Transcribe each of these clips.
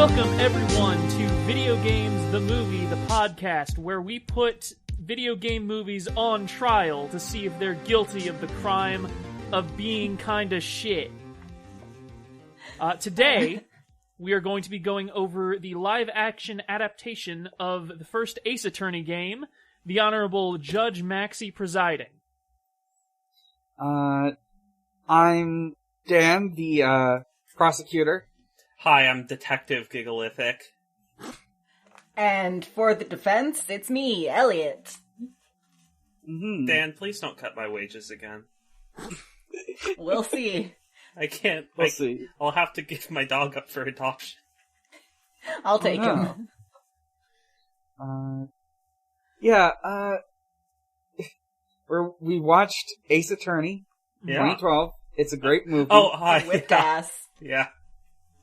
Welcome, everyone, to Video Games, the Movie, the podcast, where we put video game movies on trial to see if they're guilty of the crime of being kinda shit. Today, we are going to be going over the live-action adaptation of the first Ace Attorney game, the Honorable Judge Maxey presiding. I'm Dan, the prosecutor. Hi, I'm Detective Gigalithic. And for the defense, it's me, Elliott. Mm-hmm. Dan, please don't cut my wages again. We'll see. I can't. We'll see. I'll have to give my dog up for adoption. I'll take him. We watched Ace Attorney, 2012. It's a great movie. Oh, hi. With gas. Yeah.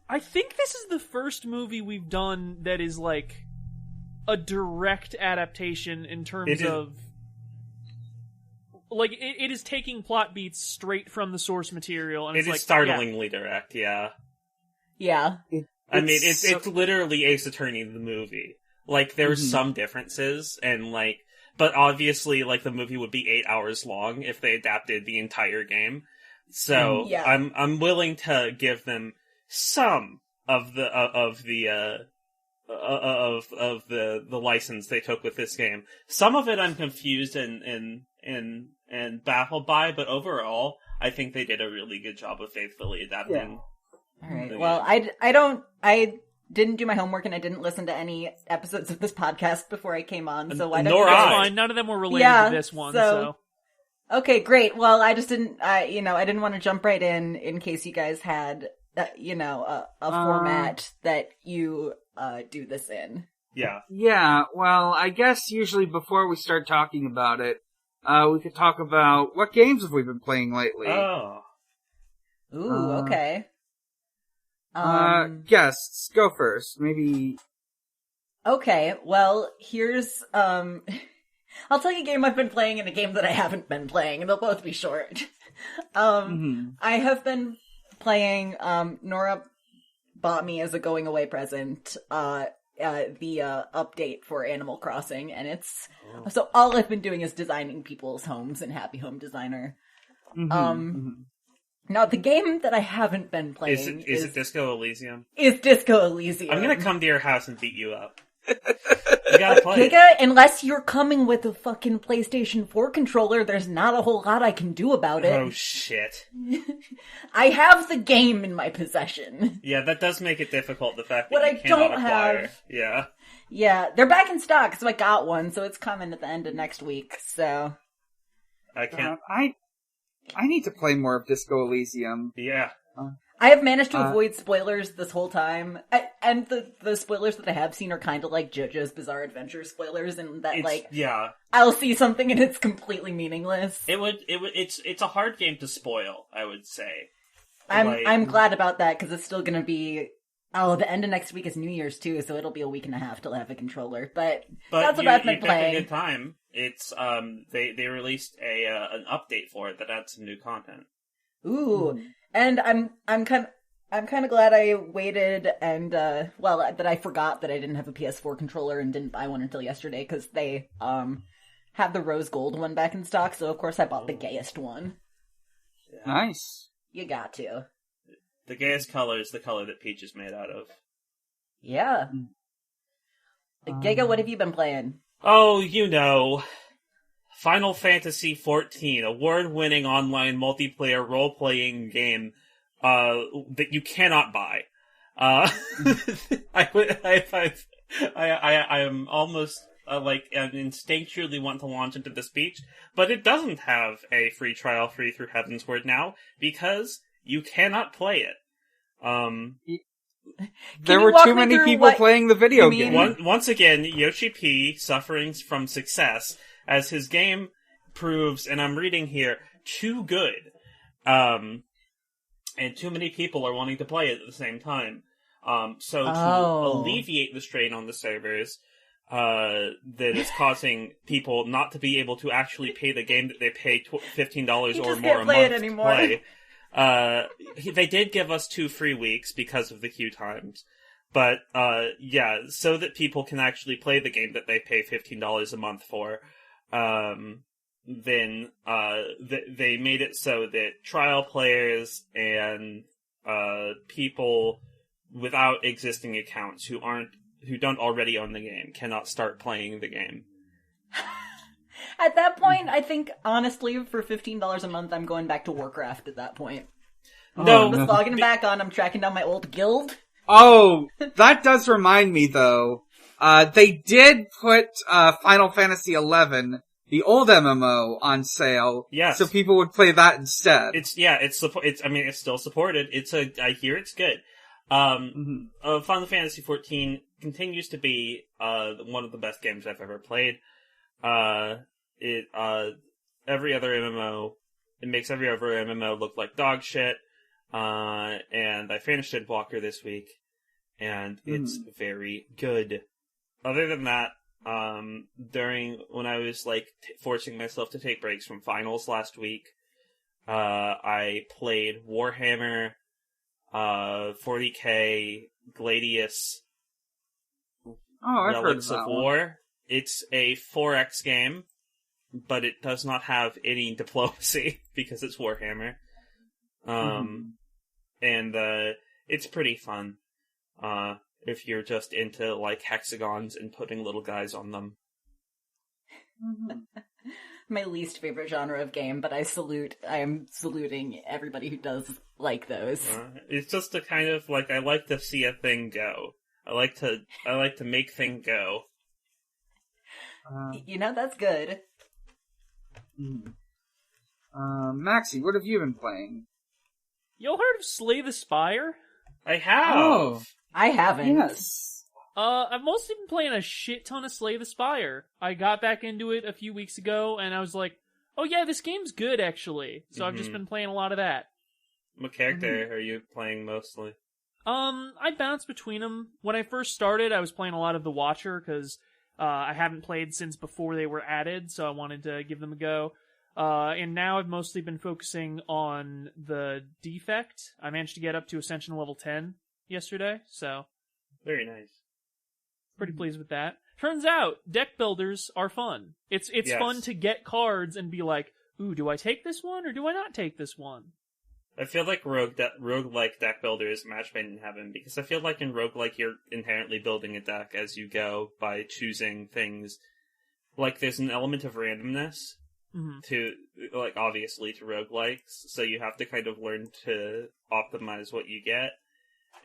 I think this is the first movie we've done that is, like, a direct adaptation in terms of... Like, it is taking plot beats straight from the source material. And It is startlingly direct, yeah. Yeah. It's literally Ace Attorney, the movie. Like, there's some differences, and, like... But obviously, like, the movie would be 8 hours long if they adapted the entire game. So, I'm willing to give them some of the license they took with this game. Some of it I'm confused and baffled by, but overall, I think they did a really good job of faithfully adapting. Yeah. All right. Well, I didn't do my homework and I didn't listen to any episodes of this podcast before I came on, so I don't know. That's fine. None of them were related to this one, so. Okay, great. Well, I just didn't, I didn't want to jump right in case you guys had, a format that you, do this in. Yeah. Yeah, well, I guess usually before we start talking about it, we could talk about what games have we been playing lately. Oh. Ooh, okay. Guests, go first. Maybe... Okay, well, here's, I'll tell you a game I've been playing and a game that I haven't been playing, and they'll both be short. I have been playing, Nora bought me as a going away present, the update for Animal Crossing, and so all I've been doing is designing people's homes in Happy Home Designer. Now, the game that I haven't been playing is it Disco Elysium? Is Disco Elysium. I'm gonna come to your house and beat you up. You gotta play Giga, unless you're coming with a fucking PlayStation 4 controller, there's not a whole lot I can do about it. Oh, shit. I have the game in my possession. Yeah, that does make it difficult, the fact that what you I cannot don't acquire. have... Yeah. Yeah, they're back in stock, so I got one, so it's coming at the end of next week, so... I can't... I need to play more of Disco Elysium. Yeah. I have managed to avoid spoilers this whole time, and the spoilers that I have seen are kind of like JoJo's Bizarre Adventure spoilers, and that I'll see something and it's completely meaningless. It's a hard game to spoil, I would say. I'm glad about that because it's still gonna be. Oh, the end of next week is New Year's too, so it'll be a week and a half till I have a controller. But that's what I've been playing. A good time. It's they released an update for it that adds some new content. Ooh. And I'm kind of glad I waited and that I forgot that I didn't have a PS4 controller and didn't buy one until yesterday because they had the rose gold one back in stock, so of course I bought the gayest one. Yeah. Nice. You got to. The gayest color is the color that Peach is made out of. Yeah. Giga, what have you been playing? Oh, Final Fantasy XIV, award-winning online multiplayer role-playing game that you cannot buy. I am almost instinctually want to launch into the speech, but it doesn't have a free trial free through Heavensward now because you cannot play it. There were too many people playing the video game. Once again, Yoshi P suffering from success as his game proves, and I'm reading here, too good. And too many people are wanting to play it at the same time. So to alleviate the strain on the servers, that is causing people not to be able to actually pay the game that they pay $15 or more a month to play. They did give us 2 free weeks because of the queue times. But, yeah, so that people can actually play the game that they pay $15 a month for, then, they made it so that trial players and, people without existing accounts who don't already own the game cannot start playing the game. At that point, I think, honestly, for $15 a month, I'm going back to Warcraft at that point. No, I'm just logging back on, I'm tracking down my old guild. Oh, that does remind me, though. They did put Final Fantasy XI, the old MMO, on sale. Yes. So people would play that instead. It's still supported. I hear it's good. Final Fantasy XIV continues to be one of the best games I've ever played. Every other MMO, it makes every other MMO look like dog shit. And I finished Endwalker this week, and it's very good. Other than that, when I was forcing myself to take breaks from finals last week, I played Warhammer, 40k, Gladius, I've heard Relics of of that War. one. It's a 4X game, but it does not have any diplomacy because it's Warhammer. And it's pretty fun. If you're just into hexagons and putting little guys on them. My least favorite genre of game, but I am saluting everybody who does like those. It's just a kind of I like to see a thing go. I like to make thing go. That's good. Maxie, what have you been playing? Y'all heard of Slay the Spire? I have. Oh, I haven't. yes. I've mostly been playing a shit ton of Slay the Spire. I got back into it a few weeks ago, and I was like, oh yeah, this game's good, actually. So I've just been playing a lot of that. What character are you playing mostly? I bounce between them. When I first started, I was playing a lot of the Watcher, because I haven't played since before they were added, so I wanted to give them a go. And now I've mostly been focusing on the Defect. I managed to get up to Ascension level 10 yesterday, so... Very nice. Pretty pleased with that. Turns out, deck builders are fun. It's Yes. fun to get cards and be like, ooh, do I take this one, or do I not take this one? I feel like roguelike deck builder is match made in heaven, because I feel like in roguelike you're inherently building a deck as you go by choosing things. There's an element of randomness to, obviously to roguelikes, so you have to kind of learn to optimize what you get,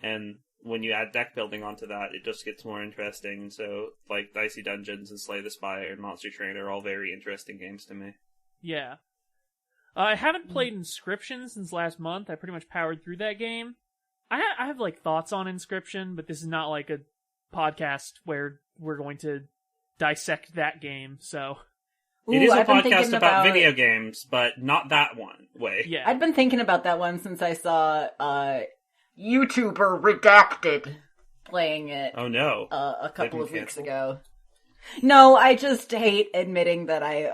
and when you add deck building onto that, it just gets more interesting. So, Dicey Dungeons and Slay the Spire and Monster Train are all very interesting games to me. Yeah. I haven't played Inscription since last month. I pretty much powered through that game. I have thoughts on Inscription, but this is not a podcast where we're going to dissect that game, so... It is a I've been podcast thinking about video games, but not that one way. Yeah. I've been thinking about that one since I saw YouTuber Redacted playing it. Oh no. A couple of been weeks canceled? ago. No, I just hate admitting that I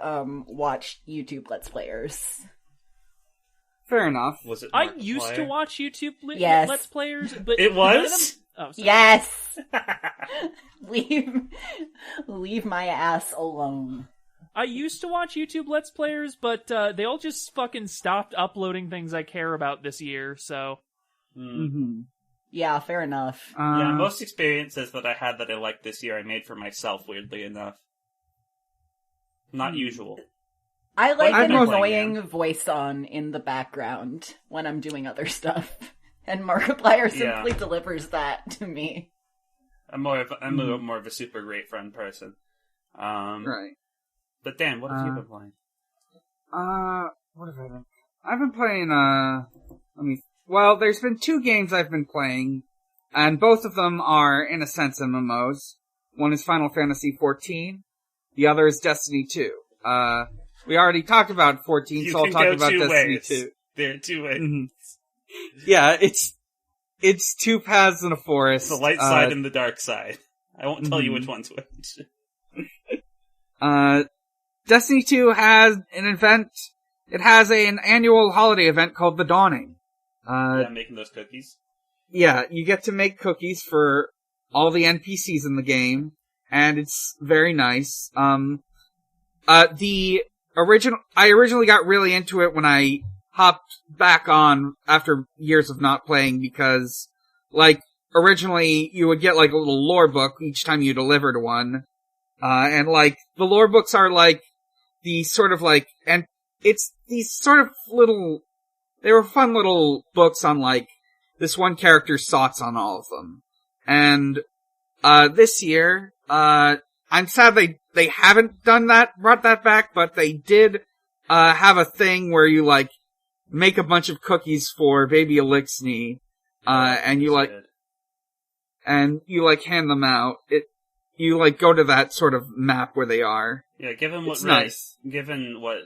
watch YouTube Let's Players. Fair enough. Was it I Markiplier? used to watch YouTube Yes. Let's Players, but... It none of was? them... Oh, sorry. Yes! Leave my ass alone. I used to watch YouTube Let's Players, but they all just fucking stopped uploading things I care about this year, so... Yeah, fair enough. Yeah, most experiences that I had that I liked this year I made for myself, weirdly enough. Not usual. I like I'm an most- annoying voice on in the background when I'm doing other stuff. And Markiplier simply delivers that to me. I'm more of a super great friend person. Right. But Dan, what have you been playing? What have I been? I've been playing, well, there's been 2 games I've been playing, and both of them are, in a sense, MMOs. One is Final Fantasy XIV, the other is Destiny 2. We already talked about 14, so I'll talk about Destiny 2. There are 2 ways. Yeah, it's 2 paths in a forest. The light side and the dark side. I won't tell you which one's which. Destiny 2 has an event. It has an annual holiday event called The Dawning. Yeah, making those cookies. Yeah, you get to make cookies for all the NPCs in the game, and it's very nice. I originally got really into it when I hopped back on after years of not playing because, like, originally you would get, like, a little lore book each time you delivered one. And, like, the lore books are, like, the sort of, like, and it's these sort of they were fun little books on, like, this one character's thoughts on all of them. And, this year, I'm sad they haven't brought that back, but they did, have a thing where you, like, make a bunch of cookies for baby Elixni, and you, like, hand them out. You, like, go to that sort of map where they are. Yeah, given what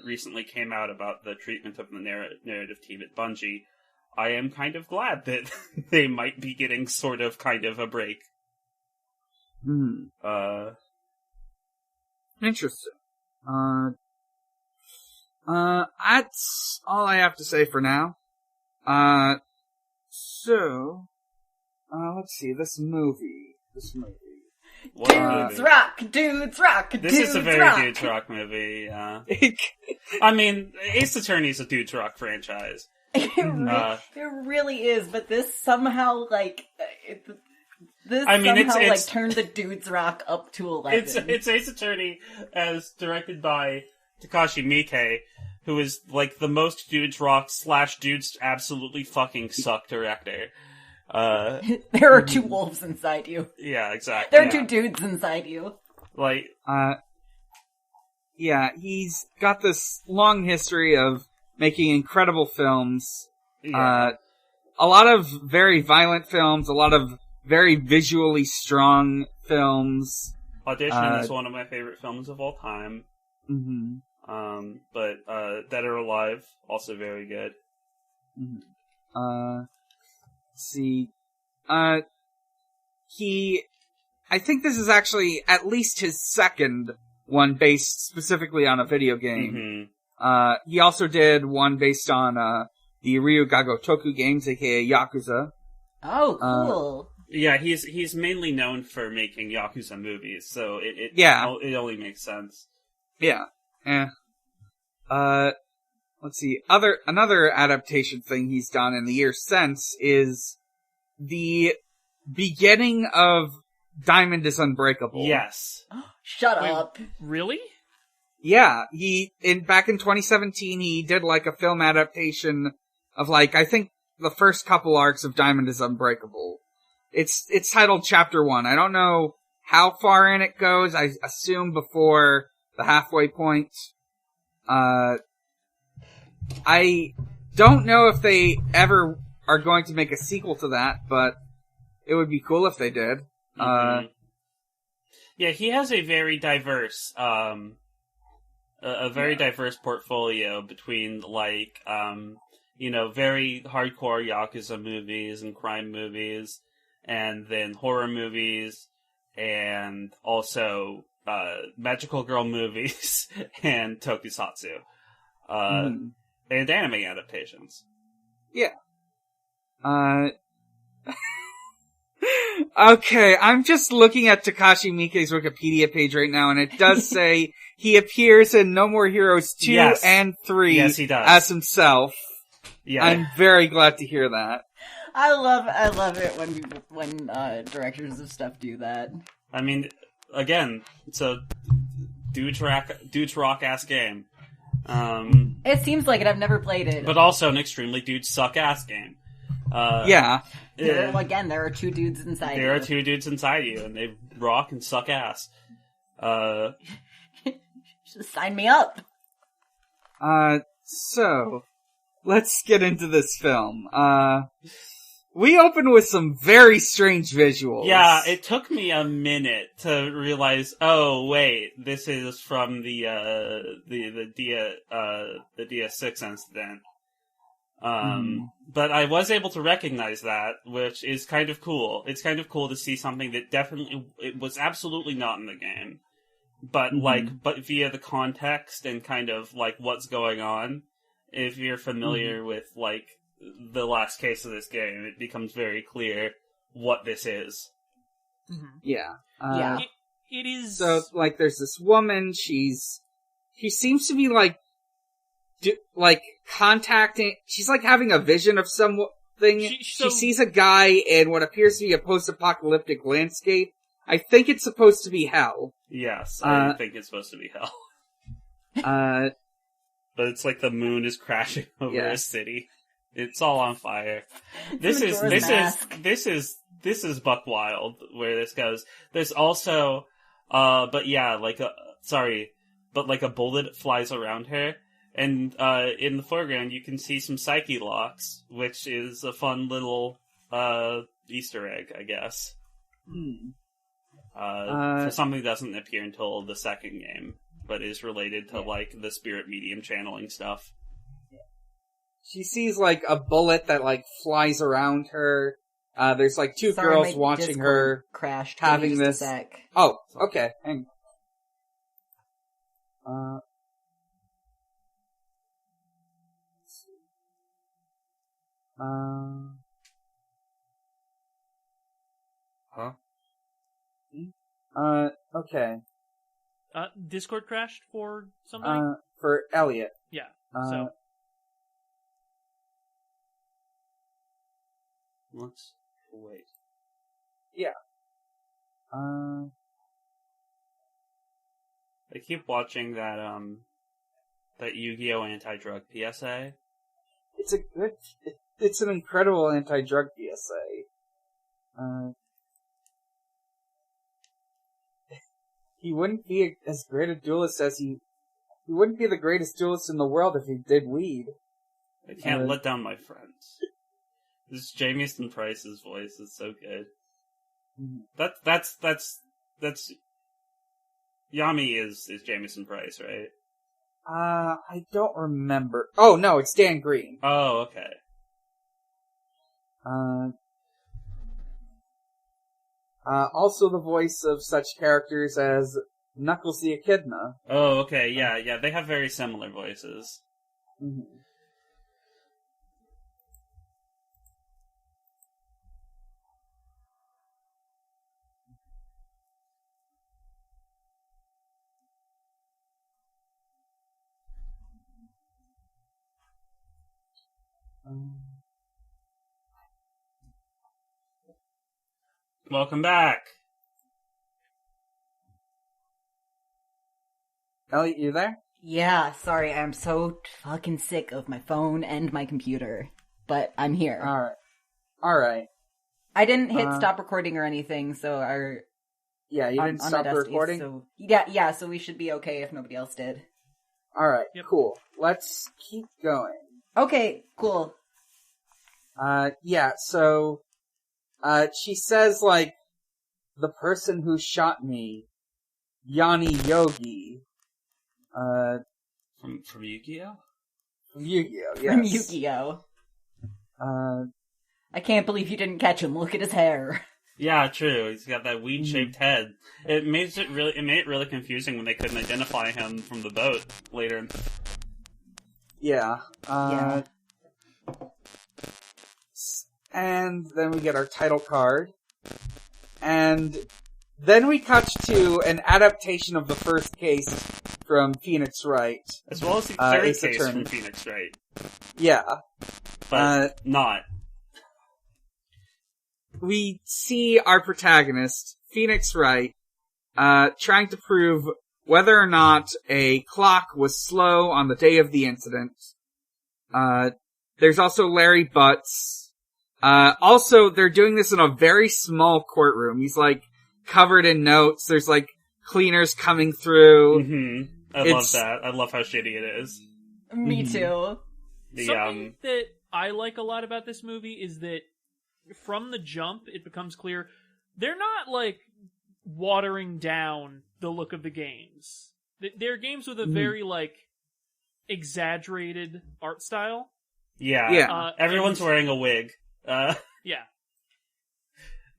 recently came out about the treatment of the narrative team at Bungie, I am kind of glad that they might be getting sort of kind of a break. Interesting. That's all I have to say for now. Let's see, this movie. What Dudes movie? rock, dudes rock, This dudes is a very rock. dudes rock movie. I mean, Ace Attorney is a dudes rock franchise. It really is, but this somehow, like, it's turned the dudes rock up to 11. It's Ace Attorney as directed by Takasi Miike, who is, like, the most dudes rock / dudes absolutely fucking suck director. There are two wolves inside you. Yeah, exactly. There are two dudes inside you. Like, yeah, he's got this long history of making incredible films. yeah. A lot of very violent films, a lot of very visually strong films. Audition is one of my favorite films of all time. Mm-hmm. But Dead or Alive, also very good. Mm-hmm. Let's see. I think this is actually at least his second one based specifically on a video game. Mm-hmm. He also did one based on, the Ryuga Gotoku games, aka Yakuza. Oh, cool. Yeah, he's mainly known for making Yakuza movies, so it only makes sense. Yeah. Let's see. Another adaptation thing he's done in the years since is the beginning of Diamond is Unbreakable. Yes. Shut up. Really? Yeah, back in 2017, he did, like, a film adaptation of, like, I think the first couple arcs of Diamond is Unbreakable. It's titled Chapter 1. I don't know how far in it goes. I assume before the halfway point. I don't know if they ever are going to make a sequel to that, but it would be cool if they did. Mm-hmm. Yeah, he has a very diverse, diverse portfolio between, like, very hardcore Yakuza movies and crime movies, and then horror movies, and also, magical girl movies, and tokusatsu. And anime adaptations. Yeah. Okay, I'm just looking at Takashi Miike's Wikipedia page right now, and it does say he appears in No More Heroes 2 and 3 yes, he does. as himself. Yeah. I'm very glad to hear that. I love it when directors of stuff do that. I mean, again, it's a dudes rock ass game. It seems like it. I've never played it. But also an extremely dudes suck ass game. Yeah. There are two dudes inside you. There are two dudes inside you, and they rock and suck ass. Just sign me up. So, let's get into this film. We open with some very strange visuals. Yeah, it took me a minute to realize, oh wait, this is from the DS6 incident. But I was able to recognize that, which is kind of cool. It's kind of cool to see something that it was absolutely not in the game. But but via the context and kind of like what's going on, if you're familiar with like the last case of this game, it becomes very clear what this is. Yeah. Yeah. It is... So, like, there's this woman, she seems to be, contacting, she's, having a vision of something. She sees a guy in what appears to be a post-apocalyptic landscape. I think it's supposed to be hell. Yes, I think it's supposed to be hell. But it's like the moon is crashing over a city. It's all on fire. This is Buck Wild where this goes. There's also, but a bullet flies around her, and in the foreground you can see some psyche locks, which is a fun little Easter egg, I guess. For something that doesn't appear until the second game, but is related to the spirit medium channeling stuff. She sees a bullet that flies around her. There's two girls watching Discord her crashed. having this. Oh, okay. Hang okay. Discord crashed for something? For Elliott. Yeah, so... Let's wait. Yeah. I keep watching that Yu-Gi-Oh! Anti-drug PSA. It's an incredible anti-drug PSA. He wouldn't be as great a duelist as he wouldn't be the greatest duelist in the world if he did weed. I can't let down my friends. This Jamieson Price's voice is so good. That's Yami is Jamieson Price, right? I don't remember. Oh no, it's Dan Green. Oh, okay. Also the voice of such characters as Knuckles the Echidna. Oh, okay, yeah, they have very similar voices. Mm-hmm. Welcome back. Elliott, you there? Yeah, sorry, I'm so fucking sick of my phone and my computer. But I'm here. Alright. I didn't hit stop recording or anything, so Yeah, you didn't stop the recording? So, yeah, so we should be okay if nobody else did. Alright, cool. Let's keep going. Okay, cool. So, she says, the person who shot me, Yanni Yogi, From Yu-Gi-Oh? From Yu-Gi-Oh, yes. From Yu-Gi-Oh. I can't believe you didn't catch him. Look at his hair. Yeah, true. He's got that weed-shaped head. It made it really confusing when they couldn't identify him from the boat later. Yeah. And then we get our title card. And then we cut to an adaptation of the first case from Phoenix Wright. As well as the third Ace case Attorney. from Phoenix Wright. Yeah. But not. We see our protagonist, Phoenix Wright, trying to prove whether or not a clock was slow on the day of the incident. There's also Larry Butts. Also, they're doing this in a very small courtroom. He's, covered in notes. There's, cleaners coming through. Mm-hmm. I love that. I love how shitty it is. Me too. Something that I like a lot about this movie is that from the jump, it becomes clear they're not, watering down the look of the games. They're games with a very, exaggerated art style. Yeah. Everyone's wearing a wig. Yeah.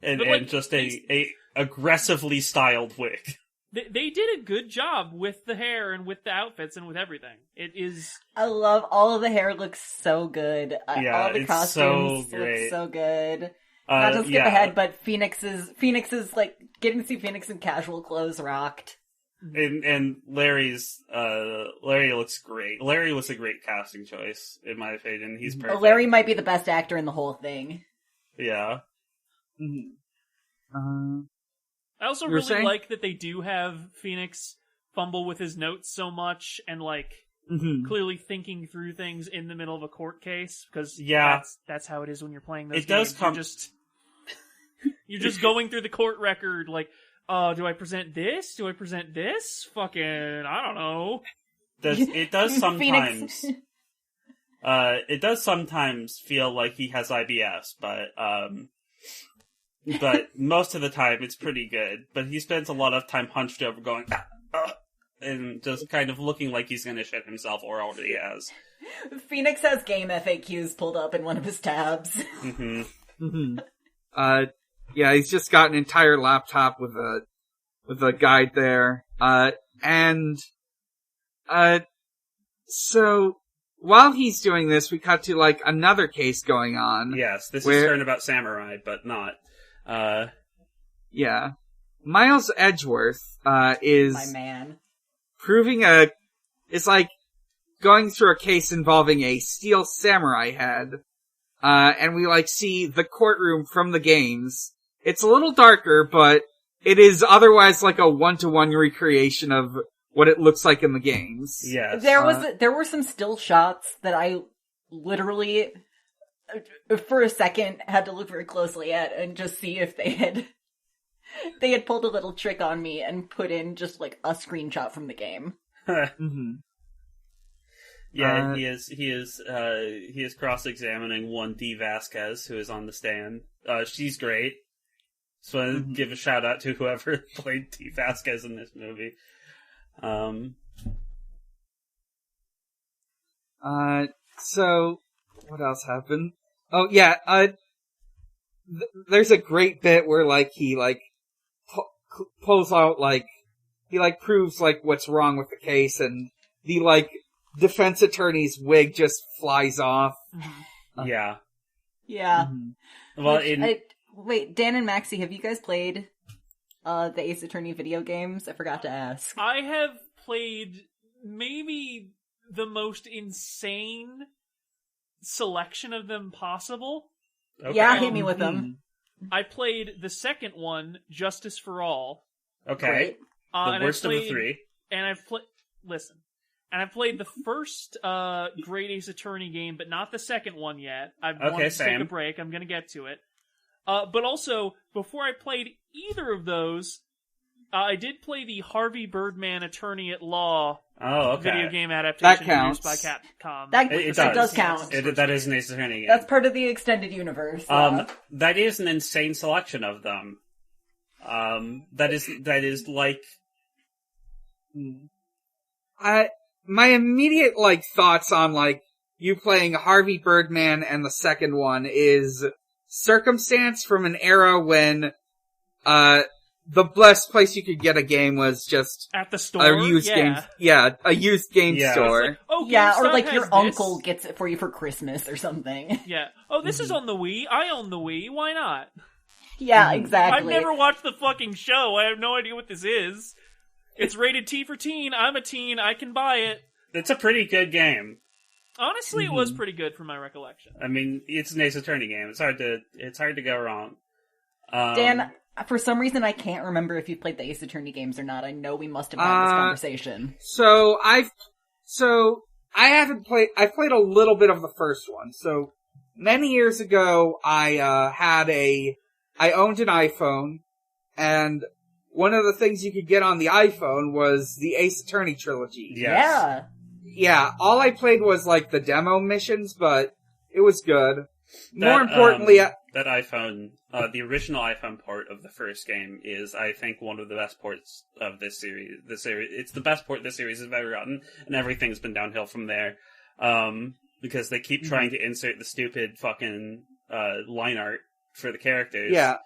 And just a aggressively styled wig. They did a good job with the hair and with the outfits and with everything. It is... I love all of the hair looks so good. Yeah, all the it's costumes so great. look so good. Not to skip ahead, but Phoenix is like getting to see Phoenix in casual clothes rocked. And Larry looks great. Larry was a great casting choice, in my opinion. He's perfect. Larry might be the best actor in the whole thing. Yeah. I also really like that they do have Phoenix fumble with his notes so much and like clearly thinking through things in the middle of a court case, because that's how it is when you're playing those games. You're just going through the court record like, do I present this? Do I present this? Fucking, I don't know. It does sometimes. It does sometimes feel like he has IBS, but most of the time it's pretty good. But he spends a lot of time hunched over, going and just kind of looking like he's going to shit himself, or already has. Phoenix has game FAQs pulled up in one of his tabs. Yeah, he's just got an entire laptop with a guide there. So while he's doing this, we cut to like another case going on. Yes, this is turnabout samurai, but not. Yeah. Miles Edgeworth, is my man. It's like going through a case involving a steel samurai head. And we like see the courtroom from the games. It's a little darker, but it is otherwise like a one-to-one recreation of what it looks like in the games. Yes. There were some still shots that I literally, for a second, had to look very closely at and just see if they had pulled a little trick on me and put in just like a screenshot from the game. Yeah, he is cross-examining one D. Vasquez, who is on the stand. She's great. So I give a shout out to whoever played D. Vasquez in this movie. So what else happened? Oh yeah, there's a great bit where like he like pulls out like he like proves like what's wrong with the case, and the like defense attorney's wig just flies off. Yeah. Well, wait, Dan and Maxie, have you guys played the Ace Attorney video games? I forgot to ask. I have played maybe the most insane selection of them possible. Okay. Yeah, hit me with them. I played the second one, Justice for All. Okay. The worst of the three. And I've played... Listen. And I've played the first Great Ace Attorney game, but not the second one yet. I've wanted to take a break. I'm going to get to it. But also, before I played either of those, I did play the Harvey Birdman Attorney at Law video game adaptation produced by Capcom. It does count. That is an Ace Attorney game. That's part of the extended universe. That is an insane selection of them. That is like... My immediate, like, thoughts on, like, you playing Harvey Birdman and the second one is circumstance from an era when, the best place you could get a game was just... At the store? A used game. Yeah, a used game store. Like, or like your uncle gets it for you for Christmas or something. Yeah. Oh, this is on the Wii. I own the Wii. Why not? Yeah, exactly. I've never watched the fucking show. I have no idea what this is. It's rated T for teen. I'm a teen. I can buy it. It's a pretty good game. Honestly, it was pretty good from my recollection. I mean, it's an Ace Attorney game. It's hard to go wrong. Dan, for some reason, I can't remember if you played the Ace Attorney games or not. I know we must have had this conversation. I played a little bit of the first one. So, many years ago, I owned an iPhone, and one of the things you could get on the iPhone was the Ace Attorney trilogy. Yes. Yeah, all I played was, like, the demo missions, but it was good. More importantly... that iPhone, the original iPhone port of the first game is, I think, one of the best ports of this series. It's the best port this series has ever gotten, and everything's been downhill from there. Because they keep trying to insert the stupid fucking line art for the characters. Yeah.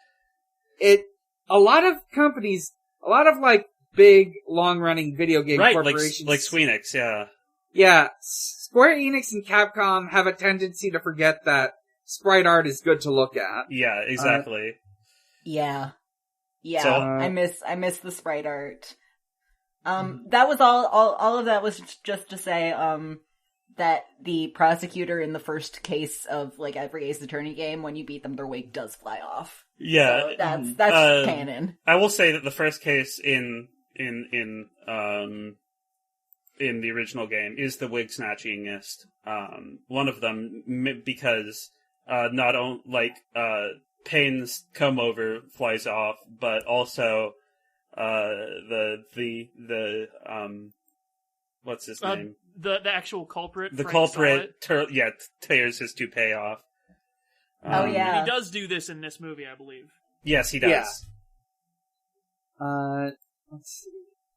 A lot of companies, like, big, long-running video game corporations... like Squeenix, yeah. Yeah, Square Enix and Capcom have a tendency to forget that sprite art is good to look at. Yeah, exactly. Yeah. Yeah, So, I miss the sprite art. That was all of that was just to say, that the prosecutor in the first case of, like, every Ace Attorney game, when you beat them, their wig does fly off. yeah. So that's canon. I will say that the first case in the original game is the wig snatchingest. One of them, because, not only, like, Payne's comb over flies off, but also, what's his name? The actual culprit. The Frank culprit, tears his toupee off. Oh, yeah. And he does do this in this movie, I believe. Yes, he does. Yeah. Let's see.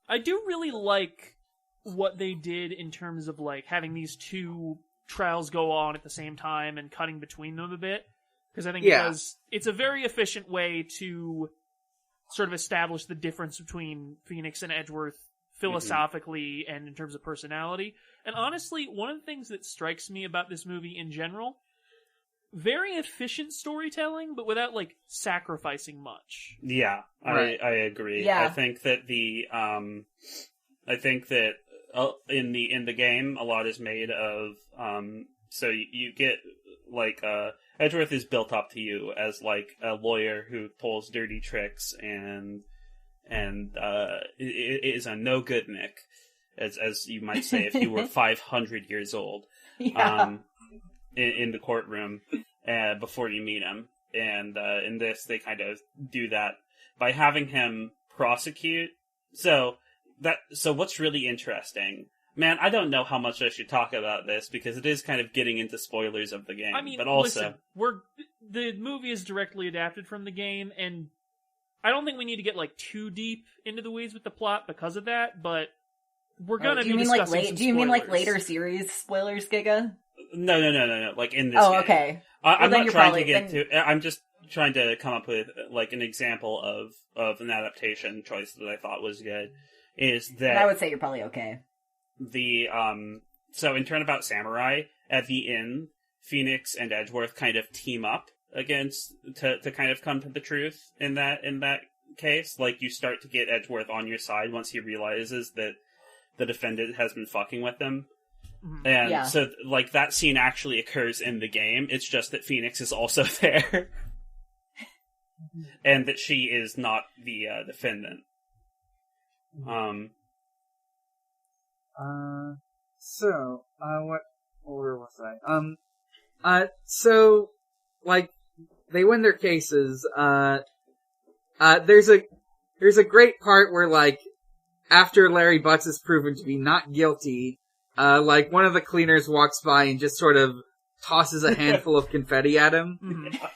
I do really like what they did in terms of, like, having these two trials go on at the same time and cutting between them a bit. Because I think it's a very efficient way to sort of establish the difference between Phoenix and Edgeworth philosophically and in terms of personality. And honestly, one of the things that strikes me about this movie in general, very efficient storytelling, but without, like, sacrificing much. Yeah, Right. I agree. Yeah. I think that in the game, a lot is made of, so you get, like, Edgeworth is built up to you as, like, a lawyer who pulls dirty tricks and is a no good Nick, as you might say if you were 500 years old. Yeah. In the courtroom before you meet him. And in this, they kind of do that by having him prosecute. So what's really interesting, man, I don't know how much I should talk about this because it is kind of getting into spoilers of the game. I mean, but also, listen, the movie is directly adapted from the game, and I don't think we need to get, like, too deep into the weeds with the plot because of that, but we're gonna be discussing some do you mean, like, spoilers. later series spoilers, Giga? No. Like, in this Oh, game. okay. I'm then not you're trying probably- to get to... I'm just trying to come up with, like, an example of an adaptation choice that I thought was good. Is that... And I would say you're probably okay. So in Turnabout Samurai, at the end, Phoenix and Edgeworth kind of team up to kind of come to the truth in that case. Like, you start to get Edgeworth on your side once he realizes that the defendant has been fucking with him. And so, like, that scene actually occurs in the game. It's just that Phoenix is also there. And that she is not the defendant. What order was I? So, like, they win their cases, there's a great part where, like, after Larry Butts is proven to be not guilty, like, one of the cleaners walks by and just sort of tosses a handful of confetti at him. Yeah.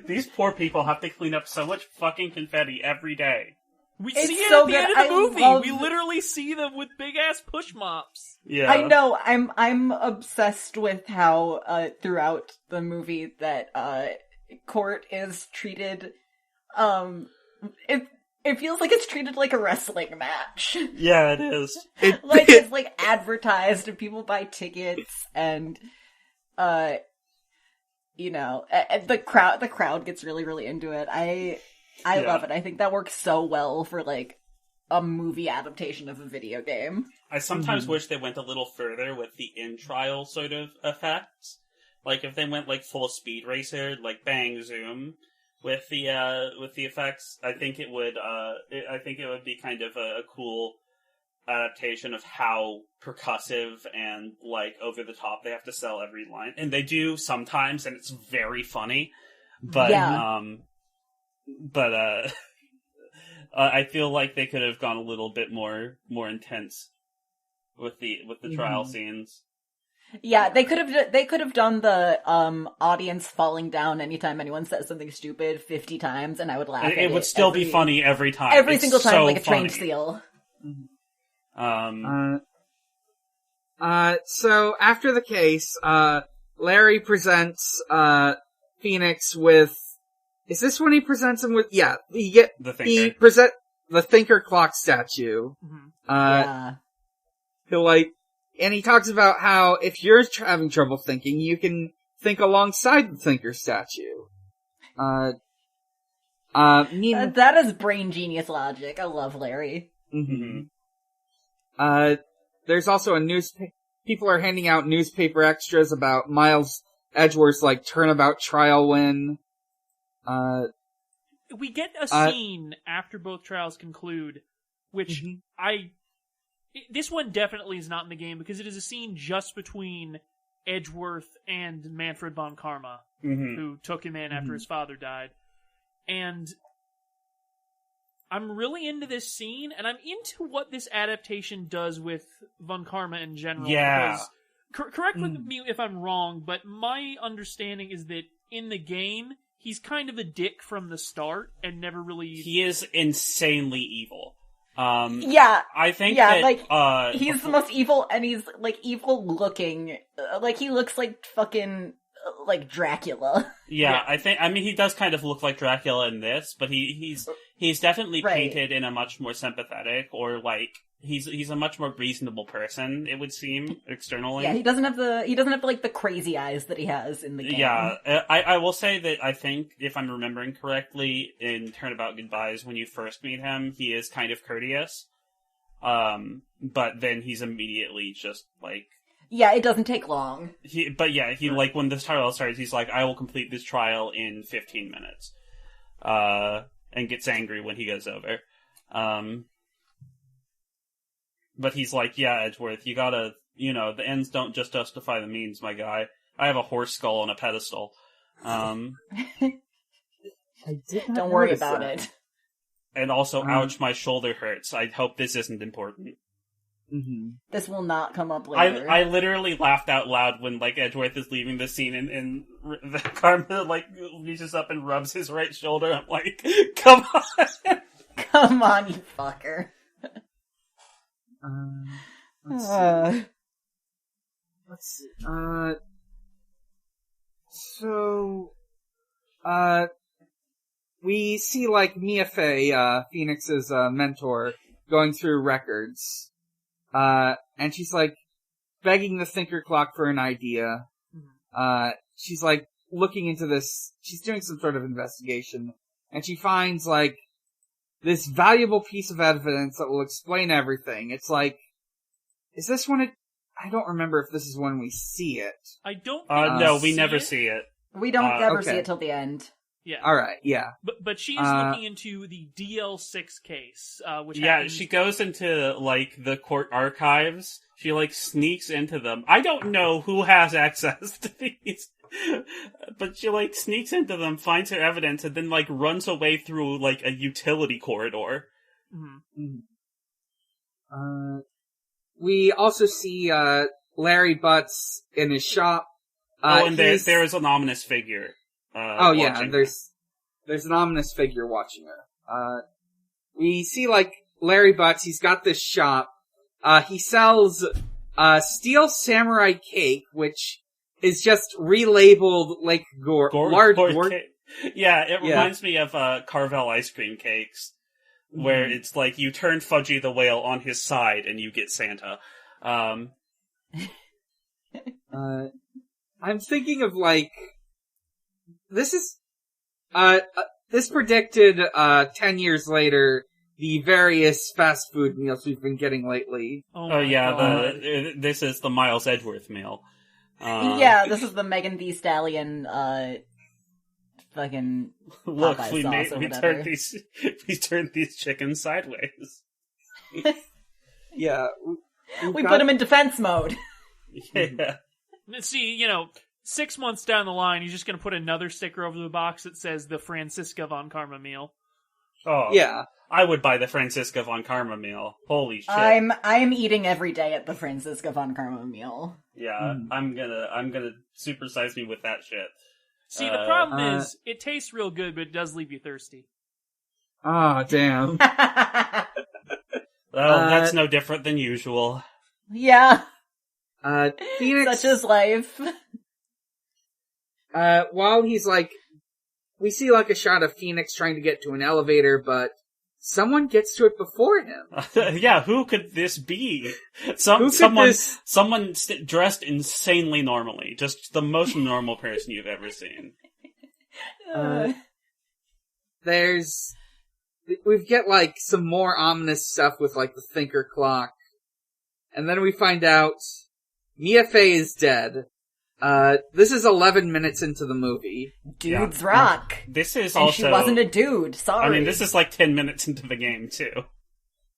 These poor people have to clean up so much fucking confetti every day. We It's see it so at the good. end of the I movie. love- We literally see them with big ass push mops. Yeah. I know. I'm obsessed with how throughout the movie that Court is treated. It feels like it's treated like a wrestling match. Yeah, it is. Like, it's like advertised and people buy tickets and the crowd gets really, really into it. I love it. I think that works so well for, like, a movie adaptation of a video game. I sometimes wish they went a little further with the in-trial sort of effects. Like, if they went, like, full Speed Racer, like, bang, zoom, with the effects, I think it would be kind of a cool adaptation of how percussive and, like, over the top they have to sell every line. And they do sometimes, and it's very funny. But, I feel like they could have gone a little bit more intense with the trial scenes. Yeah, they could have done the audience falling down anytime anyone says something stupid 50 times, and I would laugh. It would still be funny every time. Every It's single time, so like a trained funny. seal. So after the case, Larry presents Phoenix with. Is this when he presents him with? Yeah, he present the Thinker clock statue. Yeah. He'll, like, and he talks about how if you're having trouble thinking, you can think alongside the Thinker statue. That is brain genius logic. I love Larry. There's also people are handing out newspaper extras about Miles Edgeworth's, turnabout trial win. We get a scene after both trials conclude, which this one definitely is not in the game, because it is a scene just between Edgeworth and Manfred von Karma, who took him in after his father died. And I'm really into this scene, and I'm into what this adaptation does with von Karma in general. Yeah. Correct me if I'm wrong, but my understanding is that in the game, he's kind of a dick from the start, and never really... He is insanely evil. I think that, he's the most evil, and he's, evil looking. He looks like fucking, Dracula. Yeah, he does kind of look like Dracula in this, but he's definitely painted in a much more sympathetic, or, he's a much more reasonable person, it would seem, externally. Yeah, he doesn't have the crazy eyes that he has in the game. Yeah, I will say that I think, if I'm remembering correctly, in Turnabout Goodbyes, when you first meet him, he is kind of courteous. But then he's immediately just, Yeah, it doesn't take long. When this trial starts, he's like, I will complete this trial in 15 minutes. And gets angry when he goes over. But he's like, yeah, Edgeworth, you gotta, the ends don't just justify the means, my guy. I have a horse skull on a pedestal. I did not Don't worry notice about that. it. And also, ouch, my shoulder hurts. I hope this isn't important. This will not come up later. I literally laughed out loud when, Edgeworth is leaving the scene and Karma, reaches up and rubs his right shoulder. I'm like, come on! Come on, you fucker. Let's see. We see, Mia Fey, Phoenix's, mentor, going through records. And she's, begging the Thinker Clock for an idea. She's, looking into this. She's doing some sort of investigation. And she finds, this valuable piece of evidence that will explain everything. It's is this when I don't remember if this is when we see it. I don't no, we never see it. We don't ever see it till the end. Yeah. Alright, yeah. But she is looking into the DL6 case, which happens... she goes into, the court archives. She, sneaks into them. I don't know who has access to these. But she, sneaks into them, finds her evidence, and then, runs away through, a utility corridor. We also see, Larry Butts in his shop. And there is an ominous figure. There's an ominous figure watching her. We see, Larry Butts, he's got this shop. He sells, Steel Samurai Cake, which is just relabeled large gourd. Yeah, it reminds me of Carvel ice cream cakes, where it's you turn Fudgy the Whale on his side and you get Santa. I'm thinking of this is this predicted 10 years later the various fast food meals we've been getting lately. This is the Miles Edgeworth meal. This is the Megan Thee Stallion, fucking look, Popeye sauce we turned these chickens sideways. Yeah. We put them in defense mode. Yeah. See, 6 months down the line, you're just gonna put another sticker over the box that says the Francisca von Karma meal. Oh. Yeah. I would buy the Francisca von Karma meal. Holy shit. I'm eating every day at the Francisca von Karma meal. Yeah, I'm gonna supersize me with that shit. See, the problem is, it tastes real good, but it does leave you thirsty. Ah, damn. Well, that's no different than usual. Yeah. Phoenix... Such is life. While he's we see a shot of Phoenix trying to get to an elevator, but someone gets to it before him. Yeah, who could this be? Someone dressed insanely normally. Just the most normal person you've ever seen. We get, like, some more ominous stuff with, like, the thinker clock. And then we find out Mia Fey is dead. This is 11 minutes into the movie. Dudes rock. This is and also... she wasn't a dude, sorry. I mean, this is like 10 minutes into the game, too.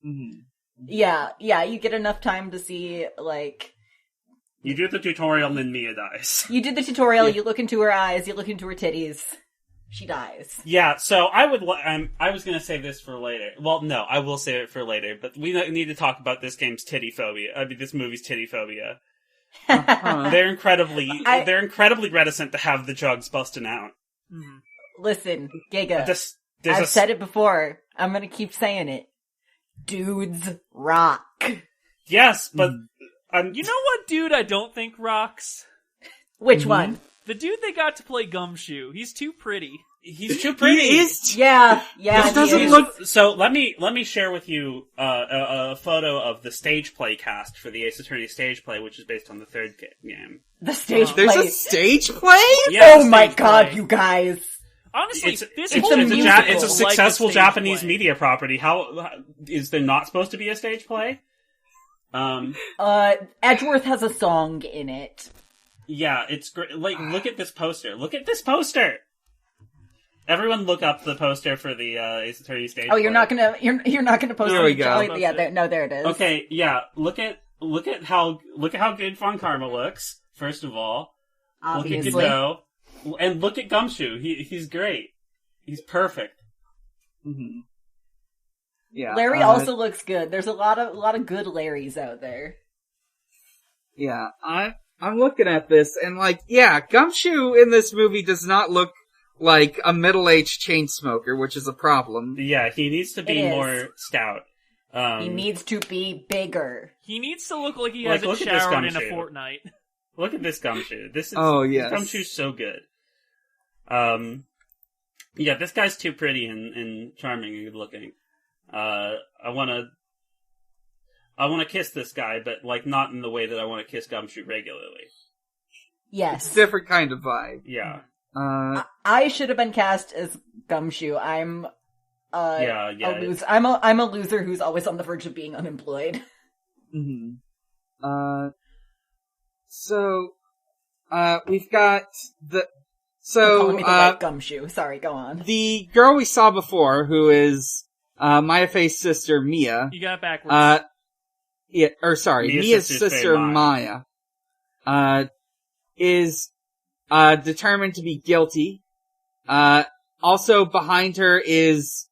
Mm-hmm. Yeah, you get enough time to see, like... You do the tutorial and then Mia dies. You did the tutorial, you look into her eyes, you look into her titties. She dies. Yeah, so I was gonna save this for later. Well, no, I will save it for later, but we need to talk about this game's titty phobia. I mean, this movie's titty phobia. They're incredibly reticent to have the jugs busting out. Listen, Giga, I've said it before. I'm gonna keep saying it. Dudes rock. Yes, but you know what dude I don't think rocks? Which one? The dude they got to play Gumshoe. He's too pretty. He's too pretty. He is. Yeah. This doesn't look. So let me share with you a photo of the stage play cast for the Ace Attorney stage play, which is based on the third game. The stage play. There's a stage play? Yeah, oh my god, you guys! Honestly, it's a successful like Japanese play. media property. How is there not supposed to be a stage play? Edgeworth has a song in it. Yeah, it's great. Like, look at this poster. Look at this poster. Everyone, look up the poster for the Ace Attorney stage. Oh, you're not gonna post. There we go. Yeah, there it is. Okay, yeah. Look at how good Von Karma looks. First of all, obviously. Look at Godot, and look at Gumshoe. He's great. He's perfect. Mm-hmm. Yeah. Larry also looks good. There's a lot of good Larrys out there. Yeah, I'm looking at this, and Gumshoe in this movie does not look like a middle-aged chain smoker, which is a problem. Yeah, he needs to be more stout. He needs to be bigger. He needs to look like he hasn't showered in a fortnight. Look at this Gumshoe. This Gumshoe's so good. Yeah, this guy's too pretty and charming and good looking. I wanna kiss this guy, but not in the way that I want to kiss Gumshoe regularly. Yes. It's a different kind of vibe. Yeah. I should have been cast as Gumshoe. I'm a loser. I'm a loser who's always on the verge of being unemployed. Mm-hmm. So we've got Gumshoe. Sorry, go on. The girl we saw before, who is Maya Fey's sister Mia. You got it backwards. Mia's sister Maya, is determined to be guilty. Also behind her is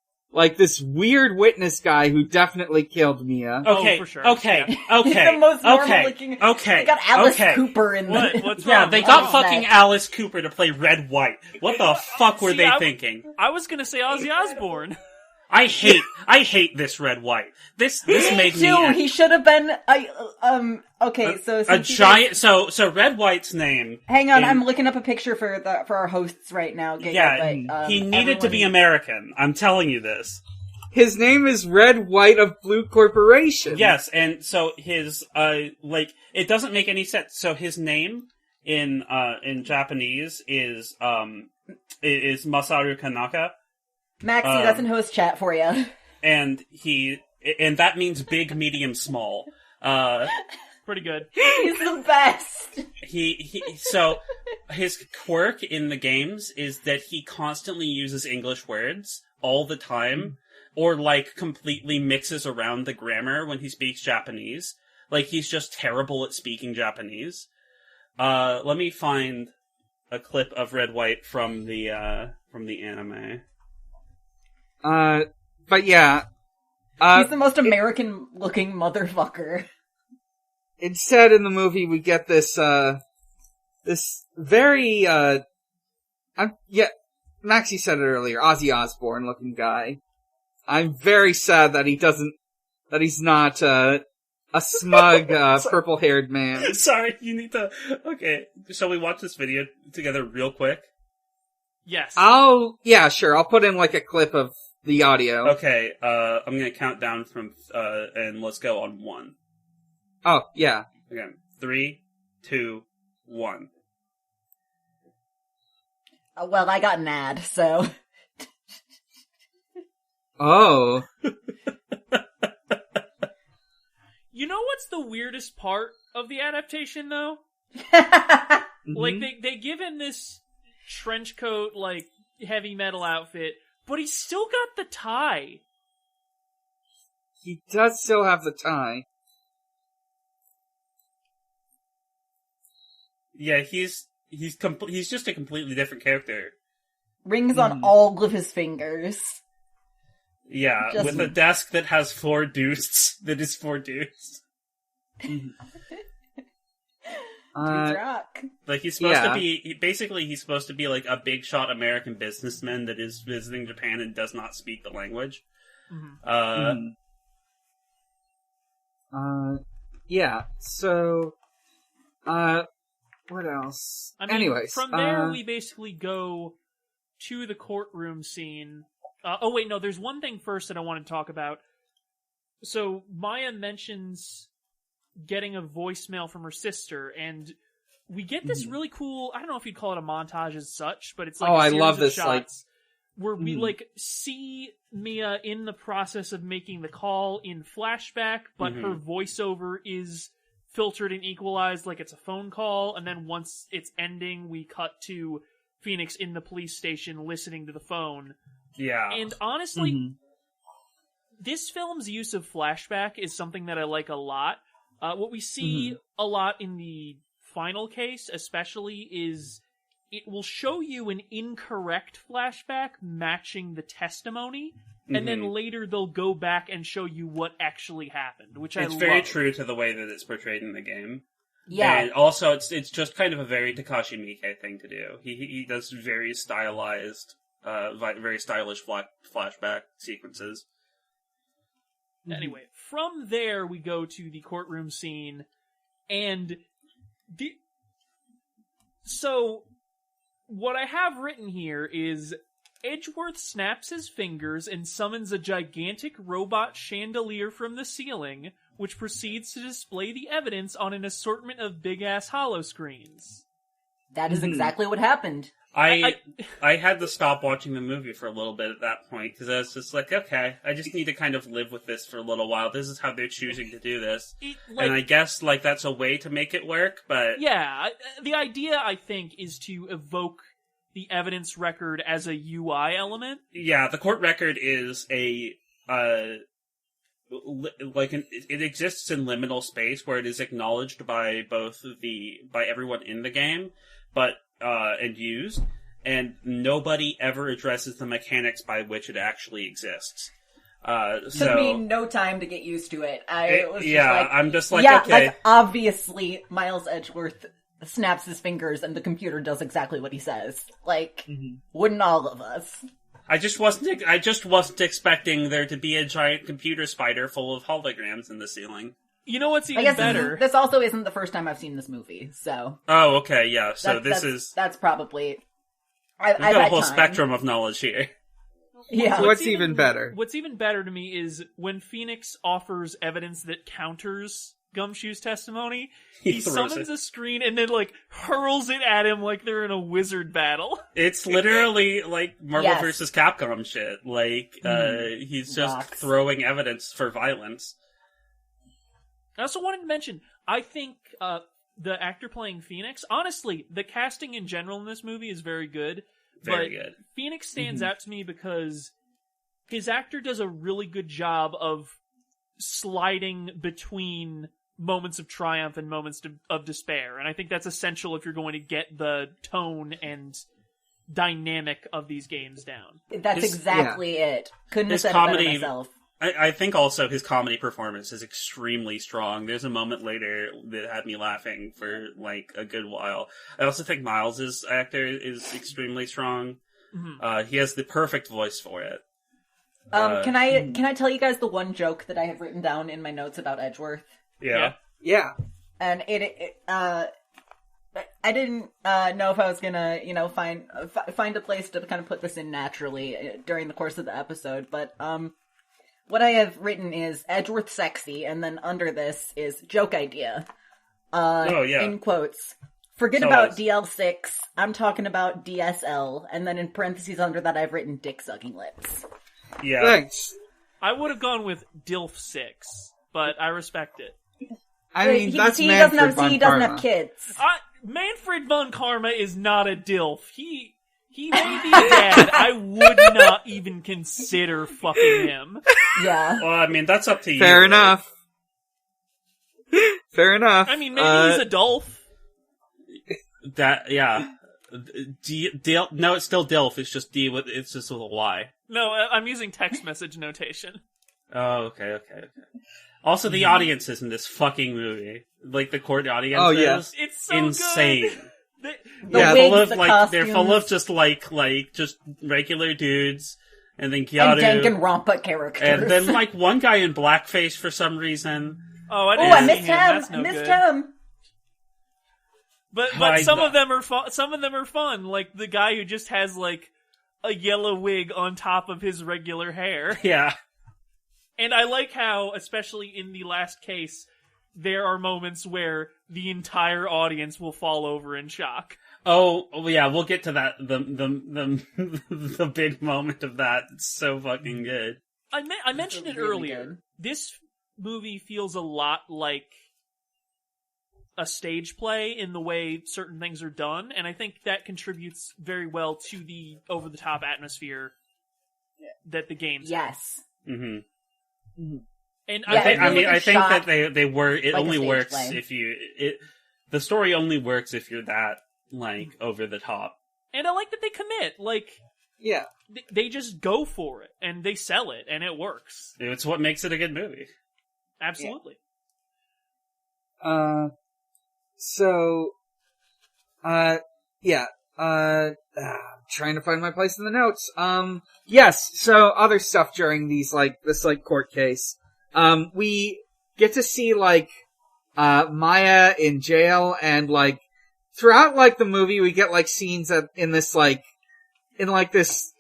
this weird witness guy who definitely killed Mia. Okay, for sure. Okay, yeah. okay, the most normal looking. Okay, they got Alice Cooper in the. What's yeah, wrong? they got fucking Alice Cooper to play Red White. What the fuck were they thinking? I was gonna say Ozzy Osbourne. I hate this Red White. This made me. He should have been. Okay, so a giant. So Red White's name. Hang on, I'm looking up a picture for our hosts right now. He needed to be American. I'm telling you this. His name is Red White of Blue Corporation. Yes, and so his it doesn't make any sense. So his name in Japanese is Masaru Kanaka. Maxie, that's in host chat for you. And that means big, medium, small. Pretty good. He's the best. So his quirk in the games is that he constantly uses English words all the time, or completely mixes around the grammar when he speaks Japanese. He's just terrible at speaking Japanese. Let me find a clip of Red White from the anime. But yeah. He's the most American-looking motherfucker. Instead, in the movie, we get this very, Maxie said it earlier, Ozzy Osbourne-looking guy. I'm very sad that he's not, a smug, purple-haired man. Sorry, you need to, okay, shall we watch this video together real quick? Yes. Sure, I'll put in a clip of the audio. Okay, I'm gonna count down from, and let's go on 1. Oh, yeah. Again, 3, 2, 1. Well, I got an ad, so... Oh. You know what's the weirdest part of the adaptation, though? Like, they give him this trench coat, like, heavy metal outfit, but he's still got the tie. He does still have the tie. Yeah, he's just a completely different character. Rings on all of his fingers. Yeah, Just... with a desk that has 4 deuces, that is 4 deuces. Rock. Like, he's supposed to be, basically he's supposed to be like a big shot American businessman that is visiting Japan and does not speak the language. Yeah, so, what else? I mean, Anyways, from there we basically go to the courtroom scene. Oh wait, no, there's one thing first that I want to talk about. So, Maya mentions getting a voicemail from her sister, and we get this really cool, I don't know if you'd call it a montage as such, but it's like a series I love of this, shots where we like see Mia in the process of making the call in flashback, but her voiceover is filtered and equalized like it's a phone call, and then once it's ending, we cut to Phoenix in the police station listening to the phone. Yeah. And honestly, this film's use of flashback is something that I like a lot. What we see a lot in the final case, especially, is it will show you an incorrect flashback matching the testimony, and then later they'll go back and show you what actually happened, which I love. It's very true to the way that it's portrayed in the game. Yeah. And also, it's just kind of a very Takashi Miike thing to do. He does very stylized, very stylish flashback sequences. Anyway, from there we go to the courtroom scene, and so what I have written here is Edgeworth snaps his fingers and summons a gigantic robot chandelier from the ceiling, which proceeds to display the evidence on an assortment of big-ass holoscreens. That is exactly what happened. I had to stop watching the movie for a little bit at that point, because I was just like, okay, I just need to kind of live with this for a little while. This is how they're choosing to do this. And I guess, that's a way to make it work, but... Yeah, the idea, I think, is to evoke the evidence record as a UI element. Yeah, the court record is it exists in liminal space where it is acknowledged by by everyone in the game, but and used, and nobody ever addresses the mechanics by which it actually exists. Took me no time to get used to it. I'm just like, yeah, okay. Like, obviously, Miles Edgeworth snaps his fingers and the computer does exactly what he says. Like, wouldn't all of us? I just wasn't expecting there to be a giant computer spider full of holograms in the ceiling. You know what's even better? This also isn't the first time I've seen this movie, so... Oh, okay, yeah, so that's probably... I've got a whole spectrum of knowledge here. Yeah. What's even better? What's even better to me is when Phoenix offers evidence that counters Gumshoe's testimony, he summons a screen and then, hurls it at him like they're in a wizard battle. It's literally, Marvel vs. Capcom shit. He's just throwing evidence for violence. I also wanted to mention, I think the actor playing Phoenix, honestly, the casting in general in this movie is very good. Very good. Phoenix stands out to me because his actor does a really good job of sliding between moments of triumph and moments of despair. And I think that's essential if you're going to get the tone and dynamic of these games down. That's exactly it. Couldn't have said it better myself. I think also his comedy performance is extremely strong. There's a moment later that had me laughing for a good while. I also think Miles's actor is extremely strong. He has the perfect voice for it. Can I tell you guys the one joke that I have written down in my notes about Edgeworth? Yeah. Yeah. And I didn't know if I was gonna, find a place to kind of put this in naturally during the course of the episode, but what I have written is Edgeworth sexy, and then under this is joke idea. In quotes. Forget about DL6, I'm talking about DSL, and then in parentheses under that I've written dick sucking lips. Yeah. Thanks. I would have gone with DILF 6, but I respect it. I mean, he that's doesn't Manfred von he doesn't Karma. have kids. Manfred von Karma is not a DILF. He may be dead. I would not even consider fucking him. Yeah. Well, I mean, that's up to you. Fair enough. Fair enough. I mean, maybe he's a Dolph. Yeah. No, it's still DILF. It's just it's just with a Y. No, I'm using text message notation. Oh, okay. Also, the audiences in this fucking movie, like the court audience, It's so insane. Good. The wigs, the costumes. They're full of just just regular dudes, and then And Gyaru, Danganronpa characters. and then one guy in blackface for some reason. Oh, I see missed him. him. That's I no missed good. him. But some of them are fun. Some of them are fun. Like the guy who just has a yellow wig on top of his regular hair. Yeah. And I like how, especially in the last case, there are moments where the entire audience will fall over in shock. Oh yeah, we'll get to that. The big moment of that. It's so fucking good. I mentioned it really earlier. good. This movie feels a lot like a stage play in the way certain things are done, and I think that contributes very well to the over-the-top atmosphere that the games have. Yes. Mm-hmm. And I think shot that they were. It like a only stage works play. if you. The story only works if you're that over the top. And I like that they commit. Yeah. They just go for it, and they sell it, and it works. It's what makes it a good movie. Absolutely. Trying to find my place in the notes. Yes, so other stuff during these, this court case. We get to see, Maya in jail, and, throughout, the movie, we get, scenes in this, this,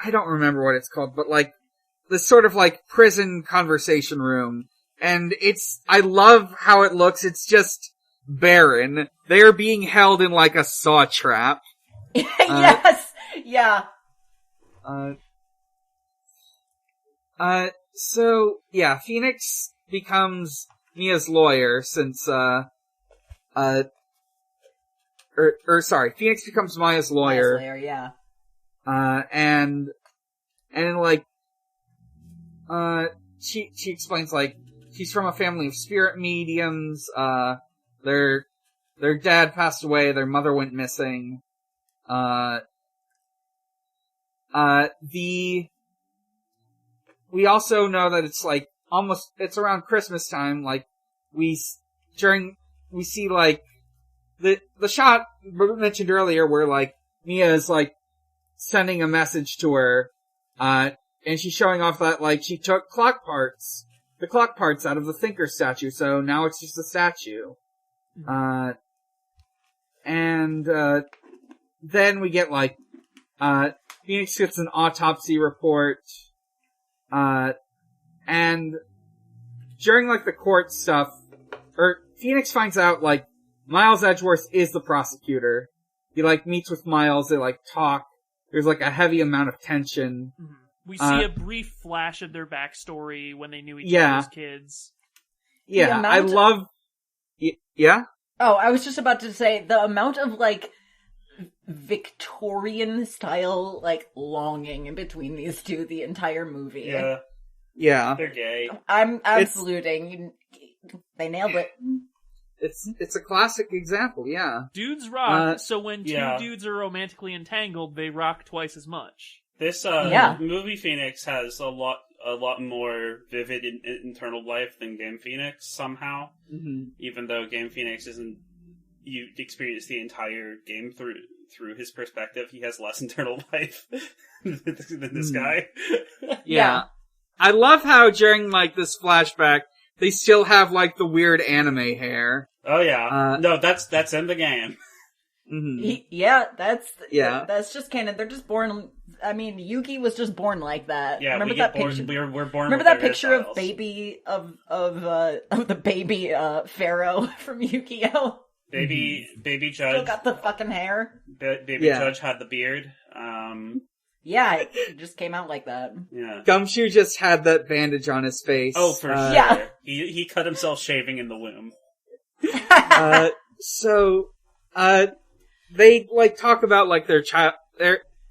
I don't remember what it's called, but, this sort of, prison conversation room. And I love how it looks. It's just barren. They are being held in, a saw trap. Yes! Yeah. Phoenix becomes Mia's lawyer since, Phoenix becomes Maya's lawyer. Yeah. She explains, she's from a family of spirit mediums, their dad passed away, their mother went missing, we also know that it's it's around Christmas time, we see the shot mentioned earlier where Mia is sending a message to her, and she's showing off that she took the clock parts out of the Thinker statue, so now it's just a statue. Then we get Phoenix gets an autopsy report, and during the court stuff, Phoenix finds out Miles Edgeworth is the prosecutor. He meets with Miles, they talk, there's a heavy amount of tension. Mm-hmm. We see a brief flash of their backstory when they knew each other as kids. Yeah, I love... Yeah? Oh, I was just about to say, the amount of, Victorian-style, longing in between these two the entire movie. Yeah. Yeah. They're gay. I'm saluting. They nailed it. It's a classic example, yeah. Dudes rock, so when two dudes are romantically entangled, they rock twice as much. This movie Phoenix has a lot more vivid internal life than Game Phoenix somehow. Mm-hmm. Even though Game Phoenix isn't, you experience the entire game through his perspective. He has less internal life than this guy. Yeah. I love how during this flashback they still have the weird anime hair. Oh yeah. No, that's in the game. Yeah, that's just canon. They're just born. I mean, Yuki was just born like that. Yeah, remember we that get born. picture? We're born. Remember with that our picture hairstyles. of baby of the baby Pharaoh from Yu-Gi-Oh? Baby Judge Still got the fucking hair. Baby Judge had the beard. Yeah, it just came out like that. Yeah. Gumshoe just had that bandage on his face. Oh, for sure. Yeah. He cut himself shaving in the womb. They, like, talk about, like,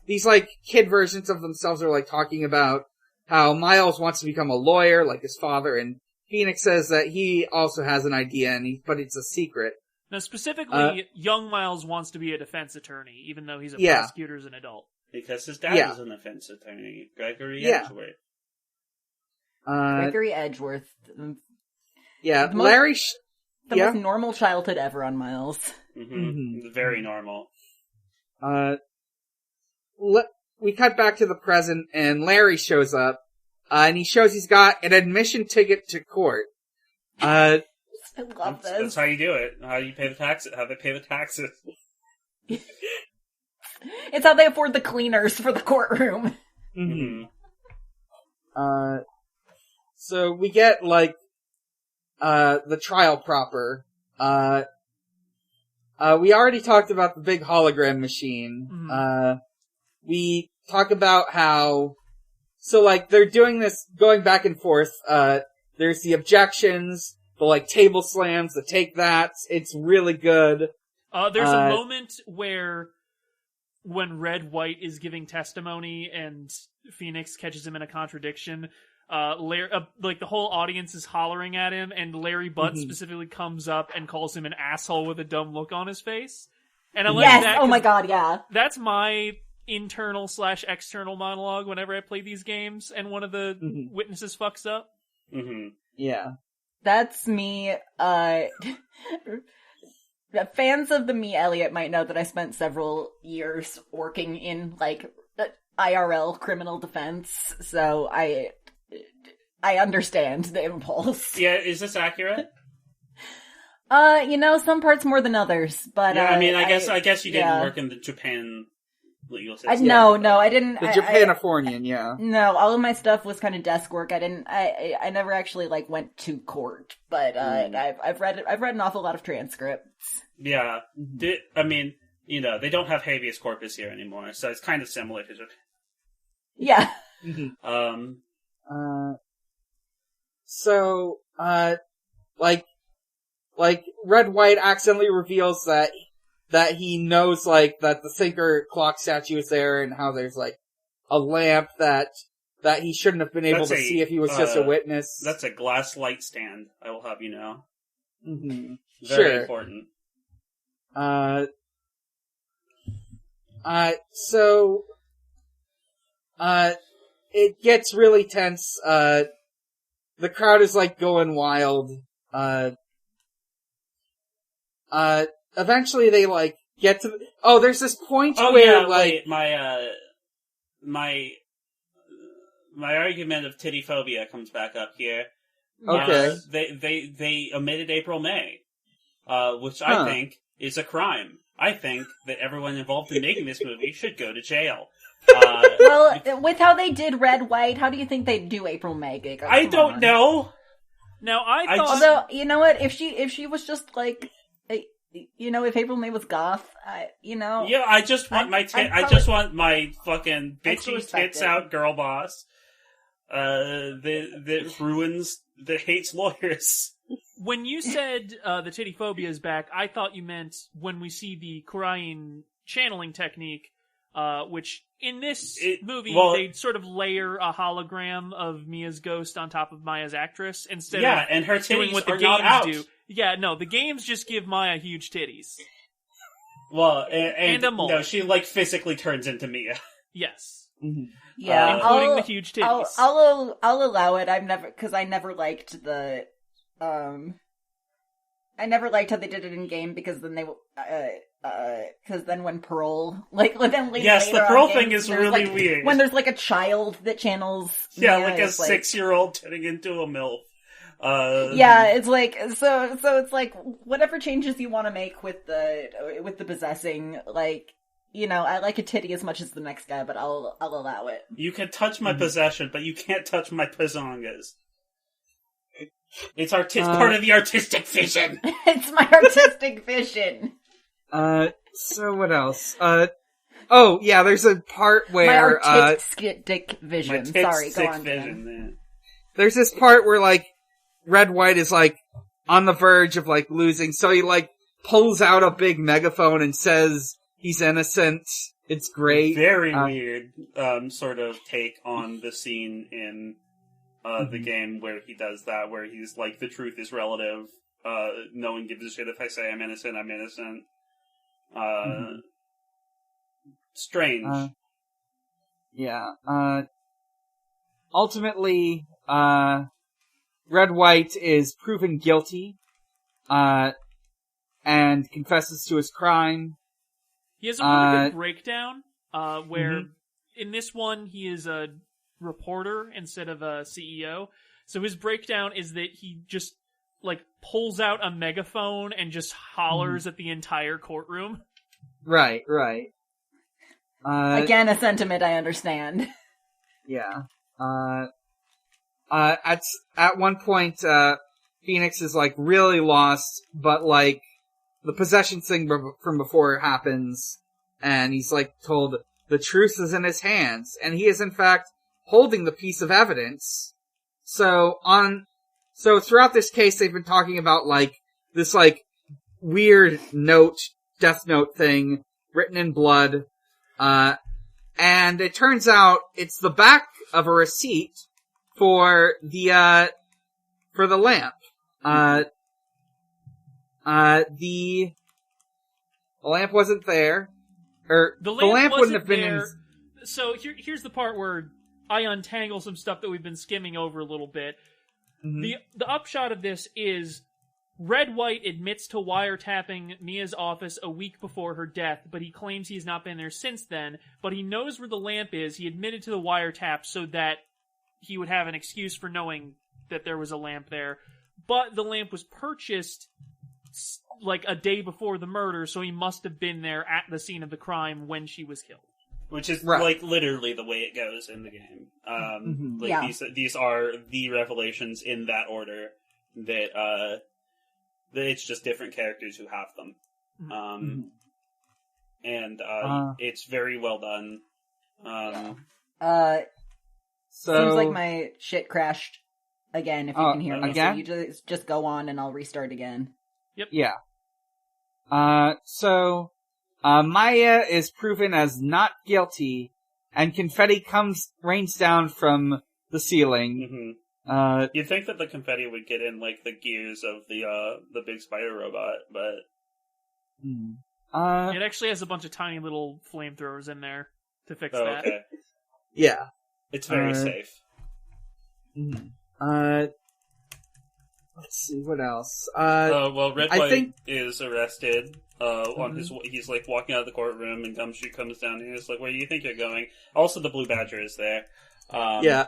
these, like, kid versions of themselves are, like, talking about how Miles wants to become a lawyer, like his father, and Phoenix says that he also has an idea, but it's a secret. Now, specifically, young Miles wants to be a defense attorney, even though he's a prosecutor as an adult. Because his dad is a defense attorney, Gregory Edgeworth. Gregory Edgeworth. Yeah, The Larry... most normal childhood ever on Miles. Very normal. We cut back to the present, and Larry shows up, and he shows he's got an admission ticket to court. I love this. That's how you do it. How you pay the taxes. How they pay the taxes. It's how they afford the cleaners for the courtroom. So we get, like, the trial proper. We already talked about the big hologram machine. We talk about how, so, like, they're doing this, going back and forth. There's the objections, the, like, table slams, the take that's. It's really good. There's a moment where, when Red White is giving testimony and Phoenix catches him in a contradiction, like the whole audience is hollering at him, and Larry Butt specifically comes up and calls him an asshole with a dumb look on his face. And I like that. Oh my god, yeah. That's my internal/external monologue whenever I play these games, and one of the witnesses fucks up. Yeah. That's me. Fans of the Me Elliott might know that I spent several years working in, like, IRL criminal defense, so I understand the impulse. Yeah, is this accurate? Some parts more than others, but yeah, I mean, I guess you didn't work in the Japan legal system. No, I didn't. The Japanifornian, yeah. No, all of my stuff was kind of desk work. I never actually, like, went to court, but I've read an awful lot of transcripts. Yeah, I mean, they don't have habeas corpus here anymore, so it's kind of similar to Japan. Yeah. So, like, Red White accidentally reveals that he knows, like, that the thinker clock statue is there, and how there's, like, a lamp that he shouldn't have been able to see if he was just a witness. That's a glass light stand, I will have you know. Very important. So, it gets really tense. The crowd is, like, going wild. Eventually they, like, get to there's this point where, like... My argument of titty phobia comes back up here. Okay. They omitted April May, which I think is a crime. I think that everyone involved in making this movie should go to jail. Well, with how they did Red White, how do you think they'd do April May? I don't know. Now, I thought... Although, you know what? If she was just, like... if April May was goth, Yeah, I just want my fucking bitchy tits out girl boss. That ruins, that hates lawyers. When you said the titty phobia is back, I thought you meant when we see the Korean channeling technique, which in this movie they sort of layer a hologram of Mia's ghost on top of Maya's actress instead of and her doing titties what the are not games out. do. Yeah, no, the games just give Maya huge titties. Well, and a mole. No, she, like, physically turns into Mia. Yes. Yeah, including the huge titties. I'll allow it. I never liked the I never liked how they did it in game, because then they because then when Pearl the Pearl thing is really weird. When there's, like, a child that channels like a 6-year-old turning into a MILF. Yeah, it's like so it's like whatever changes you want to make with the possessing, like, you know, I like a titty as much as the next guy, but I'll allow it. You can touch my possession, but you can't touch my pazongas. It's part of the artistic vision. It's my artistic vision. So what else? Oh yeah, there's a part where my artistic vision. Sorry, go on. Vision, there's this part where like Red White is like on the verge of like losing, so he like pulls out a big megaphone and says he's innocent. It's great. Very weird sort of take on the scene in the game where he does that, where he's like, the truth is relative. No one gives a shit if I say I'm innocent, I'm innocent. Strange. Yeah. Ultimately, Red White is proven guilty, and confesses to his crime. He has a really good breakdown, where in this one he is a reporter instead of a CEO. So his breakdown is that he just like pulls out a megaphone and just hollers at the entire courtroom. Right. Again, a sentiment I understand. Yeah. At one point, Phoenix is like really lost, but like the possession thing from before happens, and he's like told the truth is in his hands, and he is in fact holding the piece of evidence. So throughout this case, they've been talking about like this like weird death note thing written in blood, and it turns out it's the back of a receipt for the lamp. The lamp wasn't there. The lamp wouldn't have been there. So here's the part where I untangle some stuff that we've been skimming over a little bit. The upshot of this is Red White admits to wiretapping Mia's office a week before her death, but he claims he's not been there since then, but he knows where the lamp is. He admitted to the wiretap so that he would have an excuse for knowing that there was a lamp there. But the lamp was purchased like a day before the murder, so he must have been there at the scene of the crime when she was killed. Which is like literally the way it goes in the game. These are the revelations in that order that it's just different characters who have them. And it's very well done. Seems like my shit crashed again, if you can hear me. Again? So you just go on and I'll restart again. Yep. Yeah. Maya is proven as not guilty, and confetti rains down from the ceiling. You'd think that the confetti would get in, like, the gears of the big spider robot, but... it actually has a bunch of tiny little flamethrowers in there to fix that. Okay. Yeah. It's very safe. Let's see, what else? Well, Red White is arrested, he's, like, walking out of the courtroom, and Gumshoe comes down, and he's like, where do you think you're going? Also, the Blue Badger is there. Yeah.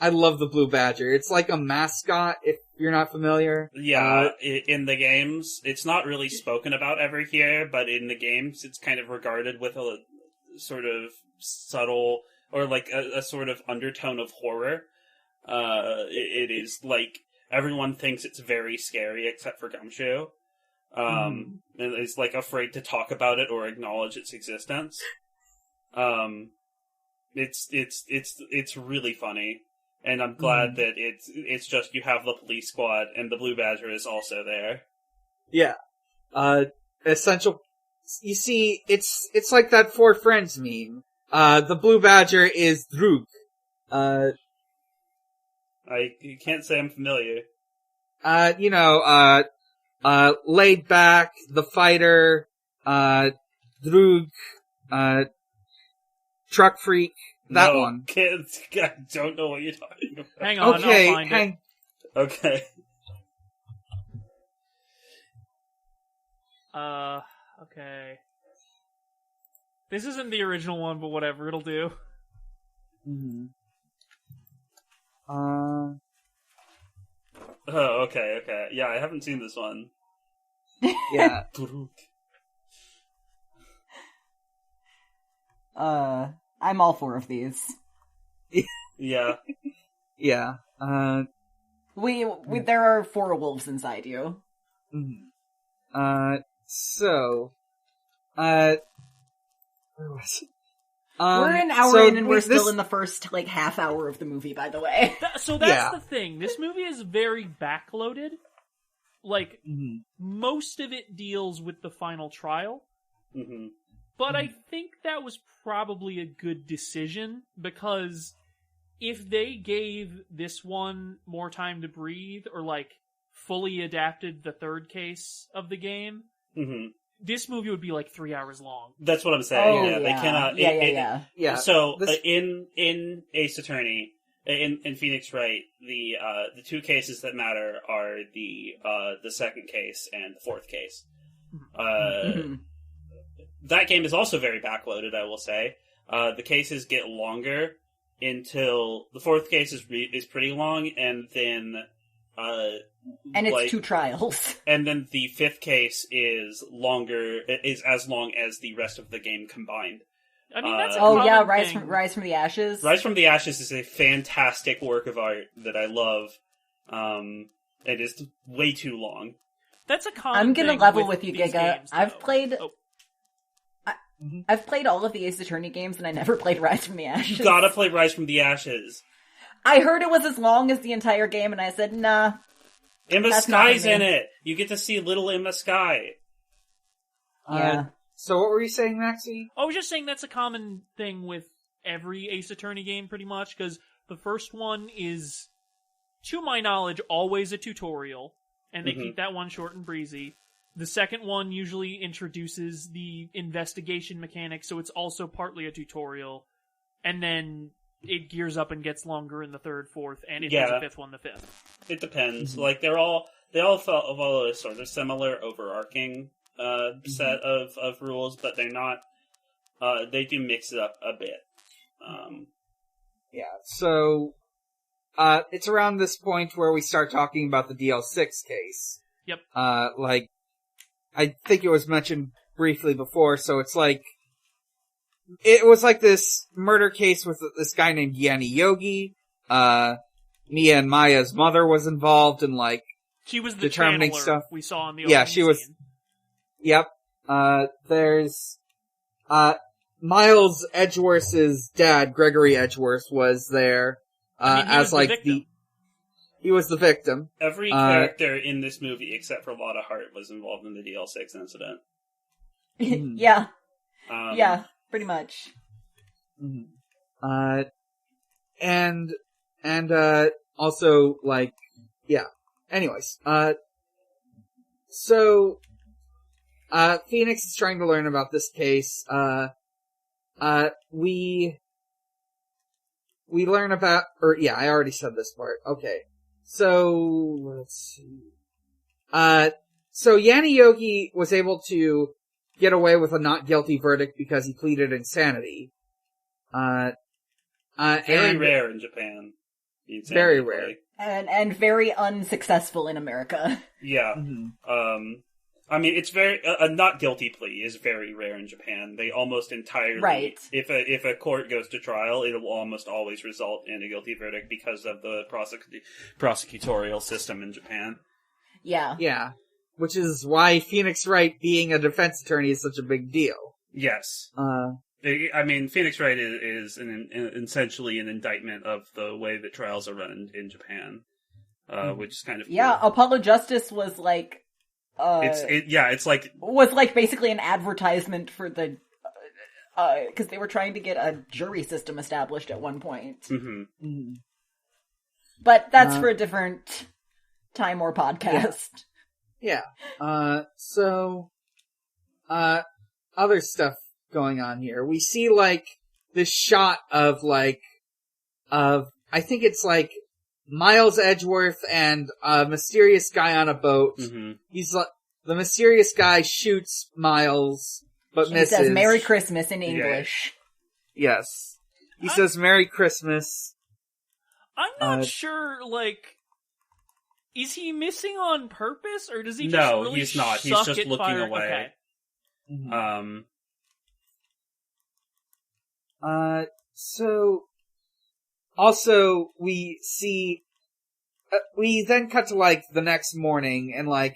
I love the Blue Badger. It's like a mascot, if you're not familiar. Yeah, in the games, it's not really spoken about ever here, but in the games, it's kind of regarded with a sort of subtle, or like a sort of undertone of horror. It is like, everyone thinks it's very scary except for Gumshoe. And is like afraid to talk about it or acknowledge its existence. It's really funny. And I'm glad that it's just you have the police squad and the Blue Badger is also there. Yeah. Essential. You see, it's like that Four Friends meme. The Blue Badger is Droog. You can't say I'm familiar. Laid back, the fighter, Droog, truck freak, that one. Kids, I don't know what you're talking about. Hang on, okay, I'll find it. Okay. Okay. This isn't the original one, but whatever, it'll do. Oh, okay. Yeah, I haven't seen this one. Yeah. I'm all four of these. Yeah. Yeah. We there are four wolves inside you. So, where was it? We're an hour in and we're still in the first, like, half hour of the movie, by the way. So that's the thing. This movie is very backloaded. Like, most of it deals with the final trial. But I think that was probably a good decision, because if they gave this one more time to breathe, or, like, fully adapted the third case of the game, this movie would be like 3 hours long. That's what I'm saying. Oh, yeah. They cannot. Yeah. So in Ace Attorney, in Phoenix Wright, the two cases that matter are the second case and the fourth case. That game is also very backloaded, I will say. The cases get longer until the fourth case is pretty long, and then and it's two trials. And then the fifth case is as long as the rest of the game combined. I mean, that's Rise from the Ashes. Rise from the Ashes is a fantastic work of art that I love. It is way too long. That's a common I'm gonna thing level with you, these Giga. games, I've played. Oh. I've played all of the Ace Attorney games, and I never played Rise from the Ashes. You gotta play Rise from the Ashes. I heard it was as long as the entire game, and I said, nah. Emma Sky's in it. You get to see little Emma Sky. Yeah. So what were you saying, Maxie? I was just saying that's a common thing with every Ace Attorney game, pretty much, because the first one is, to my knowledge, always a tutorial, and they keep that one short and breezy. The second one usually introduces the investigation mechanic, so it's also partly a tutorial, and then it gears up and gets longer in the third, fourth, and if there's a fifth one, the fifth. It depends. Like, they all follow a sort of similar overarching set of rules, but they're not. They do mix it up a bit. Yeah. So, it's around this point where we start talking about the DL6 case. Yep. Like, I think it was mentioned briefly before. So it's like, it was like this murder case with this guy named Yanni Yogi. Mia and Maya's mother was involved in, like, she was the determining channeler stuff. We saw in the Yeah, she was. Scene. Yep. There's Miles Edgeworth's dad, Gregory Edgeworth, was there as like he was the victim. Every character in this movie except for Lotta Hart was involved in the DL6 incident. Yeah. Yeah, pretty much. And also, like, yeah. Anyways, so, Phoenix is trying to learn about this case. We learn about, I already said this part. Okay. So, let's see. So Yanni Yogi was able to get away with a not guilty verdict because he pleaded insanity. Very rare in Japan. Very rare. And very unsuccessful in America. Yeah. I mean, it's very a not guilty plea is very rare in Japan. They almost entirely, right. If a court goes to trial, it will almost always result in a guilty verdict because of the prosecutorial system in Japan. Yeah. Yeah. Which is why Phoenix Wright being a defense attorney is such a big deal. Yes. I mean, Phoenix Wright is essentially an indictment of the way that trials are run in Japan, which is kind of cool. Yeah. Apollo Justice was like. It's like was like basically an advertisement for the because they were trying to get a jury system established at one point. But that's for a different time or podcast. Yeah. So other stuff going on here. We see like this shot of I think it's like Miles Edgeworth and a mysterious guy on a boat. He's like, the mysterious guy shoots Miles, but misses. He says Merry Christmas in English. Yeah. Yes. He says Merry Christmas. I'm not sure, like, Is he missing on purpose, or does he just No, really he's not. He's suck just at looking fire? away. Okay. So, also, we see, we then cut to, like, the next morning, and, like,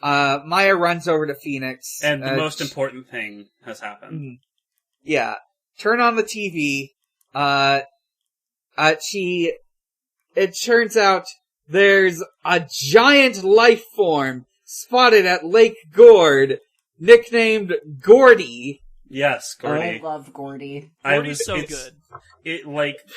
Maya runs over to Phoenix. And the most important thing has happened. Yeah. Turn on the TV. It turns out there's a giant life form spotted at Lake Gord, nicknamed Gordy. Yes, Gordy. I love Gordy. Gordy's so good.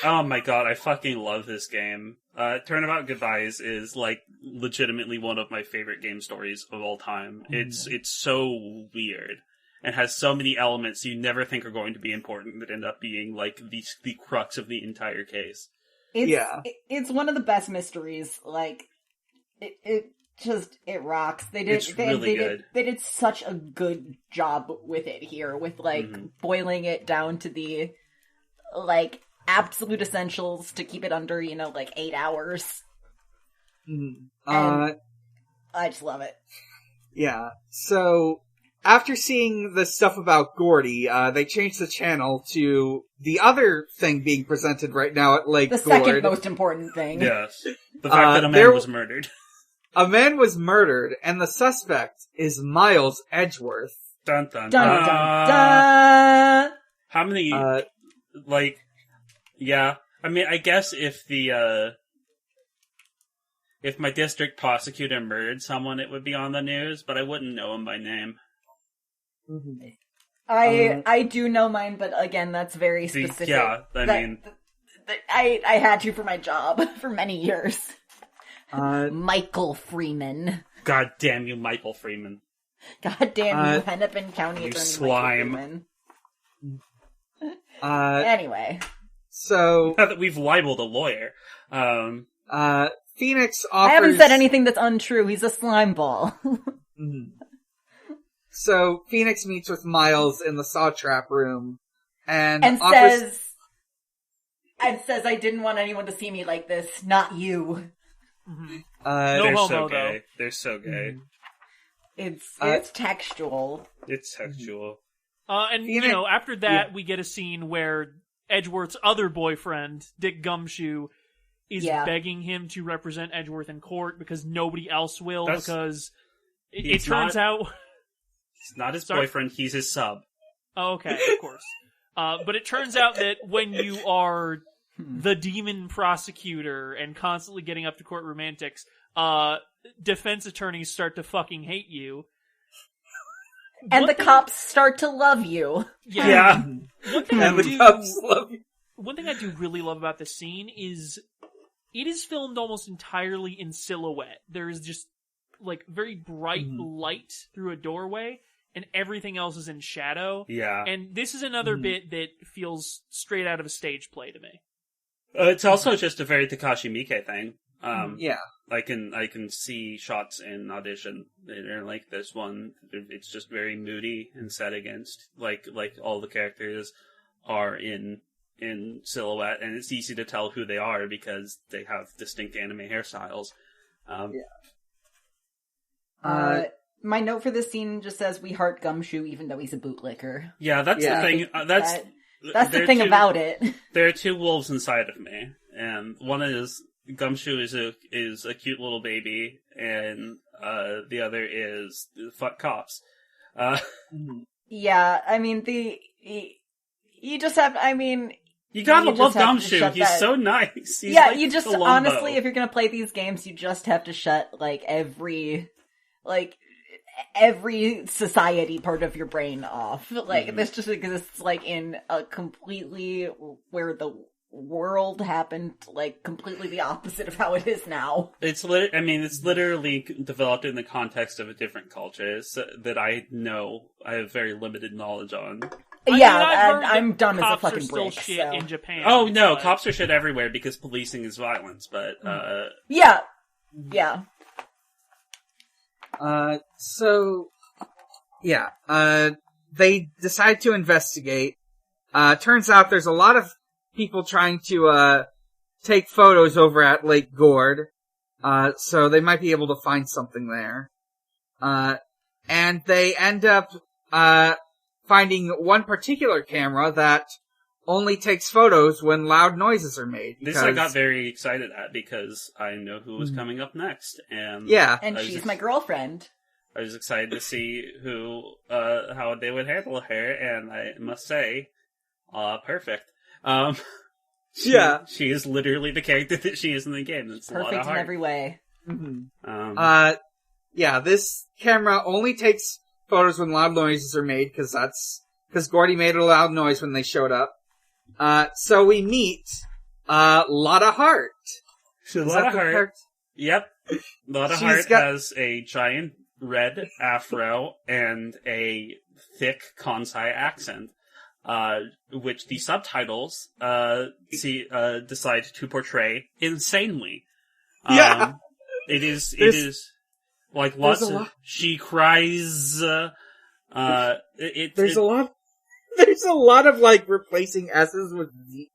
Oh my god, I fucking love this game. Turnabout Goodbyes is, like, legitimately one of my favorite game stories of all time. It's so weird. And has so many elements you never think are going to be important that end up being, like, the crux of the entire case. It's one of the best mysteries. Like, it rocks. They did such a good job with it here, with, like, boiling it down to the, like, absolute essentials to keep it under, 8 hours. And I just love it. Yeah. So, after seeing the stuff about Gordy, they changed the channel to the other thing being presented right now at Lake Gord. The second most important thing. Yes. The fact that a man was murdered. A man was murdered, and the suspect is Miles Edgeworth. Dun dun Dun dun. dun dun! How many, yeah. I mean, I guess if my district prosecutor murdered someone, it would be on the news, but I wouldn't know him by name. I do know mine, but again, that's very specific. I had to for my job for many years. Michael Freeman. God damn you, Michael Freeman. God damn you, Hennepin County Attorney slime. Michael Freeman. Anyway. So... Now that we've libeled a lawyer. Phoenix offers... I haven't said anything that's untrue. He's a slime ball. So, Phoenix meets with Miles in the saw trap room, and says, I didn't want anyone to see me like this, not you. No they're homo, so though. gay. They're so gay. It's textual. It's textual. And, Phoenix, after that, we get a scene where Edgeworth's other boyfriend, Dick Gumshoe, is begging him to represent Edgeworth in court because nobody else will, because it turns out... He's not his boyfriend, he's his sub. Oh, okay, of course. But it turns out that when you are the demon prosecutor and constantly getting up to court romantics, defense attorneys start to fucking hate you. And the cops start to love you. Yeah. One thing I do really love about this scene is it is filmed almost entirely in silhouette. There is just, like, very bright light through a doorway, and everything else is in shadow. Yeah. And this is another bit that feels straight out of a stage play to me. It's also just a very Takashi Miike thing. yeah. I can see shots in Audition that are like this one. It's just very moody and set against, like all the characters are in silhouette, and it's easy to tell who they are because they have distinct anime hairstyles. My note for this scene just says, "We heart Gumshoe even though he's a bootlicker." Yeah, that's the thing. That's the thing about it. There are two wolves inside of me, and one is Gumshoe is a cute little baby, and the other is fuck cops. Yeah, I mean you just have. I mean. You gotta love Gumshoe. He's so nice. He's like you just honestly, if you're gonna play these games, you just have to shut every society part of your brain off. Like this just exists in a completely where the world happened, completely the opposite of how it is now. It's literally developed in the context of a different culture that I have very limited knowledge on. I'm dumb as a fucking still brick. Shit in Japan. Oh no, cops are shit everywhere because policing is violence. But yeah. They decide to investigate. Turns out there's a lot of people trying to take photos over at Lake Gord, So they might be able to find something there. And they end up, finding one particular camera that only takes photos when loud noises are made. This I got very excited at because I know who was coming up next, and and she's my girlfriend. I was excited to see how they would handle her, and I must say, perfect. She is literally the character that she is in the game. It's perfect a lot of heart. in every way. This camera only takes photos when loud noises are made, because Gordy made a loud noise when they showed up. So we meet, Lotta Hart. Lotta Hart. Yep. Lotta Hart has a giant red afro and a thick Kansai accent, which the subtitles, decide to portray insanely. It is like lots of, she cries, There's a lot of, like, replacing S's with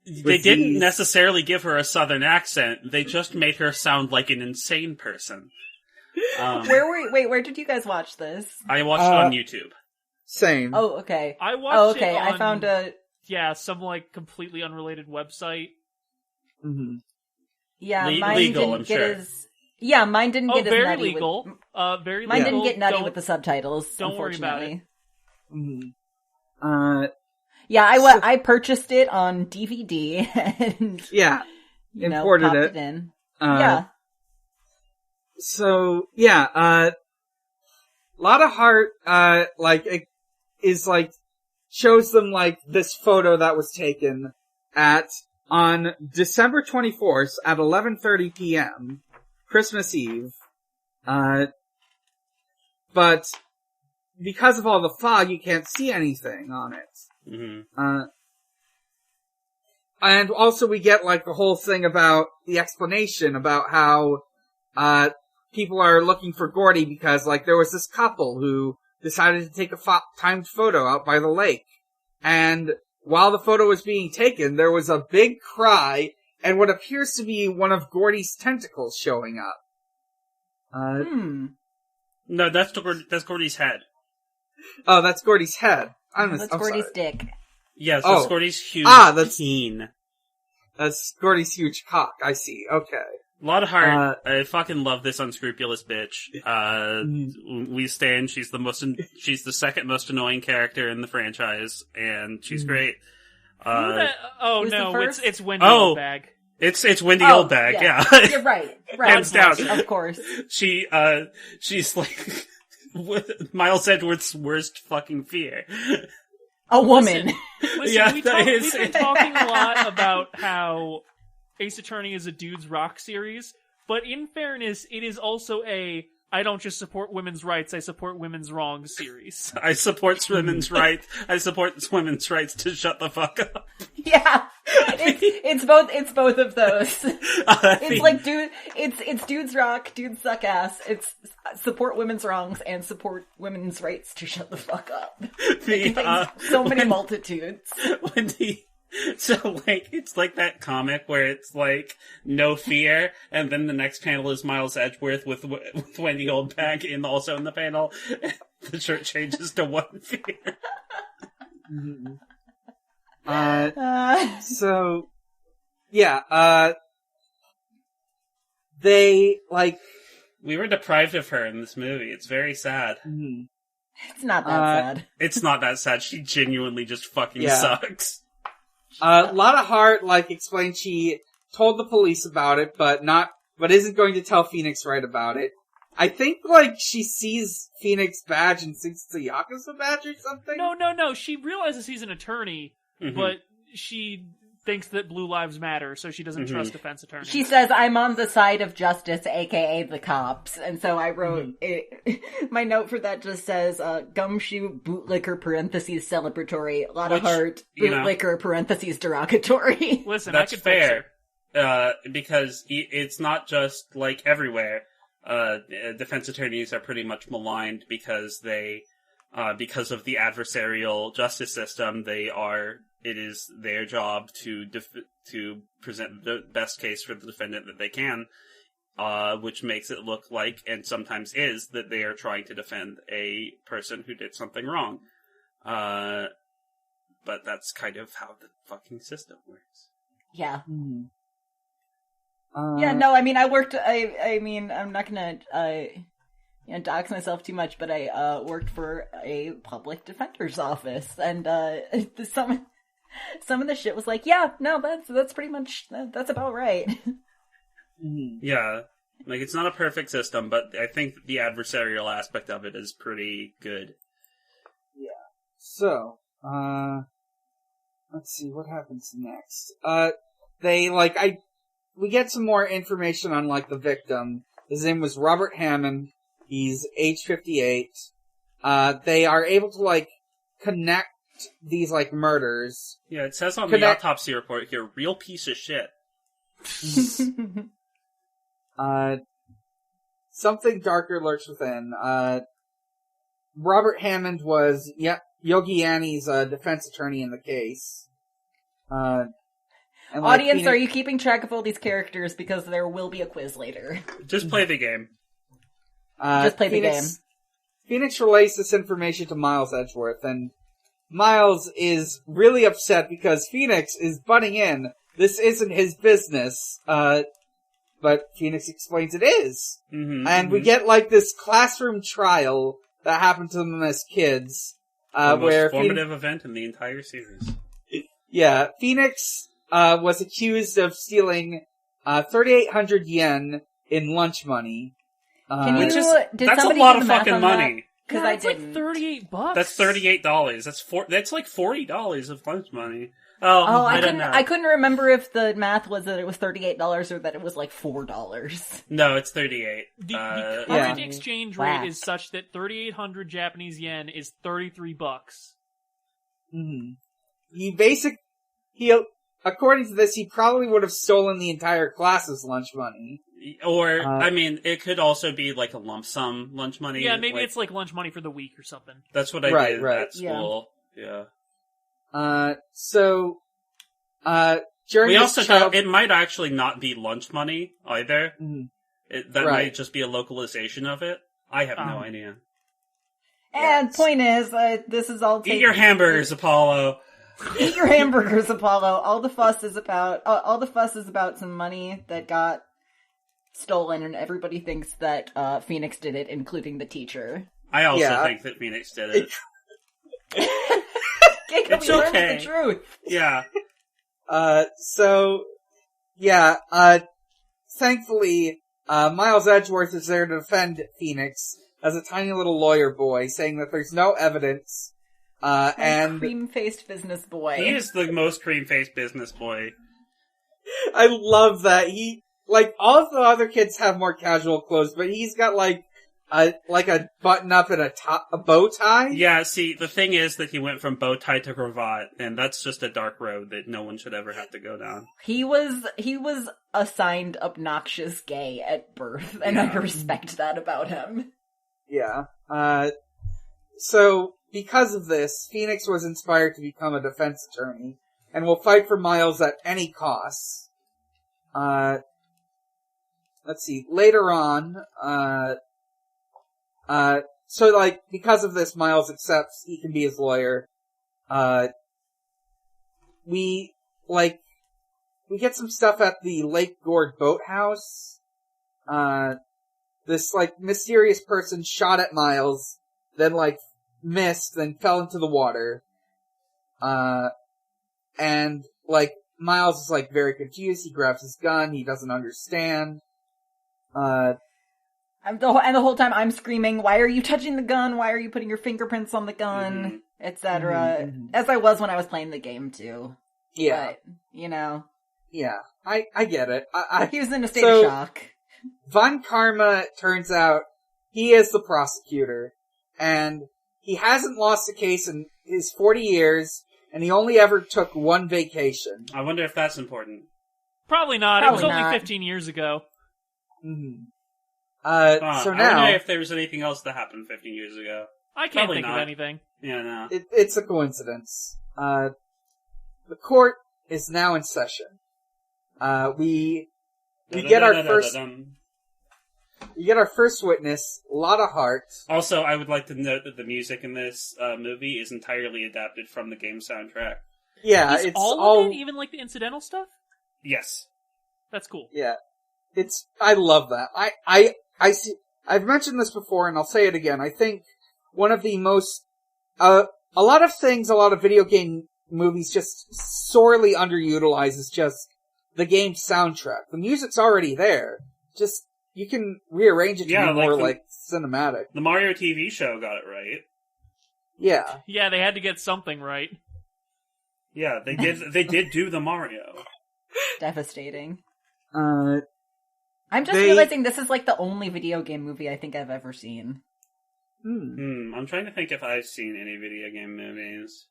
they didn't necessarily give her a southern accent, they just made her sound like an insane person. Where did you guys watch this? I watched it on YouTube. Same. Oh, okay. I watched it on, I found some, like, completely unrelated website. Mm-hmm. Yeah, mine legal, didn't I'm get sure. as... Yeah, mine didn't get as very nutty legal. Very legal. Mine didn't get nutty with the subtitles, don't worry about unfortunately. it. Mm-hmm. I purchased it on DVD and imported popped it in. Lotta Hart shows them like this photo that was taken on December 24th at 11:30 p.m. Christmas Eve. But because of all the fog, you can't see anything on it. Mm-hmm. And also we get, like, the whole thing about the explanation about how, people are looking for Gordy because, like, there was this couple who decided to take a timed photo out by the lake. And while the photo was being taken, there was a big cry and what appears to be one of Gordy's tentacles showing up. No, that's Gordy's head. Oh, that's Gordy's head. That's Gordy's dick. Yes, that's Gordy's huge peen. That's Gordy's huge cock, I see. Okay. Lotta Hart, I fucking love this unscrupulous bitch. We stand, she's the second most annoying character in the franchise, and she's great. It's Wendy Oldbag. It's Wendy Oldbag, yeah. You're right. Hands down. Of course. She's like Miles Edwards' worst fucking fear. A woman. Listen, we've been talking a lot about how Ace Attorney is a dude's rock series, but in fairness, it is also I don't just support women's rights, I support women's wrongs series. I support women's rights. I support women's rights to shut the fuck up. Yeah. It's both of those. It's like it's dudes rock, dudes suck ass. It's support women's wrongs and support women's rights to shut the fuck up. So many multitudes. So, like, it's like that comic where it's like, no fear, and then the next panel is Miles Edgeworth with Wendy Oldbag also in the panel. The shirt changes to one fear. They, like... We were deprived of her in this movie. It's very sad. It's not that sad. It's not that sad. She genuinely just fucking sucks. Lotta Hart, like, explained she told the police about it, but isn't going to tell Phoenix Wright about it. I think, like, she sees Phoenix badge and thinks it's a Yakuza badge or something? No. She realizes he's an attorney, but she thinks that Blue Lives Matter, so she doesn't trust defense attorneys. She says, I'm on the side of justice, aka the cops. And so I wrote, my note for that just says, gumshoe, bootlicker, parentheses, celebratory, Lotta Hart, bootlicker, parentheses, derogatory. Listen, that's fair. Because it's not just, like, everywhere. Defense attorneys are pretty much maligned because because of the adversarial justice system, it is their job to present the best case for the defendant that they can, which makes it look like, and sometimes is, that they are trying to defend a person who did something wrong. But that's kind of how the fucking system works. Yeah. Mm-hmm. Yeah, no, I mean, I mean, I'm not gonna, dox myself too much, but I, worked for a public defender's office, and, some of the shit was like, yeah, no, that's pretty much, that's about right. Mm-hmm. Yeah. Like, it's not a perfect system, but I think the adversarial aspect of it is pretty good. Yeah. So, let's see, what happens next? We get some more information on, the victim. His name was Robert Hammond. He's age 58. They are able to, connect these, murders. Yeah, it says on the autopsy report here, real piece of shit. Something darker lurks within. Robert Hammond was Yogi Annie's defense attorney in the case. Audience, are you keeping track of all these characters? Because there will be a quiz later. Just play the game. Just play the game. Phoenix relays this information to Miles Edgeworth, and Miles is really upset because Phoenix is butting in. This isn't his business. But Phoenix explains it is. Mm-hmm, and we get, this classroom trial that happened to them as kids. The where most formative event in the entire series. Yeah, Phoenix was accused of stealing 3,800 yen in lunch money. Can you? Did that's a somebody lot do of the math fucking on money. Because Yeah, I that's like didn't. $38. That's $38. That's like $40 of lunch money. Oh, I don't know. I couldn't remember if the math was that it was $38 or that it was $4. No, it's 38. The current exchange rate is such that 3,800 Japanese yen is $33. Mm-hmm. According to this, he probably would have stolen the entire class's lunch money. Or, it could also be a lump sum lunch money. Yeah, maybe it's lunch money for the week or something. That's what I did at school. Yeah. During we also it might actually not be lunch money either. Mm-hmm. That might just be a localization of it. I have no idea. And point is, this is all Eat your hamburgers, Apollo. Eat your hamburgers, Apollo. All the fuss is about some money that got stolen, and everybody thinks that Phoenix did it, including the teacher. I also think that Phoenix did it. It's okay. The truth. Yeah. Thankfully, Miles Edgeworth is there to defend Phoenix as a tiny little lawyer boy, saying that there's no evidence. And cream-faced business boy. He is the most cream-faced business boy. I love that. All of the other kids have more casual clothes, but he's got a button-up and a bow tie? Yeah, see, the thing is that he went from bow tie to cravat, and that's just a dark road that no one should ever have to go down. He was assigned obnoxious gay at birth, and I respect that about him. Yeah. So, because of this, Phoenix was inspired to become a defense attorney, and will fight for Miles at any cost. Let's see, later on, because of this, Miles accepts he can be his lawyer. We get some stuff at the Lake Gord boathouse. This, mysterious person shot at Miles, then, missed, then fell into the water. And, Miles is, very confused. He grabs his gun. He doesn't understand. And the whole time I'm screaming, why are you touching the gun? Why are you putting your fingerprints on the gun? Etc. As I was when I was playing the game, too. Yeah. But, Yeah, I get it. He was in a state of shock. Von Karma, turns out, he is the prosecutor. And he hasn't lost a case in his 40 years, and he only ever took one vacation. I wonder if that's important. Probably not. Probably it was only not. 15 years ago. Mm-hmm. So I now... wonder if there was anything else that happened 15 years ago. I can't Probably think not. of anything. Yeah, no. It's a coincidence. The court is now in session. We get our first... you get our first witness, a lot of heart. Also, I would like to note that the music in this movie is entirely adapted from the game soundtrack. Yeah, Is it's all of it, even like the incidental stuff? Yes. That's cool. Yeah. I love that. I see, I've mentioned this before and I'll say it again. I think one of the most, a lot of video game movies just sorely underutilize is just the game's soundtrack. The music's already there. Just, you can rearrange it to be more like cinematic. The Mario TV show got it right. Yeah. Yeah, they had to get something right. Yeah, they did do the Mario. Devastating. I'm just realizing this is like the only video game movie I think I've ever seen. I'm trying to think if I've seen any video game movies.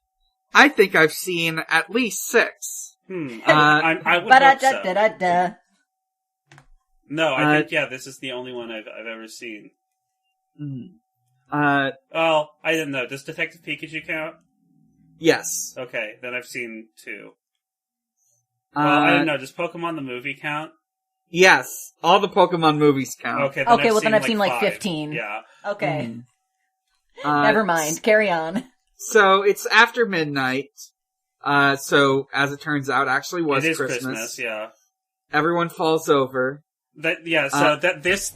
I think I've seen at least 6. I would hope so. No, I think, this is the only one I've ever seen. Well, I didn't know. Does Detective Pikachu count? Yes. Okay, then I've seen 2. Well, I don't know. Does Pokemon the movie count? Yes. All the Pokemon movies count. Okay, then I've seen like 5. 15. Yeah. Okay. Never mind. Carry on. So, it's after midnight. So, as it turns out, actually was It is Christmas. Yeah. Everyone falls over. This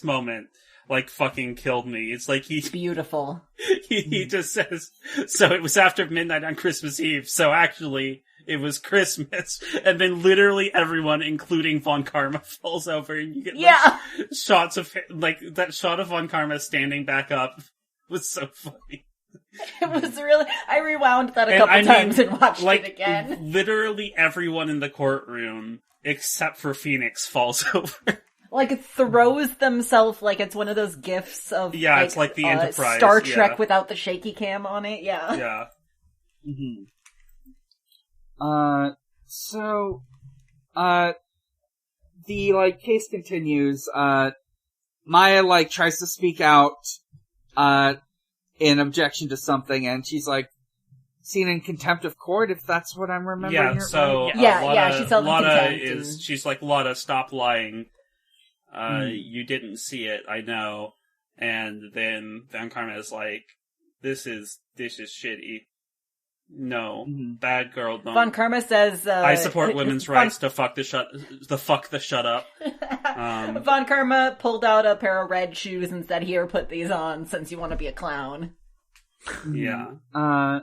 moment, like, fucking killed me. It's like It's beautiful. he just says, so it was after midnight on Christmas Eve, so actually, it was Christmas. And then literally everyone, including Von Karma, falls over, and you get, shots of, that shot of Von Karma standing back up was so funny. It was really... I rewound that a couple times and watched it again. Literally everyone in the courtroom, except for Phoenix, falls over. Like, it throws themselves like it's one of those gifs of, it's like the Enterprise. Star Trek without the shaky cam on it, Yeah. The, case continues. Maya, tries to speak out, in objection to something, and she's, seen in contempt of court, if that's what I'm remembering. Yeah, so, she's held in contempt. She's like, Lotta, stop lying. You didn't see it, I know. And then Von Karma is like, this is shitty. No, bad girl. Don't. Von Karma says, I support women's rights to fuck the shut up. Von Karma pulled out a pair of red shoes and said, here, put these on since you want to be a clown. Yeah.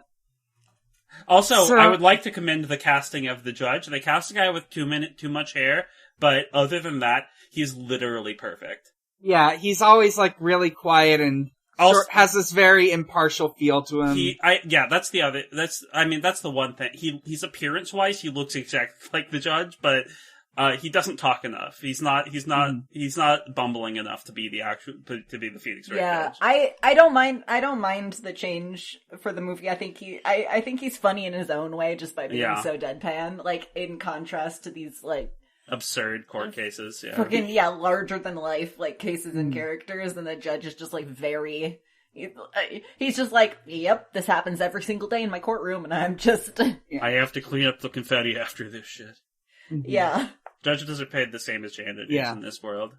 Also, I would like to commend the casting of the judge. They cast a guy with too much hair, but other than that, he's literally perfect. Yeah, he's always, really quiet and has this very impartial feel to him. That's the one thing. He's appearance-wise, he looks exactly like the judge, but, he doesn't talk enough. He's not bumbling enough to be the Phoenix Wright judge. I don't mind the change for the movie. I think he's funny in his own way just by being so deadpan, in contrast to these, absurd court cases, fucking larger than life cases and characters, and the judge is just very. He's just yep, this happens every single day in my courtroom, and I'm just. I have to clean up the confetti after this shit. Yeah, judges are paid the same as janitor in this world.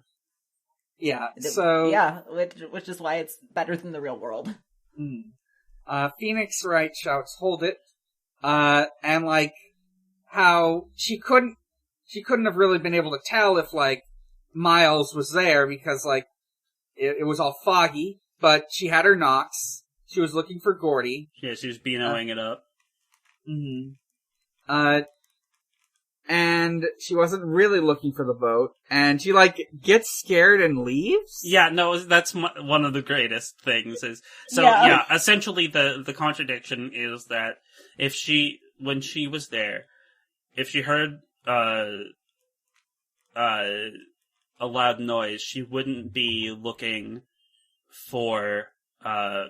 Yeah, so which is why it's better than the real world. Phoenix Wright shouts, "Hold it!" And how she couldn't have really been able to tell if, Miles was there because, it was all foggy, but she had her knocks. She was looking for Gordy. Yeah, she was Beanoing it up. And she wasn't really looking for the boat, and she, gets scared and leaves? Yeah, no, that's one of the greatest things is, essentially the contradiction is that when she was there, if she heard, a loud noise, she wouldn't be looking for a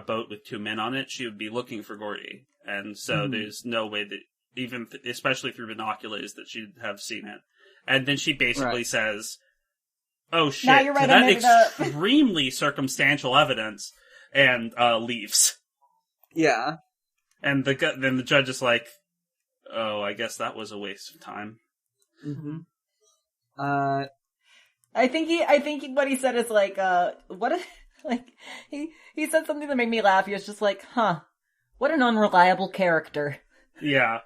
boat with 2 men on it. She would be looking for Gordy. And so there's no way that, even, especially through binoculars, that she'd have seen it. And then she basically says, oh shit, now you're right, that extremely circumstantial evidence, and, leaves. Yeah. And then the judge is like, oh, I guess that was a waste of time. I think what he said is like, he said something that made me laugh. He was just like, huh, what an unreliable character. Yeah.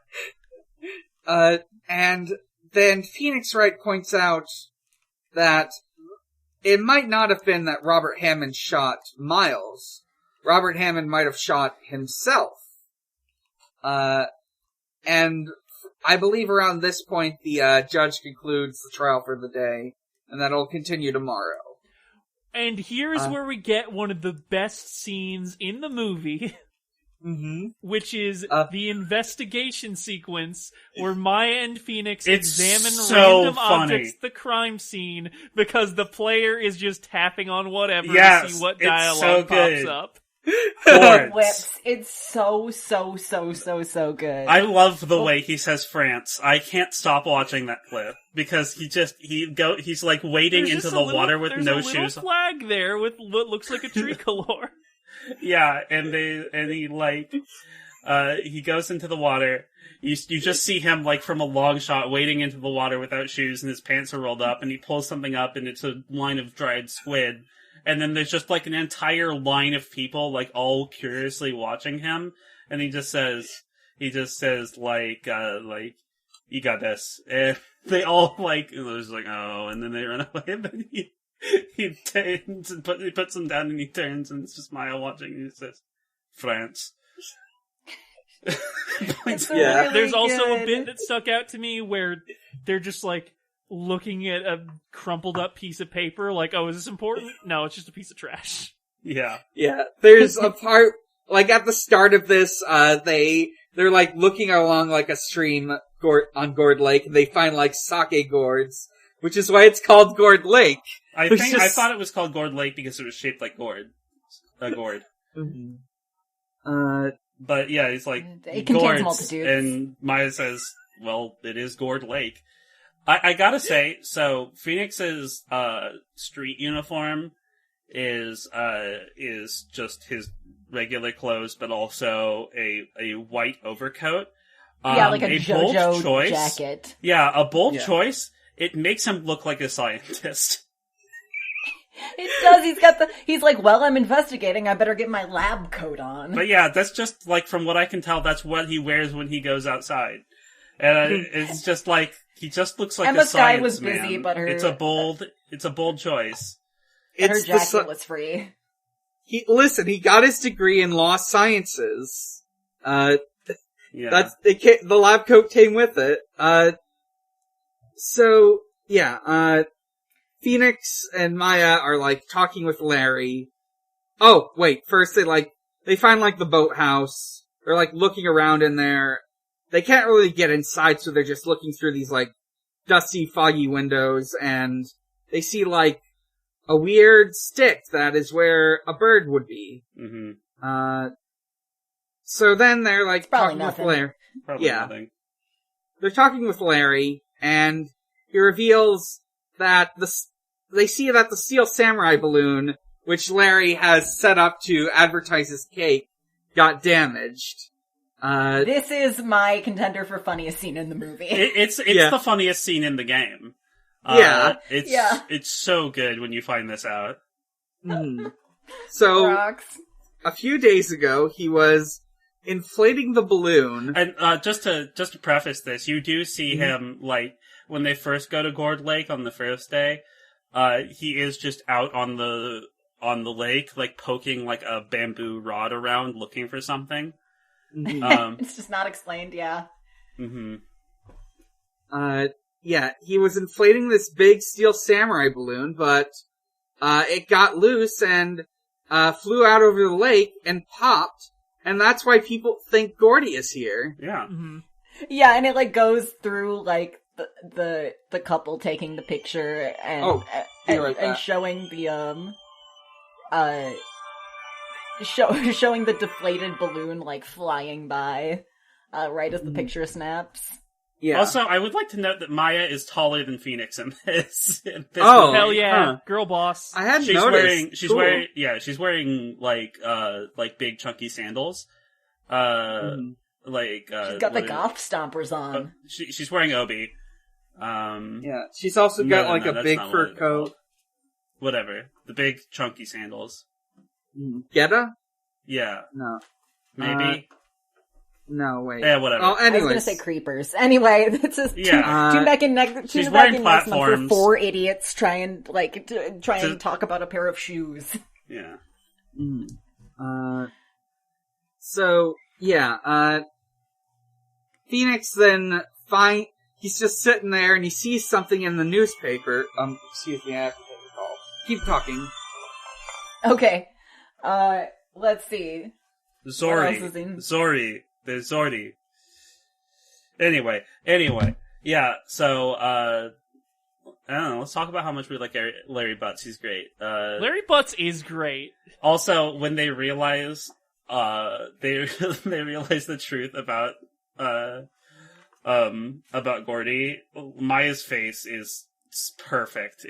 And then Phoenix Wright points out that it might not have been that Robert Hammond shot Miles. Robert Hammond might have shot himself. And I believe around this point the judge concludes the trial for the day, and that'll continue tomorrow. And here's where we get one of the best scenes in the movie, which is the investigation sequence where Maya and Phoenix examine random objects at the crime scene because the player is just tapping on whatever to see what dialogue pops up. Whips. It's so good. I love the way he says France. I can't stop watching that clip because he's like wading into the water with no shoes. There's a flag there with what looks like a tricolor. Yeah, and he goes into the water. You just see him like from a long shot wading into the water without shoes, and his pants are rolled up, and he pulls something up, and it's a line of dried squid. And then there's just like an entire line of people like all curiously watching him, and he just says like you got this. And they all like there's like oh, and then they run away, and then he turns and he puts them down, and he turns, and it's just Maya watching, and he says France. Really there's also good. a bit that stuck out to me where they're just like looking at a crumpled up piece of paper like, oh, is this important? No, it's just a piece of trash. Yeah. Yeah. There's a part, like at the start of this, they're like looking along like a stream on Gourd Lake, and they find like sake gourds, which is why it's called Gourd Lake. I thought it was called Gourd Lake because it was shaped like gourd. A gourd. But yeah, he's like, it contains gourds, multitudes. And Maya says, well, it is Gourd Lake. I gotta say, so Phoenix's street uniform is just his regular clothes, but also a white overcoat. Like a bold JoJo choice. jacket. Yeah, a bold choice. It makes him look like a scientist. It does. He's like, well, I'm investigating. I better get my lab coat on. But yeah, that's just like from what I can tell, that's what he wears when he goes outside, and it's just like. He just looks like Emma a science Skye was man. busy, but it's a bold choice. And her jacket was free. He got his degree in law sciences. The lab coat came with it. Phoenix and Maya are like talking with Larry. Oh, wait, first they find like the boathouse. They're like looking around in there. They can't really get inside, so they're just looking through these, like, dusty, foggy windows, and they see, like, a weird stick that is where a bird would be. Mm-hmm. So then they're, like, talking with Larry. Probably nothing. They're talking with Larry, and he reveals that they see that the Steel Samurai balloon, which Larry has set up to advertise his cake, got damaged. This is my contender for funniest scene in the movie. It's the funniest scene in the game. It's so good when you find this out. So, Rocks. A few days ago, he was inflating the balloon. And, just to preface this, you do see him, like, when they first go to Gourd Lake on the first day, he is just out on the lake, like, poking, like, a bamboo rod around, looking for something. It's just not explained, yeah. He was inflating this big Steel Samurai balloon, but it got loose and flew out over the lake and popped, and that's why people think Gordy is here. Yeah. Yeah, and it like goes through like the couple taking the picture and showing the showing the deflated balloon, like, flying by, right as the picture snaps. Yeah. Also, I would like to note that Maya is taller than Phoenix in this. Oh, hell yeah. Huh. Girl boss. I hadn't noticed. She's wearing, like big chunky sandals. She's got the goth stompers on. She's wearing Obi. Yeah, she's also got a that's big not fur what it's coat. called. Whatever. The big chunky sandals. Geta? Yeah. No. Maybe? No, wait. Yeah, whatever. Oh, I was anyways. gonna say creepers. Anyway, this is tune back in next. She's Tune back wearing in next month where platforms. 4 idiots try and talk about a pair of shoes. Yeah. So, yeah, Phoenix then he's just sitting there and he sees something in the newspaper. Excuse me, I have to take a call. Keep talking. Okay. Let's see. Zori. There's Zordy. Anyway. Yeah, so, I don't know, let's talk about how much we like Larry Butts. He's great. Larry Butts is great. Also, when they realize, they realize the truth about Gordy, Maya's face is perfect.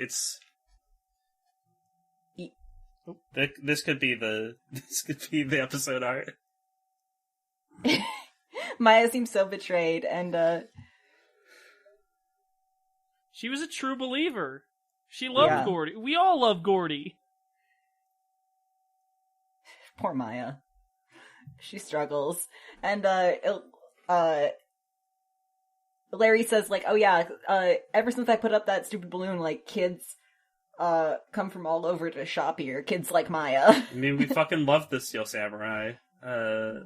This could be the episode art. Maya seems so betrayed, and She was a true believer. She loved Gordy. We all love Gordy. poor Maya. She struggles, and Larry says, like, oh yeah, ever since I put up that stupid balloon, like, kids come from all over to shop here. Kids like Maya. I mean, we fucking love the Steel Samurai. I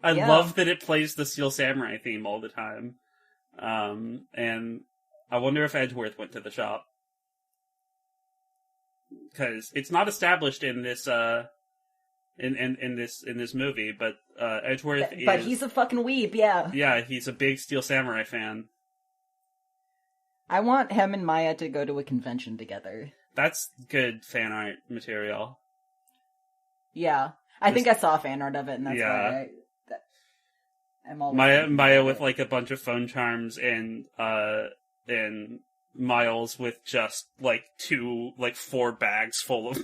Yeah. love that it plays the Steel Samurai theme all the time. And I wonder if Edgeworth went to the shop. Because it's not established in this, in this movie, but Edgeworth is... But he's a fucking weeb, yeah. Yeah, he's a big Steel Samurai fan. I want him and Maya to go to a convention together. That's good fan art material. Yeah. I think I saw fan art of it, and that's why I'm all Maya with like a bunch of phone charms and Miles with just like 4 bags full of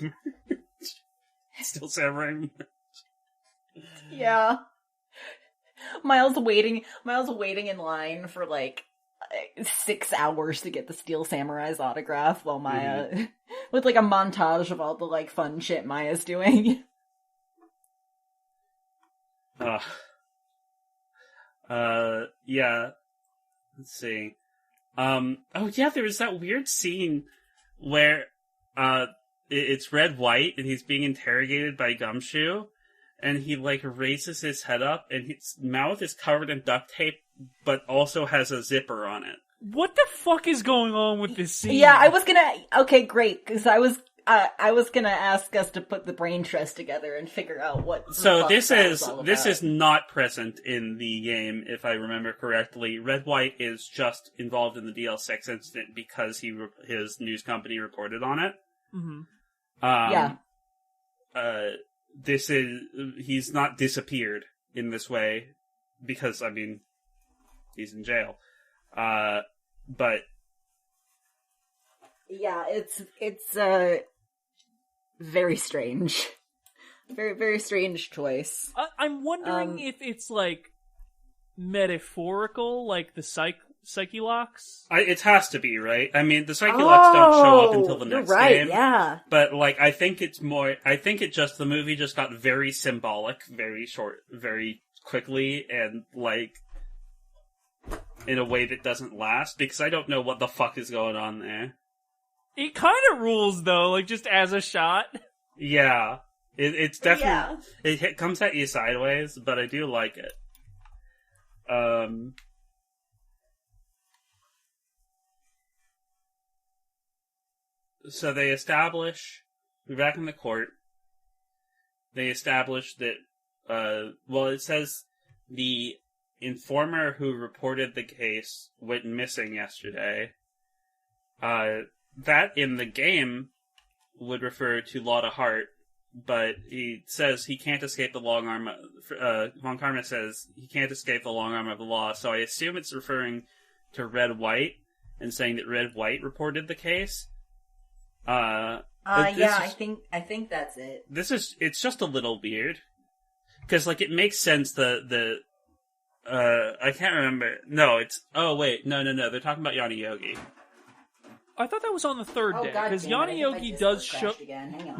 Steel Samurai. Yeah. Miles waiting in line for like 6 hours to get the Steel Samurai's autograph while Maya with like a montage of all the like fun shit Maya's doing. Yeah. Let's see. Oh yeah, there was that weird scene where, it's Red White and he's being interrogated by Gumshoe, and he like raises his head up and his mouth is covered in duct tape, but also has a zipper on it. What the fuck is going on with this scene? Yeah, okay, great, because I was gonna ask us to put the brain trust together and figure out what. So this is not present in the game, if I remember correctly. Red White is just involved in the DL6 incident because his news company reported on it. Mm-hmm. He's not disappeared in this way because, I mean, he's in jail. But yeah, it's very strange. Very, very strange choice. I'm wondering if it's, like, metaphorical, like the Psyche Locks? It has to be, right? I mean, the Psyche Locks don't show up until the next game. Yeah. But, like, I think the movie just got very symbolic, very short, very quickly, and, like, in a way that doesn't last, because I don't know what the fuck is going on there. It kind of rules, though, like, just as a shot. Yeah. It's definitely... Yeah. It comes at you sideways, but I do like it. So they establish... We're back in the court. They establish that... it says the informer who reported the case went missing yesterday. That in the game would refer to Lotta Hart, but he says he can't escape the long arm. Von Karma says he can't escape the long arm of the law, so I assume it's referring to Red White and saying that Red White reported the case. I think that's it. It's just a little weird. Because, like, it makes sense the I can't remember. No, it's... Oh, wait. No. They're talking about Yanni Yogi. I thought that was on the third day, because Yanni Yogi does show...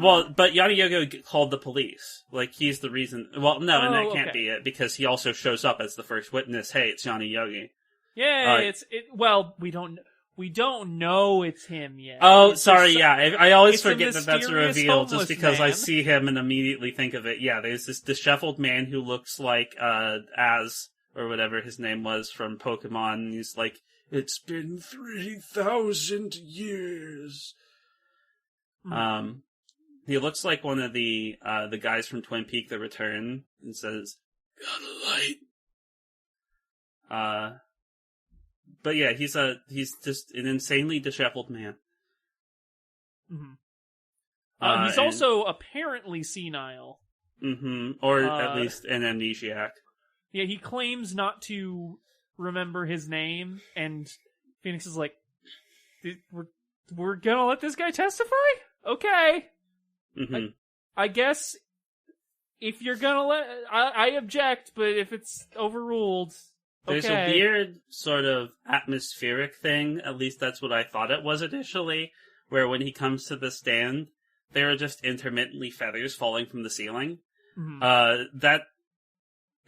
Well, but Yanni Yogi called the police. Like, he's the reason... Well, no, and that can't okay. be it, because he also shows up as the first witness. Hey, it's Yanni Yogi. Yeah, well, we don't know it's him yet. Oh, it's sorry, just, yeah. I always forget a that that's a mysterious reveal just because man. I see him and immediately think of it. Yeah, there's this disheveled man who looks like, Az, or whatever his name was from Pokemon, and he's like, it's been 3,000 years. Mm. He looks like one of the guys from Twin Peaks: The Return, and says, got a light. But yeah, he's just an insanely disheveled man. Mm-hmm. He's also apparently senile. Mm-hmm. Or at least an amnesiac. Yeah, he claims not to remember his name, and Phoenix is like, we're gonna let this guy testify? Okay. Mm-hmm. I guess if you're gonna I object, but if it's overruled... There's a weird sort of atmospheric thing, at least that's what I thought it was initially, where when he comes to the stand, there are just intermittently feathers falling from the ceiling. Mm-hmm. That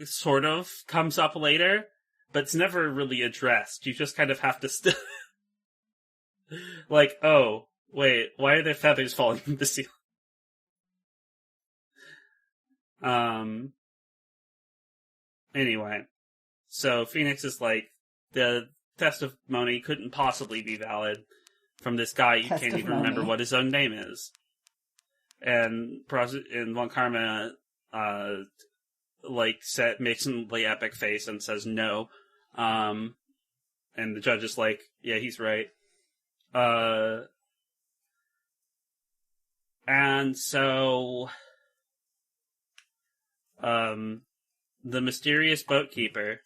sort of comes up later, but it's never really addressed. You just kind of have to like, oh, wait, why are there feathers falling from the ceiling? Anyway. So Phoenix is like, the testimony couldn't possibly be valid from this guy who can't even remember what his own name is. And Von Karma, makes him lay epic face and says no. And the judge is like, yeah, he's right. And so, the mysterious boatkeeper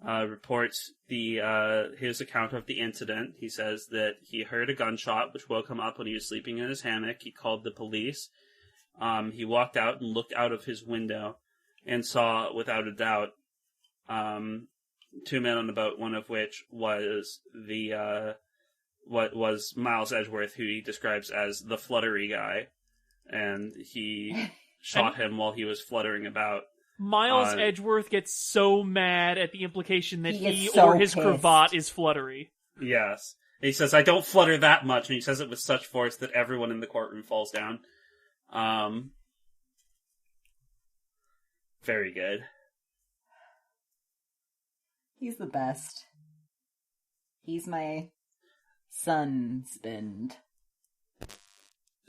reports his account of the incident. He says that he heard a gunshot, which woke him up when he was sleeping in his hammock. He called the police. He walked out and looked out of his window and saw, without a doubt, two men on the boat, one of which was what was Miles Edgeworth, who he describes as the fluttery guy. And he shot him while he was fluttering about. Miles Edgeworth gets so mad at the implication that he so or his pissed. cravat is fluttery. Yes. He says, I don't flutter that much, and he says it with such force that everyone in the courtroom falls down. Very good. He's the best. He's my husband.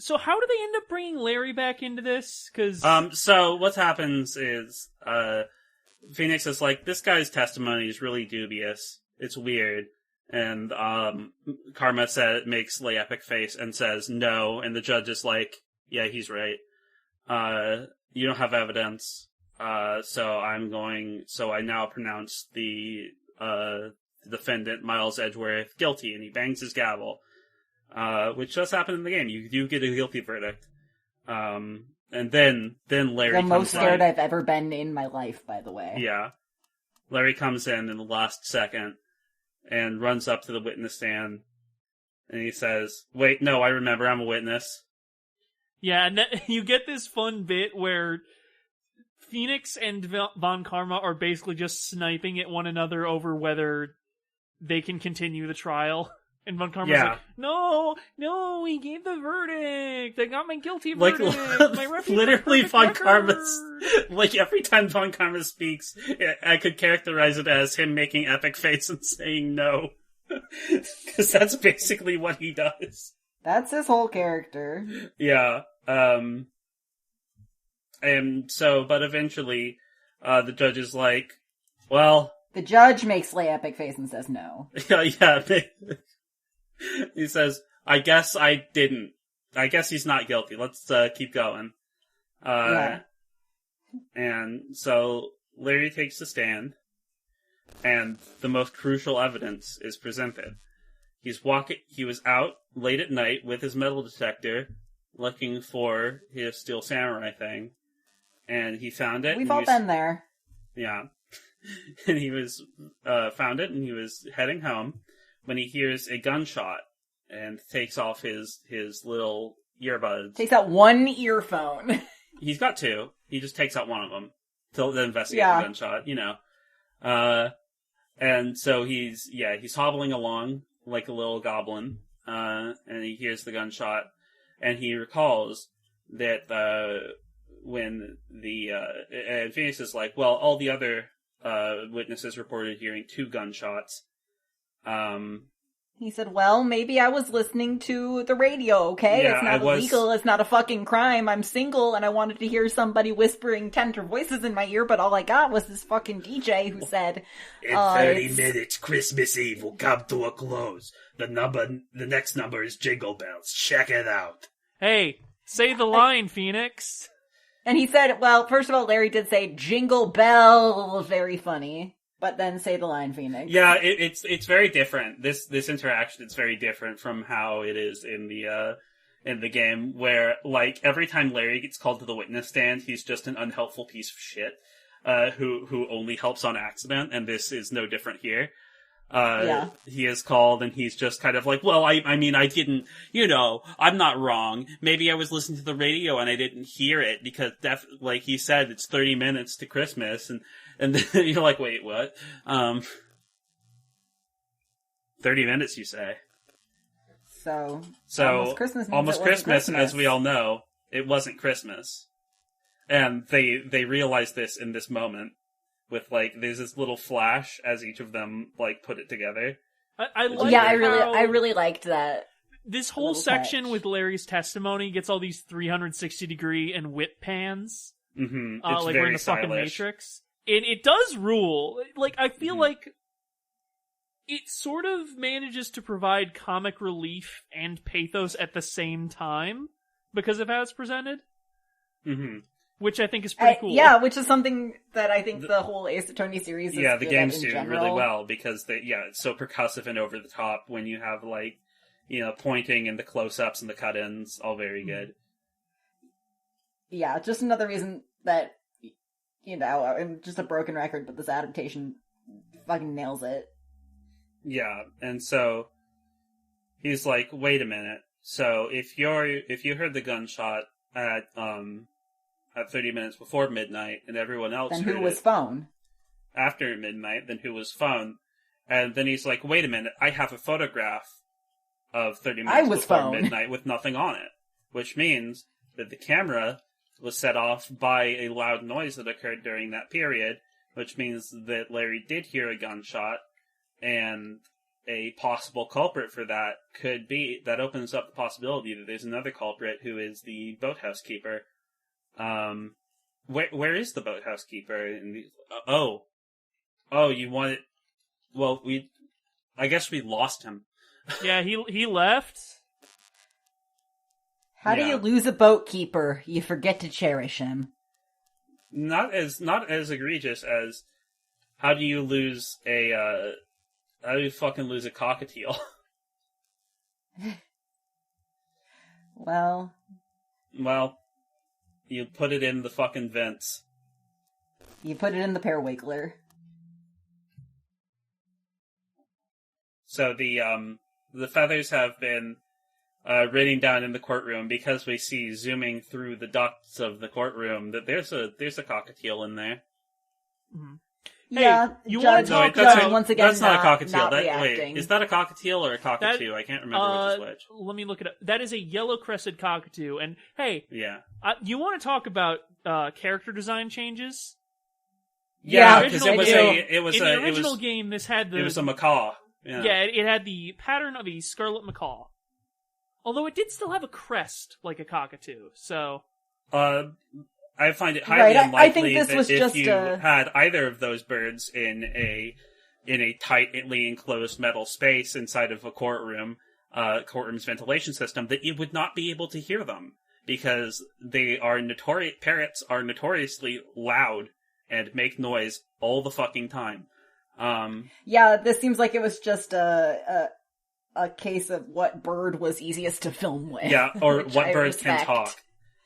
So how do they end up bringing Larry back into this? Cause... So what happens is, Phoenix is like, this guy's testimony is really dubious. It's weird. And, Karma makes lay epic face and says no, and the judge is like, yeah, he's right. You don't have evidence. So I now pronounce the defendant, Miles Edgeworth, guilty, and he bangs his gavel. Which does happen in the game. You do get a guilty verdict. And then Larry comes in. The most scared I've ever been in my life, by the way. Yeah. Larry comes in the last second and runs up to the witness stand. And he says, wait, no, I remember, I'm a witness. Yeah, and you get this fun bit where Phoenix and Von Karma are basically just sniping at one another over whether they can continue the trial. And Von Karma's like, no, he gave the verdict. I got my guilty verdict. My literally, Von Karma's, like, every time Von Karma speaks, I could characterize it as him making epic face and saying no. Because that's basically what he does. That's his whole character. Yeah. And so, but eventually, the judge is like, well... The judge makes lay epic face and says no. Yeah. He says, I guess I didn't. I guess he's not guilty. Let's keep going. Yeah. And so Larry takes the stand, and the most crucial evidence is presented. He was out late at night with his metal detector, looking for his Steel Samurai thing, and he found it. We've all been there. Yeah. and he was found it, and he was heading home when he hears a gunshot and takes off his little earbuds. Takes out one earphone. He's got two. He just takes out one of them to investigate the gunshot, you know. And so he's hobbling along like a little goblin, and he hears the gunshot, and he recalls that when and Phoenix is like, well, all the other witnesses reported hearing two gunshots. He said, well, maybe I was listening to the radio, okay? Yeah, it's not illegal, it's not a fucking crime, I'm single, and I wanted to hear somebody whispering tender voices in my ear, but all I got was this fucking DJ who said, in 30 minutes, Christmas Eve will come to a close. The next number is Jingle Bells. Check it out. Hey, say the line, Phoenix. And he said, well, first of all, Larry did say Jingle Bell, very funny. But then say the line, Phoenix. Yeah, it's very different. This interaction is very different from how it is in the game, where like every time Larry gets called to the witness stand, he's just an unhelpful piece of shit who only helps on accident, and this is no different here. He is called, and he's just kind of like, well, I mean, I didn't, I'm not wrong. Maybe I was listening to the radio and I didn't hear it because, like he said, it's 30 minutes to Christmas, and then you're like, wait, what? 30 minutes, you say? So almost Christmas, Christmas, as we all know, it wasn't Christmas. And they realize this in this moment. With, like, there's this little flash as each of them, like, put it together. I really liked that. This whole section with Larry's testimony gets all these 360-degree and whip pans. Mm-hmm. Like we're in the stylish. fucking Matrix. It does rule. Like, I feel like it sort of manages to provide comic relief and pathos at the same time because of how it's presented. Mm-hmm. Which I think is pretty cool. Yeah, which is something that I think the whole Ace Attorney series is the games do general. really well because it's so percussive and over the top when you have, like, pointing and the close-ups and the cut-ins, all very good. Yeah, just another reason that, I'm just a broken record, but this adaptation fucking nails it. Yeah, and so he's like, wait a minute. So if you heard the gunshot at 30 minutes before midnight, and everyone else then heard who was it phone? After midnight, then who was phone? And then he's like, wait a minute, I have a photograph of 30 minutes before phone. midnight with nothing on it. Which means that the camera was set off by a loud noise that occurred during that period, which means that Larry did hear a gunshot, and a possible culprit for that that opens up the possibility that there's another culprit who is the boathouse keeper. Where is the boathouse keeper? You want it? Well, I guess we lost him. Yeah, he left. How do you lose a boat keeper? You forget to cherish him. Not as egregious as how do you fucking lose a cockatiel? Well, you put it in the fucking vents. You put it in the parawiggler. So the feathers have been raining down in the courtroom because we see zooming through the ducts of the courtroom that there's a cockatiel in there. Mm-hmm. Yeah, hey, you want to talk about once again? That's not a cockatiel. Not reacting. Wait, is that a cockatiel or a cockatoo? I can't remember which is which. Let me look it up. That is a yellow-crested cockatoo. And hey, yeah, you want to talk about character design changes? Yeah, because it was in the original game. This had it was a macaw. Yeah, it had the pattern of a scarlet macaw. Although it did still have a crest like a cockatoo. So, I find it highly unlikely I think this that was if just you had either of those birds in a tightly enclosed metal space inside of a courtroom's ventilation system, that you would not be able to hear them because parrots are notoriously loud and make noise all the fucking time. This seems like it was just a case of what bird was easiest to film with. Yeah, or what birds can talk.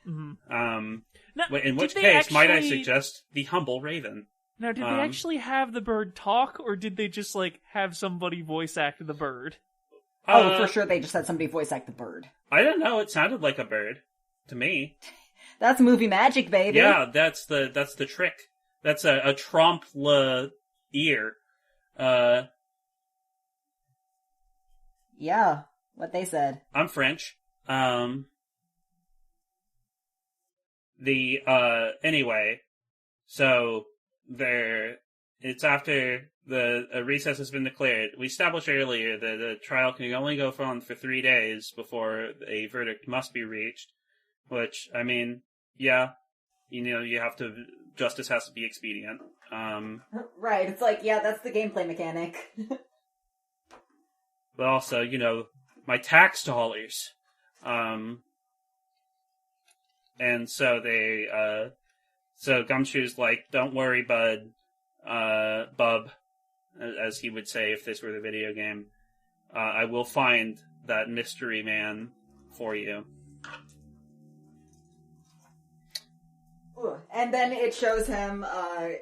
Mm-hmm. In which case, might I suggest the humble raven? Now, did they actually have the bird talk, or did they just, like, have somebody voice act the bird? Oh, for sure they just had somebody voice act the bird. I don't know, it sounded like a bird. To me. That's movie magic, baby. Yeah, that's the trick. That's a trompe l'ear. Yeah, what they said. I'm French. Anyway, so it's after a recess has been declared. We established earlier that the trial can only go on for 3 days before a verdict must be reached, which, I mean, yeah, you have to, justice has to be expedient. Right, it's like, yeah, that's the gameplay mechanic. But also, my tax dollars. And so so Gumshoe's like, don't worry, bud, bub, as he would say if this were the video game. I will find that mystery man for you. And then it shows him, I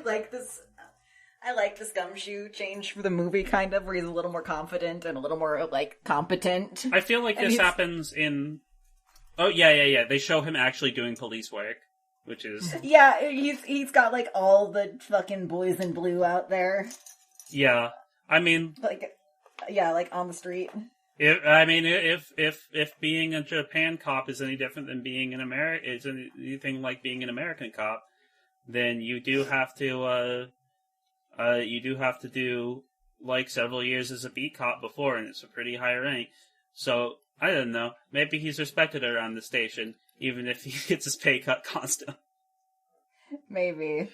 like this. I like this Gumshoe change for the movie, kind of, where he's a little more confident and a little more, like, competent. I feel like this happens in... Oh, yeah. They show him actually doing police work, which is... Yeah, he's got, like, all the fucking boys in blue out there. Yeah, I mean... Like, on the street. If being a Japan cop is any different than being is anything like being an American cop, then you do have to do, like, several years as a beat cop before, and it's a pretty high rank. So, I don't know, maybe he's respected around the station, even if he gets his pay cut constant. Maybe.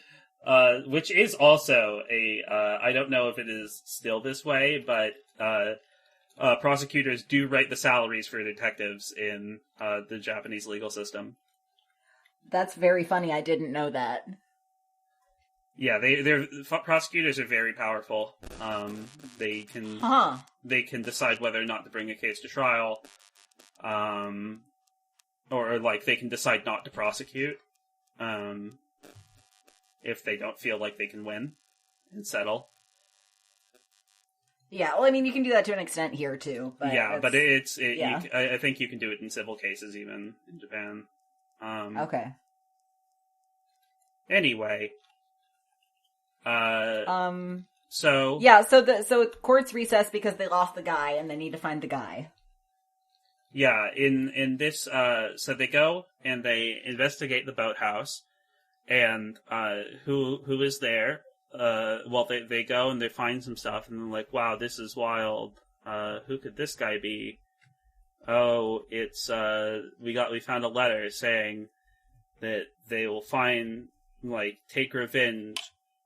Which is also I don't know if it is still this way, but, prosecutors do write the salaries for detectives in, the Japanese legal system. That's very funny, I didn't know that. Yeah, prosecutors are very powerful. They can decide whether or not to bring a case to trial, or like they can decide not to prosecute, if they don't feel like they can win and settle. Yeah, well, I mean, you can do that to an extent here too. But but I think you can do it in civil cases even in Japan. Okay. Anyway. So court's recess because they lost the guy and they need to find the guy. Yeah, in this, so they go and they investigate the boathouse, and who is there? They go and they find some stuff, and they're like, "Wow, this is wild. Who could this guy be?" Oh, it's we found a letter saying that they will take revenge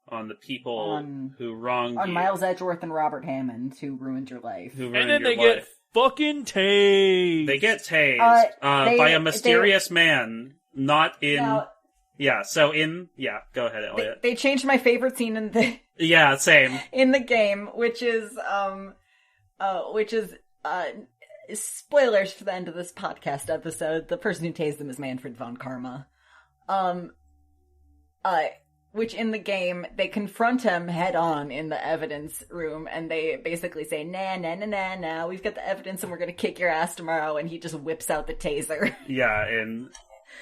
on the people who wronged you. On Miles Edgeworth and Robert Hammond, who ruined your life. And then they get fucking tased. They get tased by a mysterious man, not in... go ahead, Elliott. They changed my favorite scene in the... Yeah, same. In the game, which is spoilers for the end of this podcast episode. The person who tased them is Manfred von Karma. Which in the game, they confront him head on in the evidence room, and they basically say, nah, we've got the evidence and we're gonna kick your ass tomorrow, and he just whips out the taser. Yeah, and...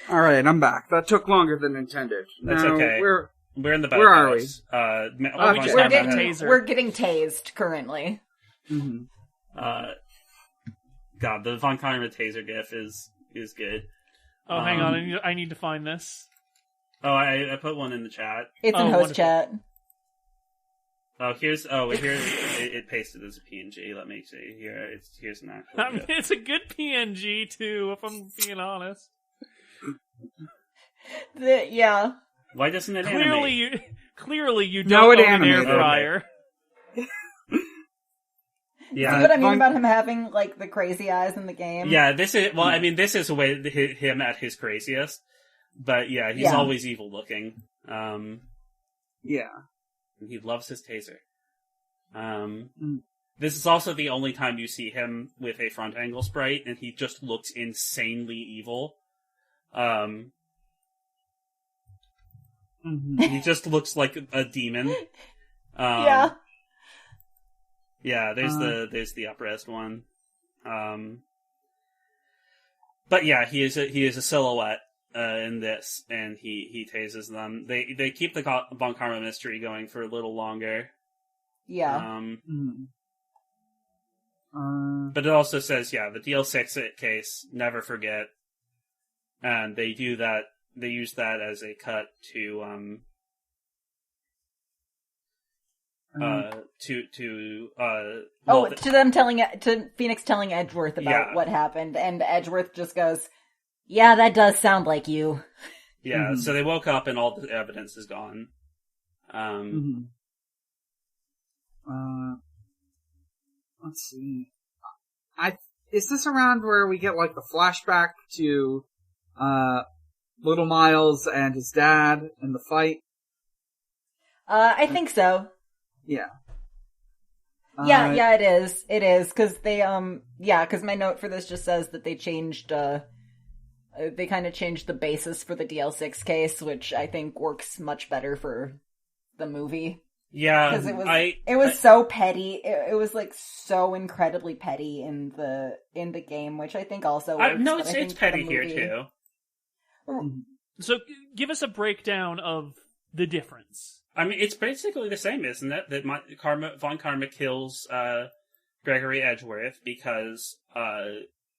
Alright, I'm back. That took longer than intended. That's okay. We're in the boathouse. Where are we? We just have a taser. We're getting tased, currently. Mm-hmm. God, the Von Karma taser gif is good. Oh, hang on, I need to find this. Oh, I put one in the chat. It's in host chat. Oh, it pasted as a PNG. Let me see. Here's an actual. I mean, it's a good PNG too, if I'm being honest. Yeah. Why doesn't it animate? Clearly you don't own an air fryer. Okay. Yeah. See what I mean about him having, like, the crazy eyes in the game? Yeah, this is a way to hit him at his craziest. But yeah, he's always evil looking. Yeah. He loves his taser. This is also the only time you see him with a front angle sprite, and he just looks insanely evil. He just looks like a demon. Yeah. Yeah, there's the up-res one. But yeah, he is a silhouette in this, and he tases them. They keep the Von Karma mystery going for a little longer. Yeah. But it also says, the DL6 case, never forget, and they do that. They use that as a cut to to Phoenix telling Edgeworth about what happened, and Edgeworth just goes, "Yeah, that does sound like you." Yeah, so they woke up and all the evidence is gone. Let's see. Is this around where we get like the flashback to Little Miles and his dad in the fight? I think so. Yeah. Yeah, it is. It is, because they, because my note for this just says that they changed, they kind of changed the basis for the DL6 case, which I think works much better for the movie. Yeah, because it was so petty. It was like so incredibly petty in the game, which I think also works. No, it's petty here too. So give us a breakdown of the difference. I mean, it's basically the same, isn't it? That Von Karma kills Gregory Edgeworth because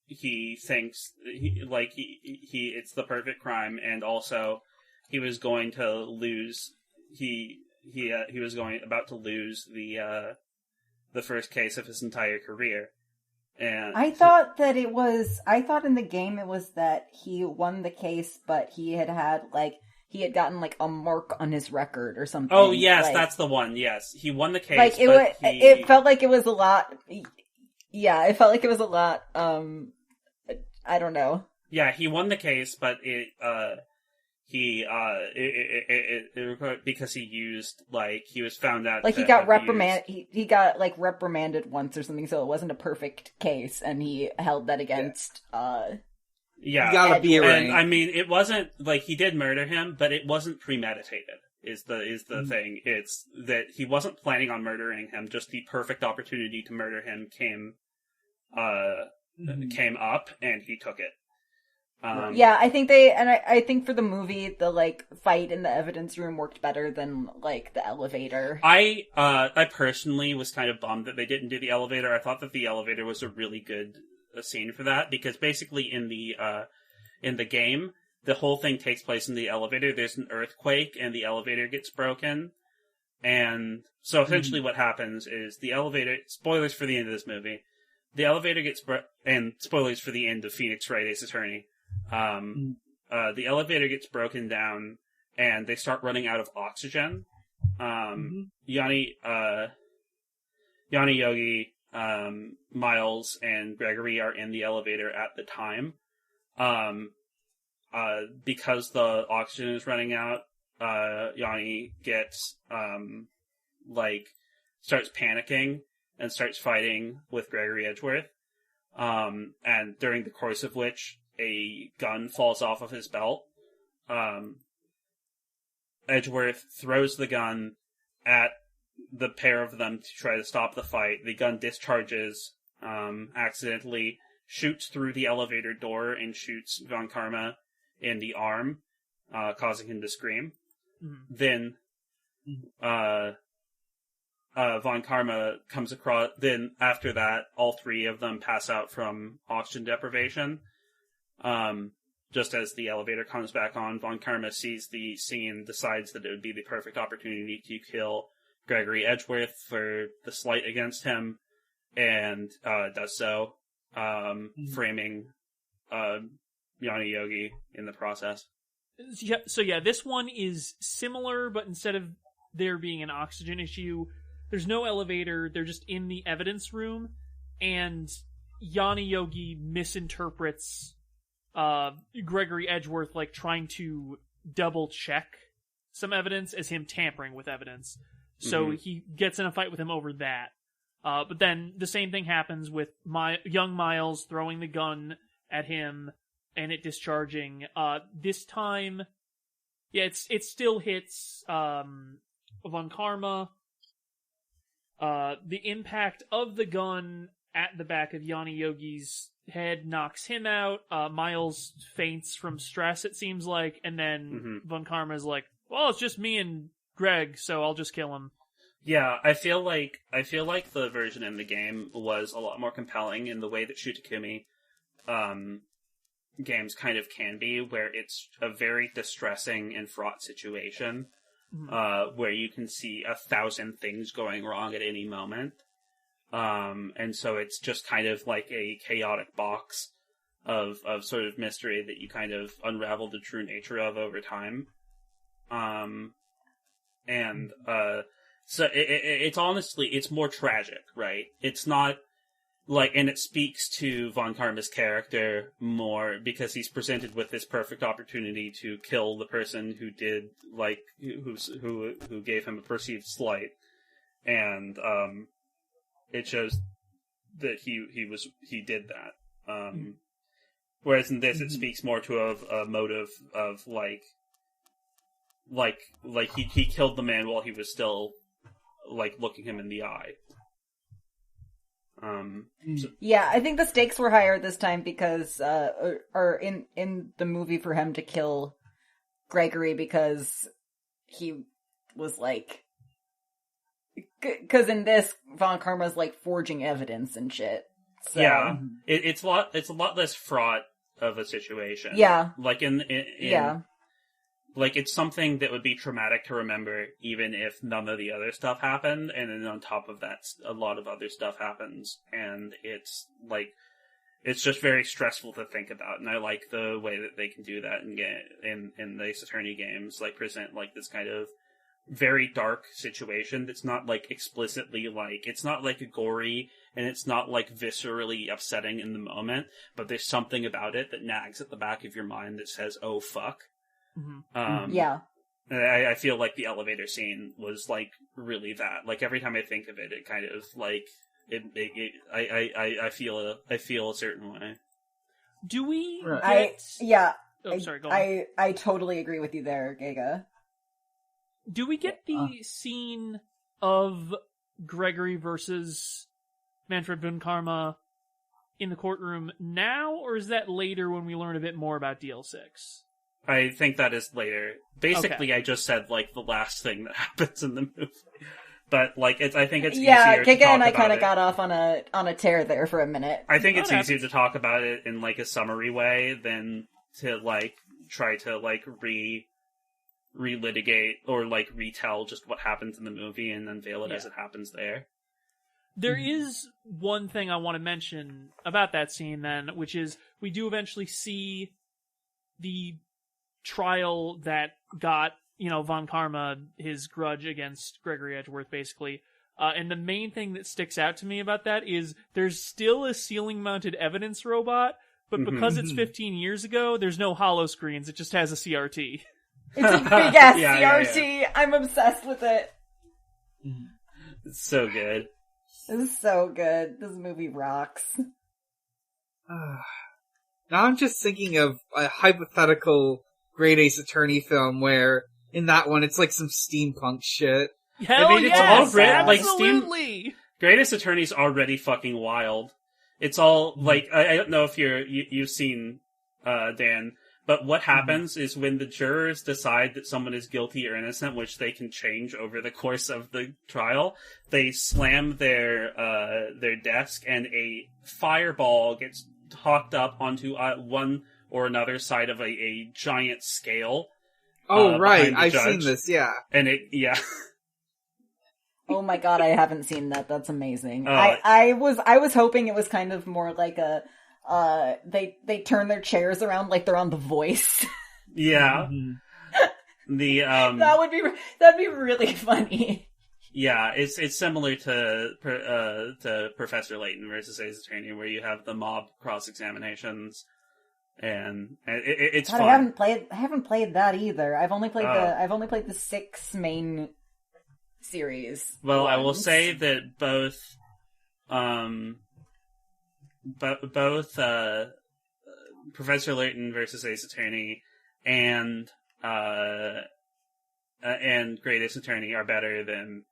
he thinks it's the perfect crime, and also he was going to lose. He was about to lose the first case of his entire career. And I thought in the game it was that he won the case, but he had gotten like a mark on his record or something. Oh yes, that's the one. Yes, he won the case. Like it felt like it was a lot. Yeah, it felt like it was a lot. I don't know. Yeah, he won the case, but because he used he was found out he got reprimanded. He got reprimanded once or something, so it wasn't a perfect case, and he held that against. Yeah, you gotta be right. I mean, it wasn't he did murder him, but it wasn't premeditated. Is the thing? It's that he wasn't planning on murdering him. Just the perfect opportunity to murder him came up, and he took it. Yeah, I think I think for the movie, the fight in the evidence room worked better than the elevator. I personally was kind of bummed that they didn't do the elevator. I thought that the elevator was a really good scene for that, because basically in the game, the whole thing takes place in the elevator. There's an earthquake and the elevator gets broken, and so essentially what happens is the elevator. Spoilers for the end of this movie. The elevator gets and spoilers for the end of Phoenix Wright Ace Attorney. The elevator gets broken down, and they start running out of oxygen. Yanni Yogi, Miles, and Gregory are in the elevator at the time. Because the oxygen is running out, Yanni gets, starts panicking and starts fighting with Gregory Edgeworth. And during the course of which a gun falls off of his belt. Edgeworth throws the gun at the pair of them to try to stop the fight. The gun discharges, accidentally, shoots through the elevator door and shoots Von Karma in the arm, causing him to scream. Then, Von Karma comes across. Then after that, all three of them pass out from oxygen deprivation. Just as the elevator comes back on, Von Karma sees the scene, decides that it would be the perfect opportunity to kill Gregory Edgeworth for the slight against him, and does so, framing Yanni Yogi in the process. So this one is similar, but instead of there being an oxygen issue, there's no elevator, they're just in the evidence room, and Yanni Yogi misinterprets Gregory Edgeworth trying to double check some evidence as him tampering with evidence. So he gets in a fight with him over that. But then the same thing happens with young Miles throwing the gun at him and it discharging. This time Yeah, it still hits Von Karma. The impact of the gun at the back of Yanni Yogi's head knocks him out. Miles faints from stress, it seems like, and then Von Karma's like, well, it's just me and Greg, so I'll just kill him. Yeah, I feel like the version in the game was a lot more compelling in the way that Shutakumi games kind of can be, where it's a very distressing and fraught situation, where you can see 1,000 things going wrong at any moment. And so it's just kind of like a chaotic box of sort of mystery that you kind of unravel the true nature of over time. So it's honestly, it's more tragic, right? It's not like, and it speaks to Von Karma's character more because he's presented with this perfect opportunity to kill the person who did, like, who gave him a perceived slight. And, it shows that he did that. Whereas in this, it speaks more to a motive of like he killed the man while he was still like looking him in the eye. Yeah, I think the stakes were higher this time because, or in the movie for him to kill Gregory because he was like, because in this, Von Karma's like forging evidence and shit. So. Yeah, it's a lot less fraught of a situation. Yeah, like like it's something that would be traumatic to remember, even if none of the other stuff happened. And then on top of that, a lot of other stuff happens, and it's like it's just very stressful to think about. And I like the way that they can do that in the Ace Attorney games, like present like this kind of very dark situation that's not like explicitly like, it's not like gory and it's not like viscerally upsetting in the moment, but there's something about it that nags at the back of your mind that says, oh fuck. Yeah. I feel like the elevator scene was like really that. Like every time I think of it, it kind of like I feel a certain way. Do we? Right. Oh, sorry. Go on. I totally agree with you there, Giga. Do we get the scene of Gregory versus Manfred Von Karma in the courtroom now, or is that later when we learn a bit more about DL6? I think that is later. Basically, Okay. I just said like the last thing that happens in the movie, but like I think it's Yeah, easier. Giga and I kind of of got off on a tear there for a minute. I think it's That easier happens. to talk about it in like a summary way than to like try to like relitigate or like retell just what happens in the movie and unveil it as it happens there. There is one thing I want to mention about that scene then, which is we do eventually see the trial that got, Von Karma his grudge against Gregory Edgeworth, basically. And the main thing that sticks out to me about that is there's still a ceiling-mounted evidence robot, but because it's 15 years ago, there's no hollow screens. It just has a CRT. It's a big ass Yeah, CRT. Yeah. I'm obsessed with it. It's so good. This is so good. This movie rocks. Now I'm just thinking of a hypothetical Great Ace Attorney film where, in that one, it's like some steampunk shit. Hell I mean, it's yes! all great, like, Absolutely! Greatest Attorney's already fucking wild. It's all like I don't know if you've seen Dan, but what happens is when the jurors decide that someone is guilty or innocent, which they can change over the course of the trial, they slam their desk and a fireball gets hawked up onto one or another side of a giant scale. Oh, right. behind the I've judge. seen this, yeah. And Oh my god, I haven't seen that. That's amazing. Oh. I was hoping it was kind of more like a they turn their chairs around like they're on The Voice. yeah. The that'd be really funny. Yeah, it's similar to Professor Layton versus Ace Attorney, where you have the mob cross examinations, and it's God, fun. I haven't played that either. I've only played the 6 main series. Well, I will ones. say that both Professor Layton versus Ace Attorney and and Great Ace Attorney are better than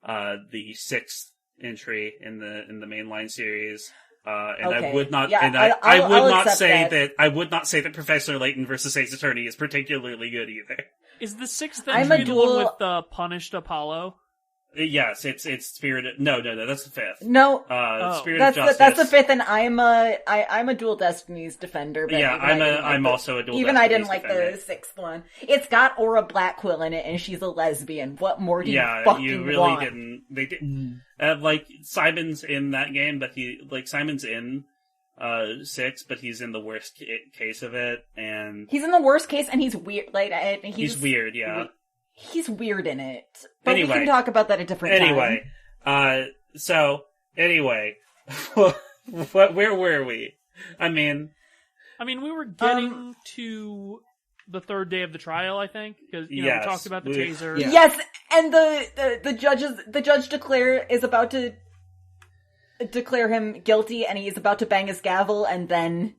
the 6th entry in the mainline series. And Okay. I would not, Yeah, and I I'll would not accept say that. that I would not say that Professor Layton versus Ace Attorney is particularly good either. Is the 6th I'm entry a the one dual- with the punished Apollo? Yes, it's Spirit. No, that's the 5th. No, Spirit that's of Justice. that's the 5th, and I'm a Dual Destinies defender. But Yeah, I'm also a Dual Even I didn't Destinies like defender. the 6th one. It's got Aura Blackquill in it, and she's a lesbian. What more do you Yeah, fucking you really want? didn't. They did. Like Saiban's in that game, but Simon's in 6, but he's in the worst case of it, and He's in the worst case, and he's weird. Like he's weird. Yeah. He's weird in it. But Anyway. we can talk about that a different Anyway, time. where were we? I mean, we were getting to the 3rd day of the trial, I think, because we Yes, talked about the we- taser. Yeah. Yes, and the judge is about to declare him guilty, and he's about to bang his gavel, and then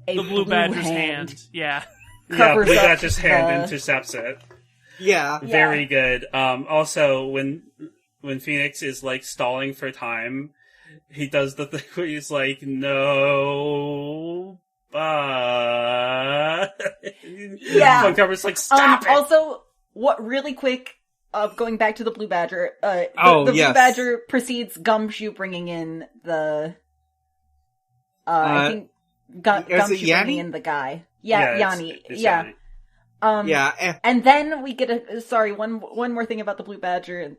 a The Blue Badger's hand. hand. Yeah. Covers Blue up Badger's hand the- intercepts it. Yeah. Very good. Also, when Phoenix is like stalling for time, he does the thing where he's like, "No, Yeah. Montgomery's like, "Stop it!" Also, what really quick, going back to the Blue Badger, the yes. Blue Badger precedes Gumshoe bringing in the, I think, Gumshoe Yanni? bringing in the guy. Yeah, Yanni. it's Yeah. Yanni. And then we get one more thing about the Blue Badger.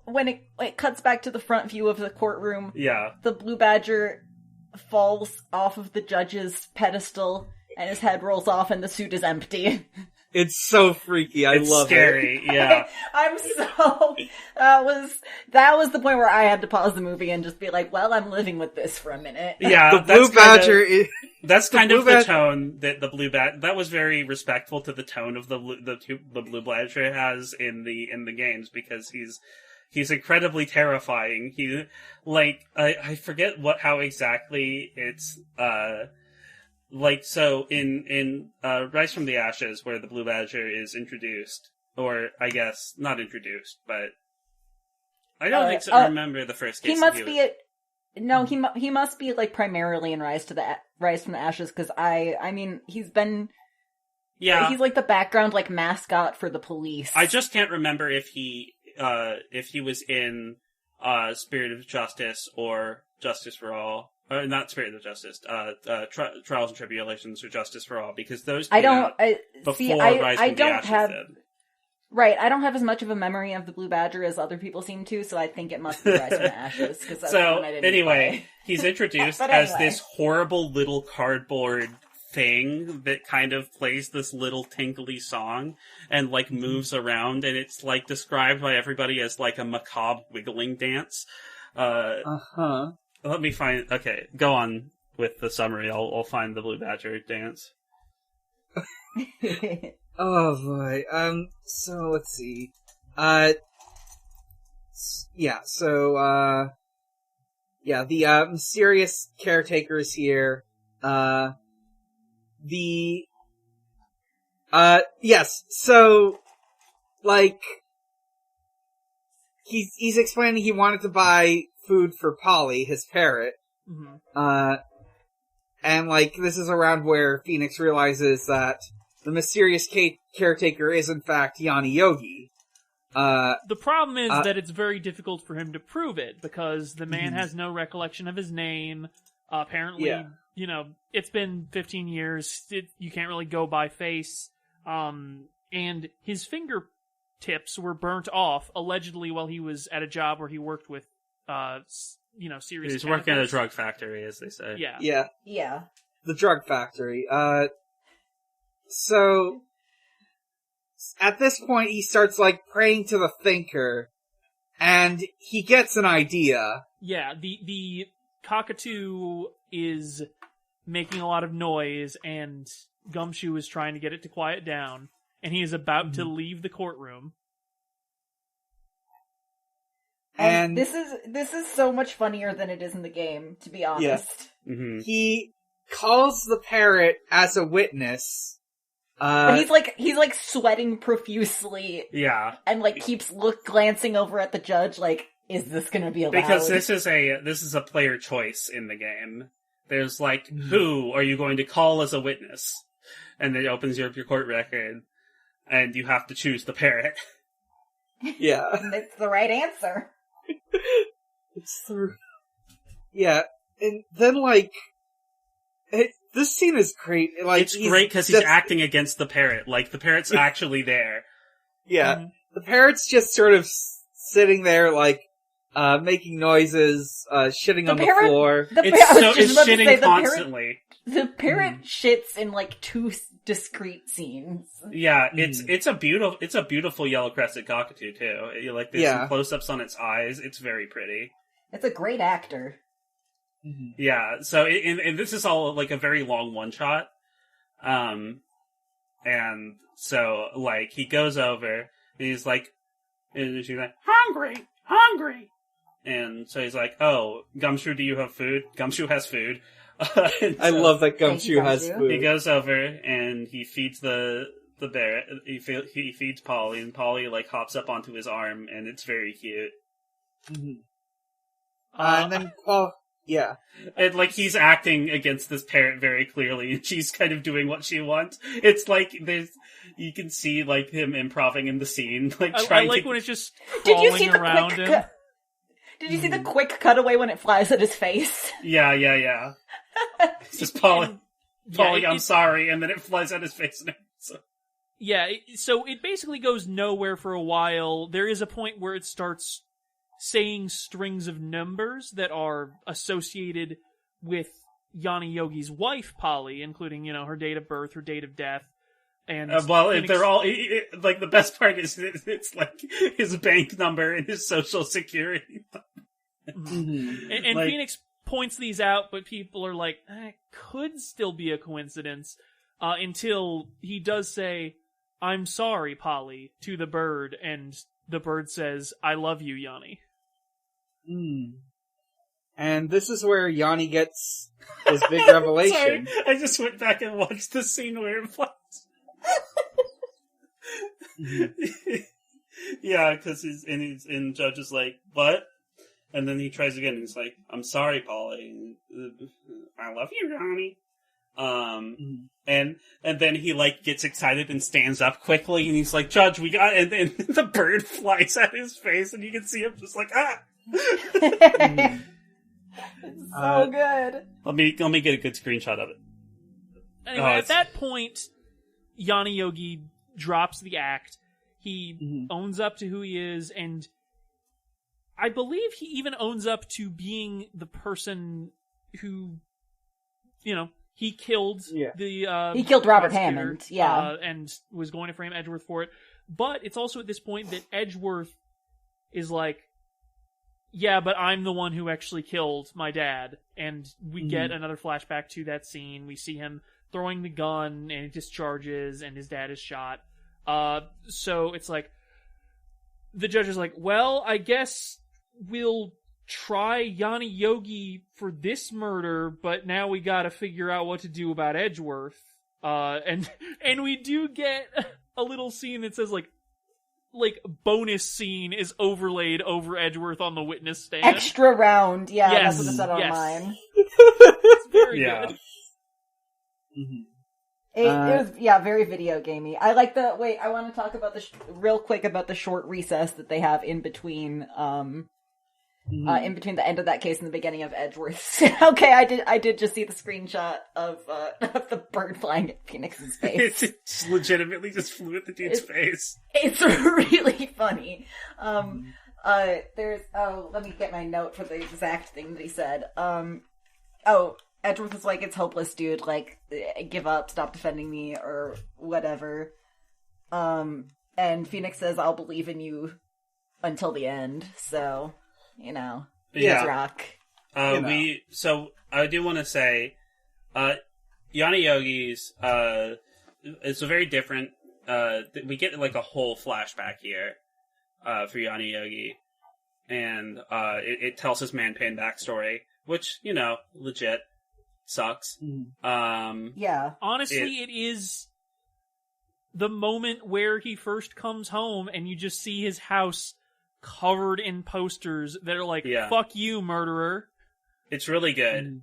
When it cuts back to the front view of the courtroom, Yeah. the Blue Badger falls off of the judge's pedestal, and his head rolls off, and the suit is empty. It's so freaky. I It's love scary. it. Yeah. I'm so that was the point where I had to pause the movie and just be like, well, I'm living with this for a minute. Yeah. The Blue Badger is... That's kind Blue of the Badger- tone that the Blue Badger. That was very respectful to the tone of the Blue Badger has in the games, because he's incredibly terrifying. He I forget how exactly it's so in Rise from the Ashes, where the Blue Badger is introduced, or I guess not introduced, but I don't think so. I remember the first case. He must be he must be like primarily in Rise from the Ashes, because he's been he's like the background like mascot for the police. I just can't remember if he was in Spirit of Justice or Justice for All. Not Spirit of Justice. Trials and Tribulations or Justice for All, because those came out before Rise from the Ashes did. Right, I don't have as much of a memory of the Blue Badger as other people seem to, so I think it must be Rise from the Ashes. Cause that's the one I didn't play. He's introduced But as anyway. this horrible little cardboard thing that kind of plays this little tinkly song and like moves around, and it's like described by everybody as like a macabre wiggling dance. Let me find. Okay, go on with the summary. I'll find the Blue Badger dance. Oh boy. So let's see. The mysterious caretaker is here. Yes. So, like, he's explaining he wanted to buy food for Polly, his parrot. Mm-hmm. And like, this is around where Phoenix realizes that the mysterious caretaker is in fact Yanni Yogi. The problem is that it's very difficult for him to prove it, because the man has no recollection of his name. Apparently, it's been 15 years. You can't really go by face. And his fingertips were burnt off, allegedly, while he was at a job where he worked with, serious He's working at a chemicals. drug factory, as they say. Yeah. Yeah. The drug factory. So, at this point, he starts, like, praying to the thinker, and he gets an idea. Yeah, the cockatoo is making a lot of noise, and Gumshoe is trying to get it to quiet down, and he is about to leave the courtroom. And this is so much funnier than it is in the game, to be honest. Mm-hmm. He calls the parrot as a witness, But he's like sweating profusely. Yeah. And like keeps glancing over at the judge like, is this gonna be allowed? Because this is a player choice in the game. There's like, who are you going to call as a witness? And then it opens your court record, and you have to choose the parrot. Yeah. And it's the right answer. Yeah, and then like, this scene is great. Like, it's great because he's acting against the parrot. Like, the parrot's actually there. Yeah, the parrot's just sort of sitting there, like, making noises, shitting on the floor. It's shitting constantly. The parrot shits in like 2 discrete scenes. Yeah, it's a beautiful yellow crested cockatoo too. Like, there's some close-ups on its eyes. It's very pretty. It's a great actor. Yeah, so and this is all like a very long one shot. And so like he goes over and he's like, and she's like, hungry. And so he's like, oh, Gumshoe, do you have food? Gumshoe has food. I love that Gumshoe has food. He goes over and he feeds the bear. He feeds Polly, and Polly like hops up onto his arm, and it's very cute. And then, yeah. And like he's acting against this parrot very clearly, and she's kind of doing what she wants. It's like you can see like him improving in the scene, like trying. I like when it's just crawling around him. Did you see the quick cutaway when it flies at his face? Yeah. It's just Polly, I'm sorry, and then it flies at his face. Yeah, so it basically goes nowhere for a while. There is a point where it starts saying strings of numbers that are associated with Yanni Yogi's wife, Polly, including, her date of birth, her date of death. And they're all, like, the best part is it's like his bank number and his social security number. And like, Phoenix points these out, but people are like, it could still be a coincidence, until he does say, I'm sorry, Polly, to the bird, and the bird says, I love you, Yanni. And this is where Yanni gets his big revelation. Sorry, I just went back and watched the scene where it flies. Yeah, because and Judge is like, what? And then he tries again, and he's like, I'm sorry, Polly. I love you, Yanni. And then he like gets excited and stands up quickly, and he's like, Judge, we got, and then the bird flies at his face, and you can see him just like, It's so good. Let me get a good screenshot of it. Anyway, at that point, Yanni Yogi drops the act. He owns up to who he is, and I believe he even owns up to being the person who, he killed he killed Robert Hammond, and was going to frame Edgeworth for it. But it's also at this point that Edgeworth is like, yeah, but I'm the one who actually killed my dad. And we get another flashback to that scene. We see him throwing the gun, and it discharges, and his dad is shot. So it's like, the judge is like, well, I guess we'll try Yanni Yogi for this murder, but now we gotta figure out what to do about Edgeworth. And we do get a little scene that says like bonus scene is overlaid over Edgeworth on the witness stand. Extra round, yeah, yes. That's what it said on mine. It's very good. It was, very video gamey. I like I want to talk about real quick about the short recess that they have in between, in between the end of that case and the beginning of Edgeworth. Okay, I did just see the screenshot of the bird flying at Phoenix's face. It's legitimately just flew at the dude's face. It's really funny. Let me get my note for the exact thing that he said. Edgeworth was like, it's hopeless, dude, like, give up, stop defending me, or whatever. And Phoenix says, I'll believe in you until the end, so, let's rock. So, I do want to say, Yanni Yogi's, it's a very different, we get, like, a whole flashback here, for Yanni Yogi, and, it tells his man-pain backstory, which, legit. Sucks. Yeah. Honestly, it is the moment where he first comes home and you just see his house covered in posters that are like, fuck you, murderer. It's really good.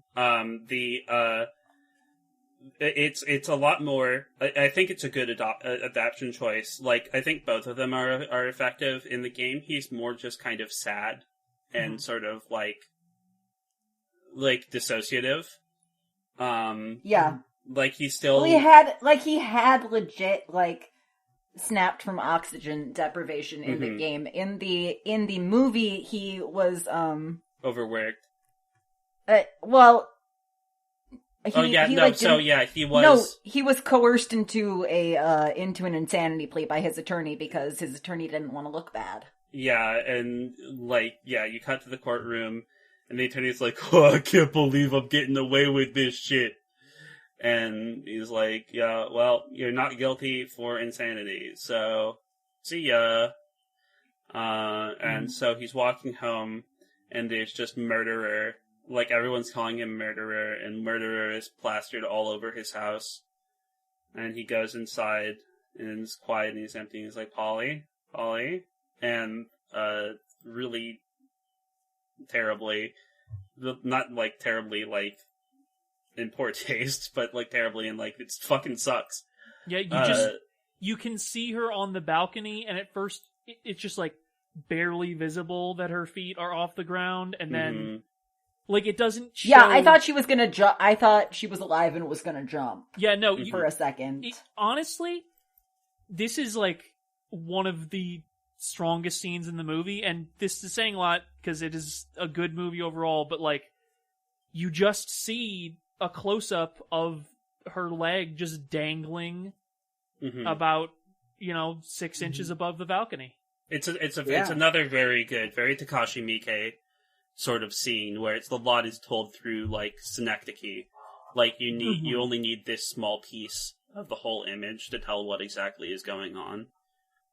It's a lot more. I think it's a good adaptation choice. Like, I think both of them are effective in the game. He's more just kind of sad and sort of like dissociative. Like he's still. Well, he had legit snapped from oxygen deprivation in the game. In the movie, he was overworked. He was. He was coerced into an insanity plea by his attorney because his attorney didn't want to look bad. Yeah, and you cut to the courtroom, and the attorney's like, "Oh, I can't believe I'm getting away with this shit," and he's like, "Yeah, well, you're not guilty for insanity, so see ya." And so he's walking home, and there's just murderer. Like, everyone's calling him murderer, and murderer is plastered all over his house. And he goes inside, and it's quiet, and he's empty, and he's like, Polly? And, really terribly, not, terribly, in poor taste, but, terribly, and, it fucking sucks. Yeah, you can see her on the balcony, and at first, it's just, barely visible that her feet are off the ground, and then... it doesn't show... Yeah, I thought she was gonna jump. I thought she was alive and was gonna jump. Yeah, no. For a second. Honestly, this is, one of the strongest scenes in the movie, and this is saying a lot, because it is a good movie overall, but, you just see a close-up of her leg just dangling about, 6 inches above the balcony. It's another very good, very Takashi Miike sort of scene where the lot is told through synecdoche. You only need this small piece of the whole image to tell what exactly is going on.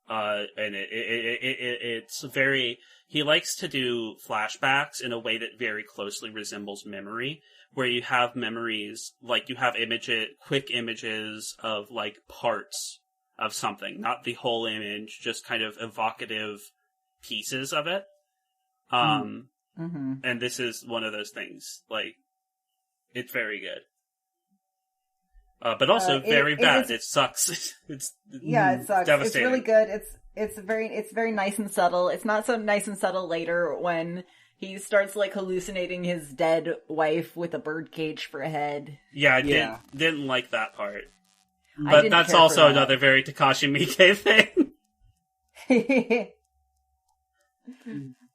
And it's very. He likes to do flashbacks in a way that very closely resembles memory, where you have memories, you have quick images of parts of something, not the whole image, just kind of evocative pieces of it. And this is one of those things. It's very good. But also very bad. It sucks. It sucks. Devastating. It's really good. It's very nice and subtle. It's not so nice and subtle later when he starts hallucinating his dead wife with a birdcage for a head. Yeah, I didn't like that part. But that's also another very Takashi Miike thing.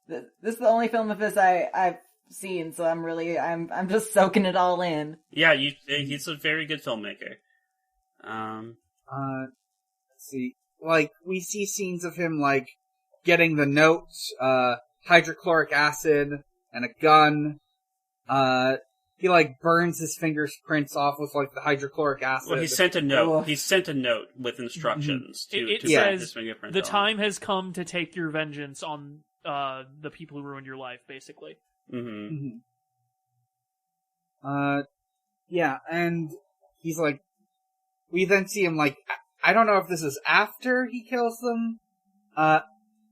This is the only film of this I've seen, so I'm just soaking it all in. Yeah, he's a very good filmmaker. Let's see. We see scenes of him, getting the note, hydrochloric acid, and a gun. He, burns his fingerprints off with, the hydrochloric acid. Well, he sent a note. He sent a note with instructions to burn his fingerprints off. The time has come to take your vengeance on the people who ruined your life, basically. Yeah, and he's we then see him I don't know if this is after he kills them, and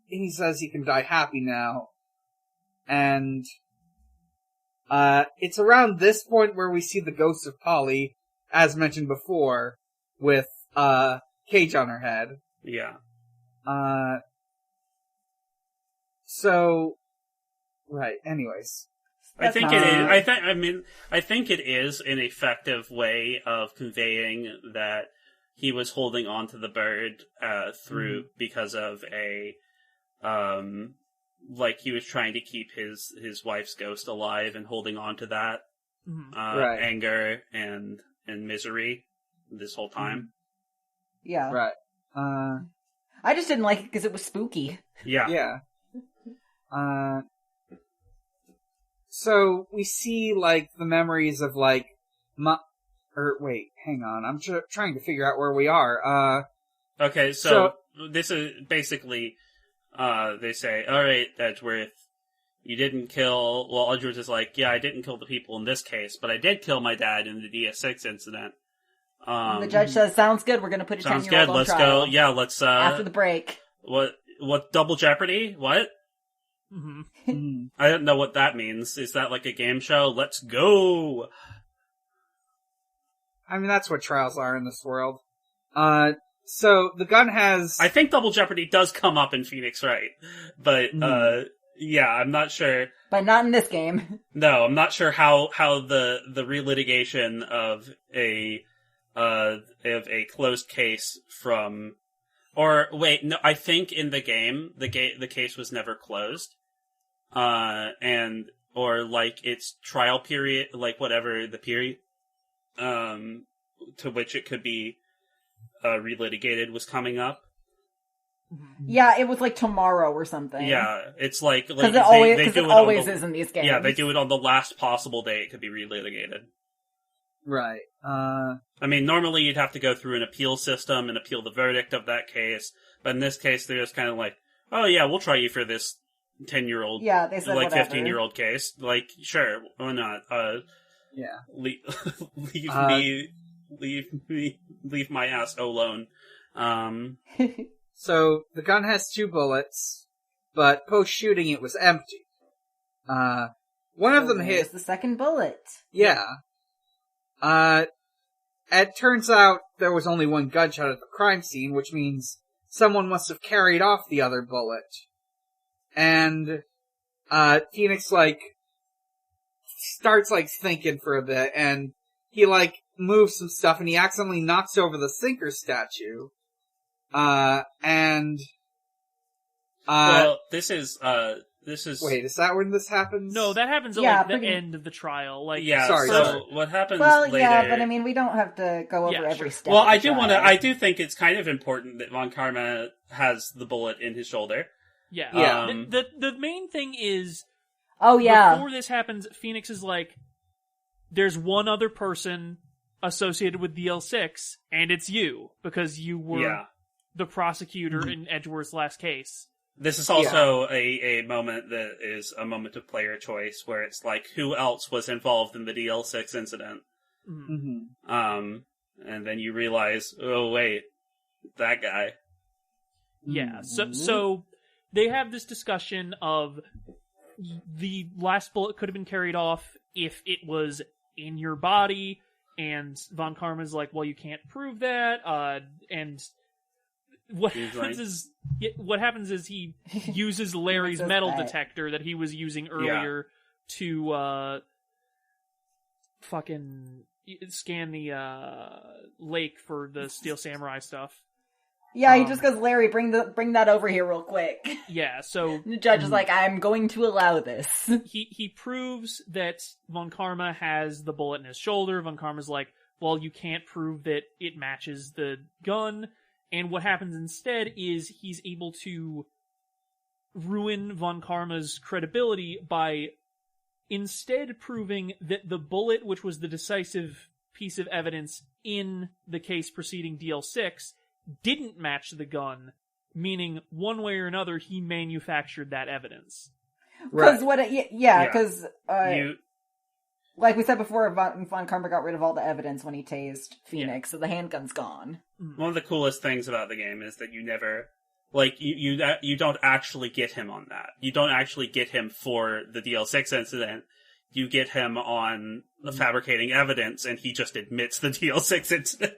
he says he can die happy now, and it's around this point where we see the ghost of Polly, as mentioned before, with cage on her head. Yeah. So, right. Anyways, I think it is. I think it is an effective way of conveying that he was holding on to the bird through because of a he was trying to keep his wife's ghost alive and holding on to that anger and misery this whole time. Yeah. Right. I just didn't like it because it was spooky. Yeah. Yeah. So we see the memories of wait, hang on. I'm trying to figure out where we are. Okay, so this is basically, they say, alright, Edgeworth, you didn't kill, well, Edgeworth is yeah, I didn't kill the people in this case, but I did kill my dad in the DS6 incident. The judge says, sounds good, we're gonna put a 10-year-old Sounds good, on let's trial. go. Yeah, let's, After the break. What, Double Jeopardy? What? Mm-hmm. I don't know what that means. Is that like a game show? Let's go! I mean, that's what trials are in this world. So the gun has... I think Double Jeopardy does come up in Phoenix Wright, but, yeah, I'm not sure. But not in this game. No, I'm not sure how the relitigation of a closed case from, or wait, no, I think in the game, the case was never closed. Or like its trial period, like whatever the period, to which it could be, relitigated was coming up. Yeah, it was like tomorrow or something. Yeah, it's like because it always is in these games. Yeah, they do it on the last possible day it could be relitigated. Right. I mean, normally you'd have to go through an appeal system and appeal the verdict of that case, but in this case, they're just kind of like, oh yeah, we'll try you for this 10-year-old, yeah, they said like whatever. 15-year-old case. Like, sure, why not? Yeah. Leave my ass alone. So the gun has 2 bullets, but post-shooting it was empty. One of them hit... the second bullet. Yeah. It turns out there was only 1 gunshot at the crime scene, which means someone must have carried off the other bullet. And, Phoenix, starts, thinking for a bit, and he, moves some stuff, and he accidentally knocks over the sinker statue. Well, this is... Wait, is that when this happens? No, that happens at the end of the trial. Yeah, sorry. So what happens later... yeah, but I mean, we don't have to go over every step. Well, I do think it's kind of important that Von Karma has the bullet in his shoulder. Yeah. The main thing is... Oh, yeah. Before this happens, Phoenix is like, there's one other person associated with DL6, and it's you, because you were the prosecutor in Edgeworth's last case. This is also a moment that is a moment of player choice, where it's like, who else was involved in the DL6 incident? Mm-hmm. And then you realize, oh wait, that guy. Yeah, so they have this discussion of the last bullet could have been carried off if it was in your body, and Von Karma's like, well, you can't prove that, and what happens is he uses Larry's metal detector that he was using earlier to fucking scan the lake for the Steel Samurai stuff. Yeah, he just goes, Larry, bring that over here real quick. Yeah, so the judge is like, I'm going to allow this. He proves that Von Karma has the bullet in his shoulder. Von Karma's like, well, you can't prove that it matches the gun. And what happens instead is he's able to ruin Von Karma's credibility by instead proving that the bullet, which was the decisive piece of evidence in the case preceding DL6, didn't match the gun, meaning one way or another he manufactured that evidence. Because because like we said before, Von Karma got rid of all the evidence when he tased Phoenix, so the handgun's gone. One of the coolest things about the game is that you never, you don't actually get him on that. You don't actually get him for the DL6 incident. You get him on the fabricating evidence, and he just admits the DL6 incident.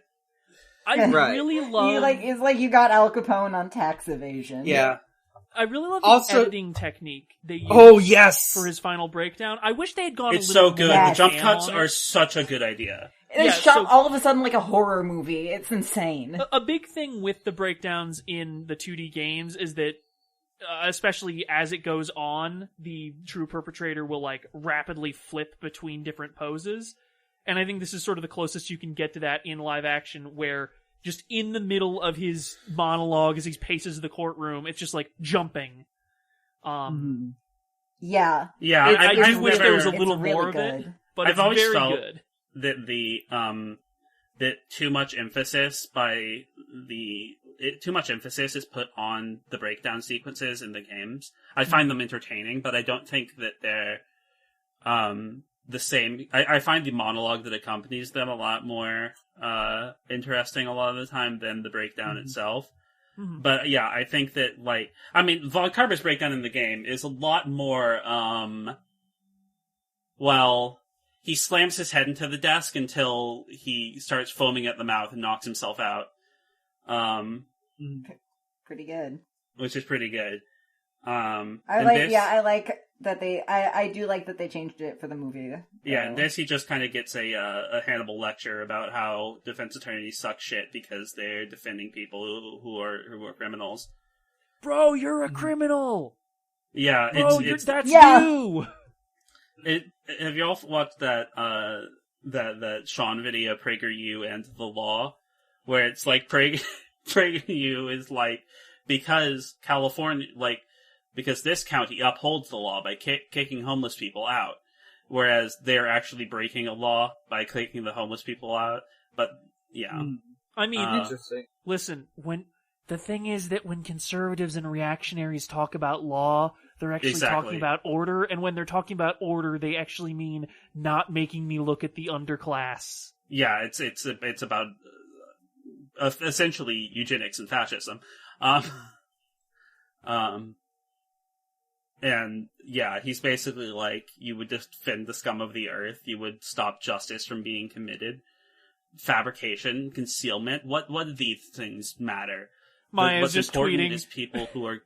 I really love... It's like you got Al Capone on tax evasion. Yeah. I really love the editing technique they used for his final breakdown. I wish they had gone It's a little so good. more The jump cuts are such a good idea. It's shot all of a sudden like a horror movie. It's insane. A big thing with the breakdowns in the 2D games is that, especially as it goes on, the true perpetrator will rapidly flip between different poses. And I think this is sort of the closest you can get to that in live action, where just in the middle of his monologue as he paces the courtroom, it's just jumping. Yeah. Yeah, I just wish there was a little more of it, but I've always very felt good. That that too much emphasis is put on the breakdown sequences in the games. I find them entertaining, but I don't think that they're the same. I find the monologue that accompanies them a lot more interesting a lot of the time than the breakdown itself. Mhm. But yeah, I think that, like, I mean, Von Karma's breakdown in the game is a lot more, well, he slams his head into the desk until he starts foaming at the mouth and knocks himself out. Pretty good. Which is pretty good. I like that I do like that they changed it for the movie. Yeah, in this he just kind of gets a Hannibal lecture about how defense attorneys suck shit because they're defending people who are criminals. Bro, you're a criminal! Yeah, Bro, that's Yeah. you! Have you all watched that Sean video, PragerU and the Law? Where it's like, PragerU is like, because California, like, because this county upholds the law by kicking homeless people out, whereas they're actually breaking a law by kicking the homeless people out. But yeah, I mean, Interesting. listen, the thing is that when conservatives and reactionaries talk about law, they're actually talking about order, and when they're talking about order, they actually mean not making me look at the underclass. yeah, it's about essentially eugenics and fascism. And yeah, he's basically like, you would defend the scum of the earth, you would stop justice from being committed. Fabrication, concealment, what do these things matter? Maya's What's just important tweeting. is people who are...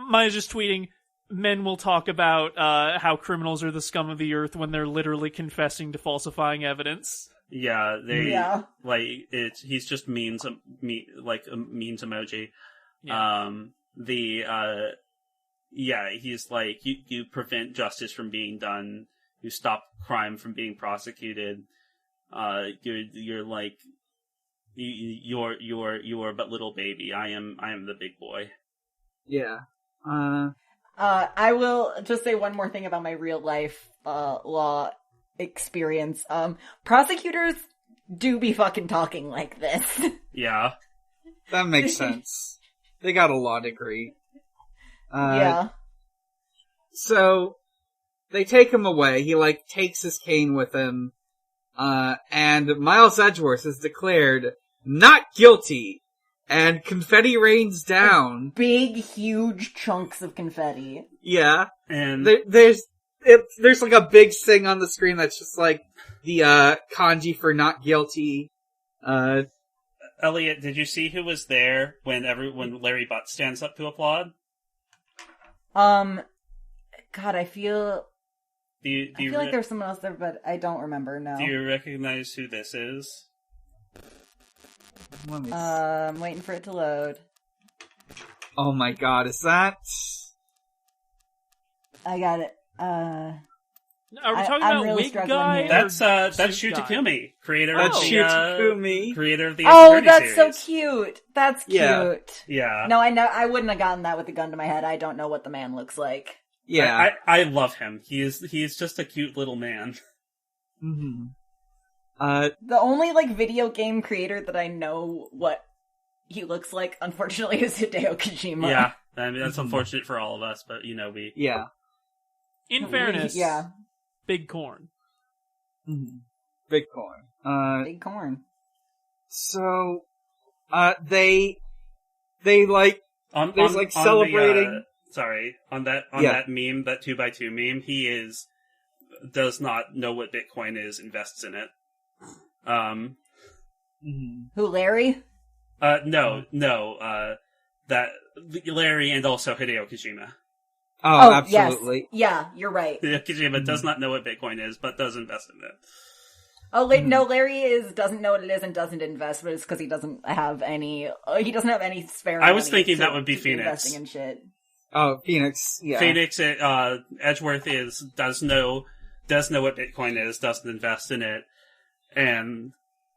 Maya's just tweeting, men will talk about how criminals are the scum of the earth when they're literally confessing to falsifying evidence. Yeah, Yeah. like, he's just memes, like a memes emoji. Yeah. Yeah, he's like, you prevent justice from being done, you stop crime from being prosecuted, you're like, you're but little baby, I am the big boy. Yeah. I will just say one more thing about my real life law experience. Prosecutors do be fucking talking like this. Yeah. That makes sense. They got a law degree. Yeah. So, they take him away. He, like, takes his cane with him. And Miles Edgeworth is declared not guilty. And confetti rains down. Big, huge chunks of confetti. Yeah. And There's like a big thing on the screen that's just like the, kanji for not guilty. Elliott, did you see who was there when Larry Butt stands up to applaud? God, I feel like there's someone else there, but I don't remember, no. Do you recognize who this is? Let me see. I'm waiting for it to load. Oh my god, is that? I got it. Are we talking I'm about really Wig struggling Guy? here. or That's Suit Guy? Shutakumi, creator That's of the Shutakumi. creator of the Ace Oh, Attorney that's series. so cute. That's cute. Yeah. Yeah. No, I wouldn't have gotten that with a gun to my head. I don't know what the man looks like. Yeah. I love him. He's just a cute little man. Mm-hmm. The only, like, video game creator that I know what he looks like, unfortunately, is Hideo Kojima. Yeah. I mean, that's unfortunate for all of us, but, you know, we... Yeah. In fairness, Yeah. Big Corn. Mm-hmm. Big corn. Big corn. So, they like, there's like celebrating. On that meme, that 2x2 meme, he does not know what Bitcoin is, invests in it. Mm-hmm. Who, Larry? No, that Larry and also Hideo Kojima. Oh, absolutely. Yes. Yeah, you're right. Hideo Kojima does not know what Bitcoin is, but does invest in it. Oh, no, Larry doesn't know what it is and doesn't invest, but it's because he doesn't have any spare money. I was thinking that would be to Phoenix. investing in shit. Oh, Phoenix, yeah. Phoenix, Edgeworth does know what Bitcoin is, doesn't invest in it, and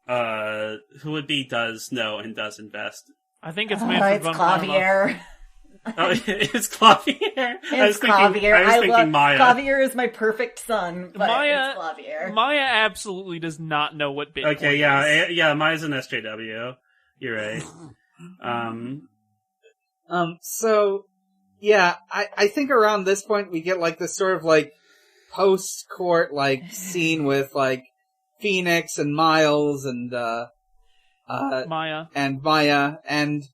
who would be does know and does invest? I think it's Manfred It's von Karma. Clavier. Oh, it's Clavier. It's Clavier. I was thinking Maya. Clavier is my perfect son, but Maya, it's Clavier. Maya absolutely does not know what Bitcoin Okay, is. yeah, Maya's an SJW. You're right. So, yeah, I think around this point we get like this sort of like post-court, scene with, Phoenix and Miles and, Maya. And Maya, and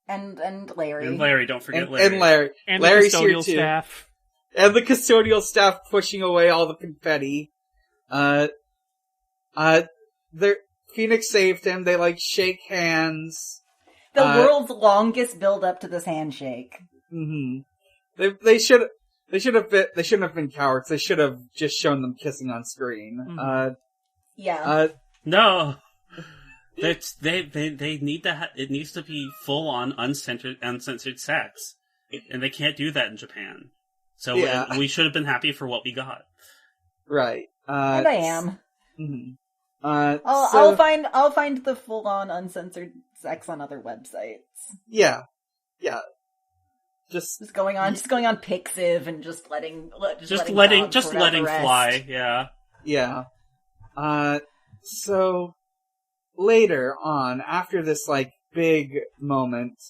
Larry. And Larry, don't forget Larry. And Larry. And Larry's the here custodial too. staff. And the custodial staff pushing away all the confetti. Phoenix saved him, they, shake hands. The world's longest build up to this handshake. Mm-hmm. They shouldn't have been cowards. They should have just shown them kissing on screen. Mm-hmm. Yeah. No! They need to it needs to be full on uncensored sex. And they can't do that in Japan. So we should have been happy for what we got. Right. And I am. Mm-hmm. I'll find the full on uncensored sex on other websites. Yeah. Just going on Pixiv and just letting fly, yeah. Yeah. So later on, after this big moment,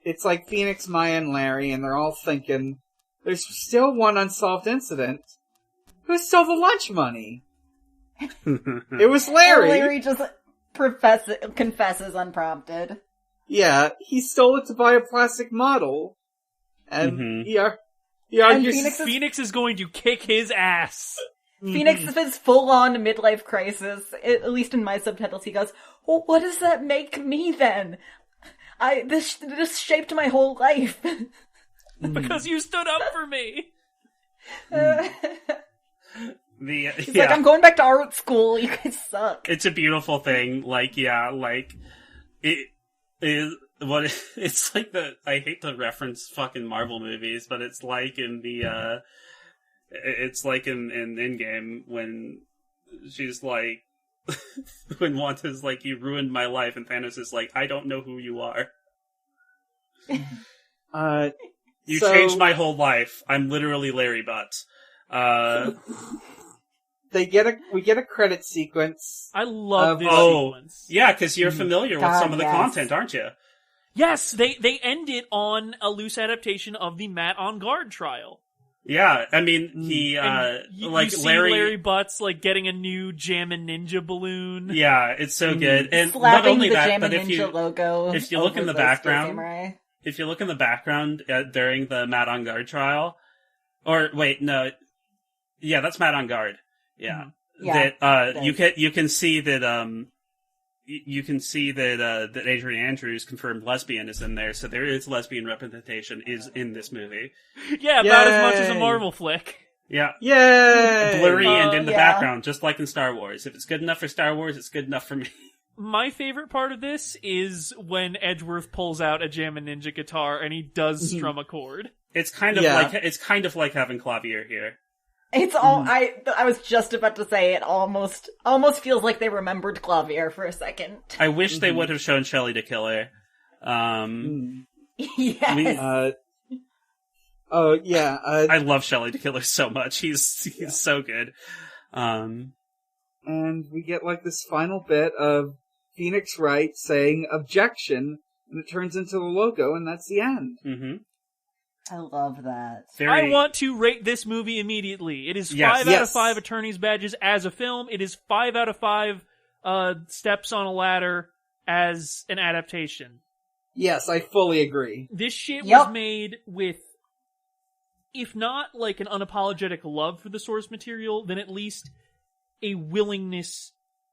it's Phoenix, Maya, and Larry, and they're all thinking, there's still one unsolved incident. Who stole the lunch money? It was Larry. And Larry just confesses unprompted. Yeah, he stole it to buy a plastic model. And he argues... Phoenix is going to kick his ass. Phoenix is full-on midlife crisis. At least in my subtitles, he goes, well, what does that make me then? This shaped my whole life. Because you stood up for me. He's like, I'm going back to art school. You guys suck. It's a beautiful thing. It's like I hate to reference fucking Marvel movies, but it's like in the, it's like in Endgame when she's like, when Wanda's like, you ruined my life, and Thanos is like, I don't know who you are. You changed my whole life. I'm literally Larry Butts. We get a credit sequence. I love this sequence. Yeah, because you're familiar with some of the content, aren't you? Yes, they end it on a loose adaptation of the Matt on Guard trial. Yeah, I mean, you see Larry Butts, getting a new Jammin' Ninja balloon. Yeah, it's so good. And slapping not only the that, Jammin' but Ninja logo if you look in the background, during the Matt on Guard trial, or wait, no, yeah, that's Matt on Guard. Yeah, you can see that that Adrian Andrews, confirmed lesbian, is in there, so there is lesbian representation is in this movie. Yeah, about as much as a Marvel flick. Yeah. Yay! Blurry and in the background, just like in Star Wars. If it's good enough for Star Wars, it's good enough for me. My favorite part of this is when Edgeworth pulls out a Jammin' Ninja guitar and he does strum a chord. It's kind of like having Clavier here. It's all I was just about to say. It almost feels like they remembered Clavier for a second. I wish they would have shown Shelley the Killer. Yes. I love Shelley the Killer so much. He's so good. And we get this final bit of Phoenix Wright saying objection, and it turns into the logo, and that's the end. Mm-hmm. I love that. I want to rate this movie immediately. It is 5 out of 5 attorney's badges as a film. It is 5 out of 5 steps on a ladder as an adaptation. Yes, I fully agree. This shit was made with, if not an unapologetic love for the source material, then at least a willingness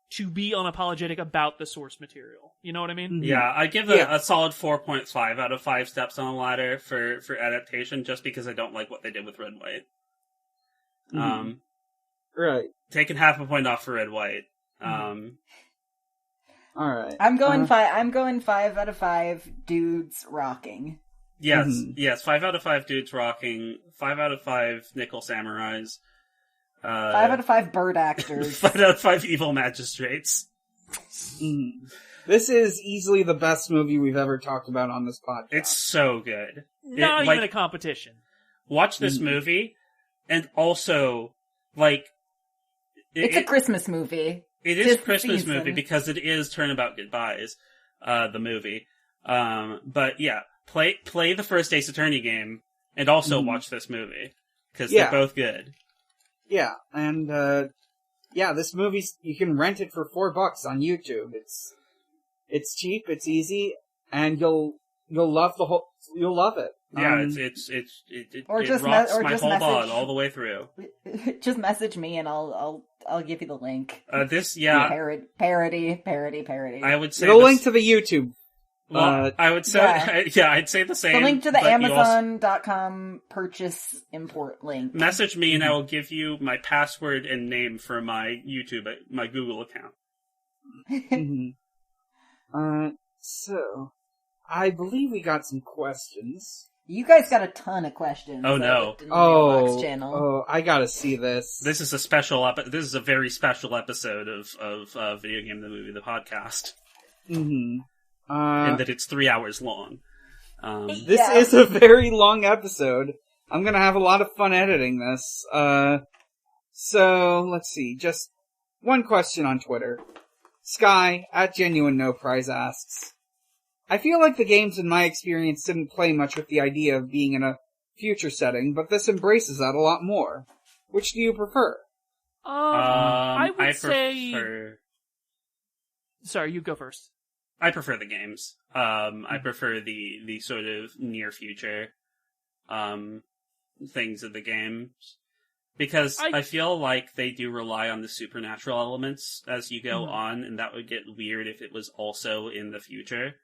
to be unapologetic about the source material. You know what I mean? Yeah, I give a solid 4.5 out of 5 steps on a ladder for adaptation, just because I don't like what they did with Red White. Right. Taking half a point off for Red White. All right. I'm going 5 out of 5 dudes rocking. Yes, yes, 5 out of 5 dudes rocking, 5 out of 5 nickel samurais. 5 out of 5 bird actors. 5 out of 5 evil magistrates. This is easily the best movie we've ever talked about on this podcast. It's so good. Not even a competition. Watch this movie, and also, it's a Christmas movie. It is a Christmas movie because it is Turnabout Goodbyes, the movie. But yeah, play the first Ace Attorney game, and also watch this movie, because they're both good. Yeah, and this movie, you can rent it for $4 on YouTube. It's cheap, it's easy, and you'll love it. Yeah, it Or just rocks or my just whole message- bod all the way through. Just message me and I'll give you the link. Parody. I would say the link to the YouTube. Well, I would say, I'd say the same. The link to the but you also Amazon.com purchase import link. message me and I will give you my password and name for my my Google account. So, I believe we got some questions. You guys got a ton of questions. Oh, I no. looked in the mailbox channel. I gotta see this. This is a this is a very special episode of Video Game the Movie, the podcast. Mm-hmm. In that it's 3 hours long. This is a very long episode. I'm gonna have a lot of fun editing this. So, let's see. Just one question on Twitter. Sky, @GenuineNoPrize asks, I feel like the games in my experience didn't play much with the idea of being in a future setting, but this embraces that a lot more. Which do you prefer? I would say... prefer... Sorry, you go first. I prefer the games. I prefer the sort of near future things of the games. Because I feel like they do rely on the supernatural elements as you go on, and that would get weird if it was also in the future.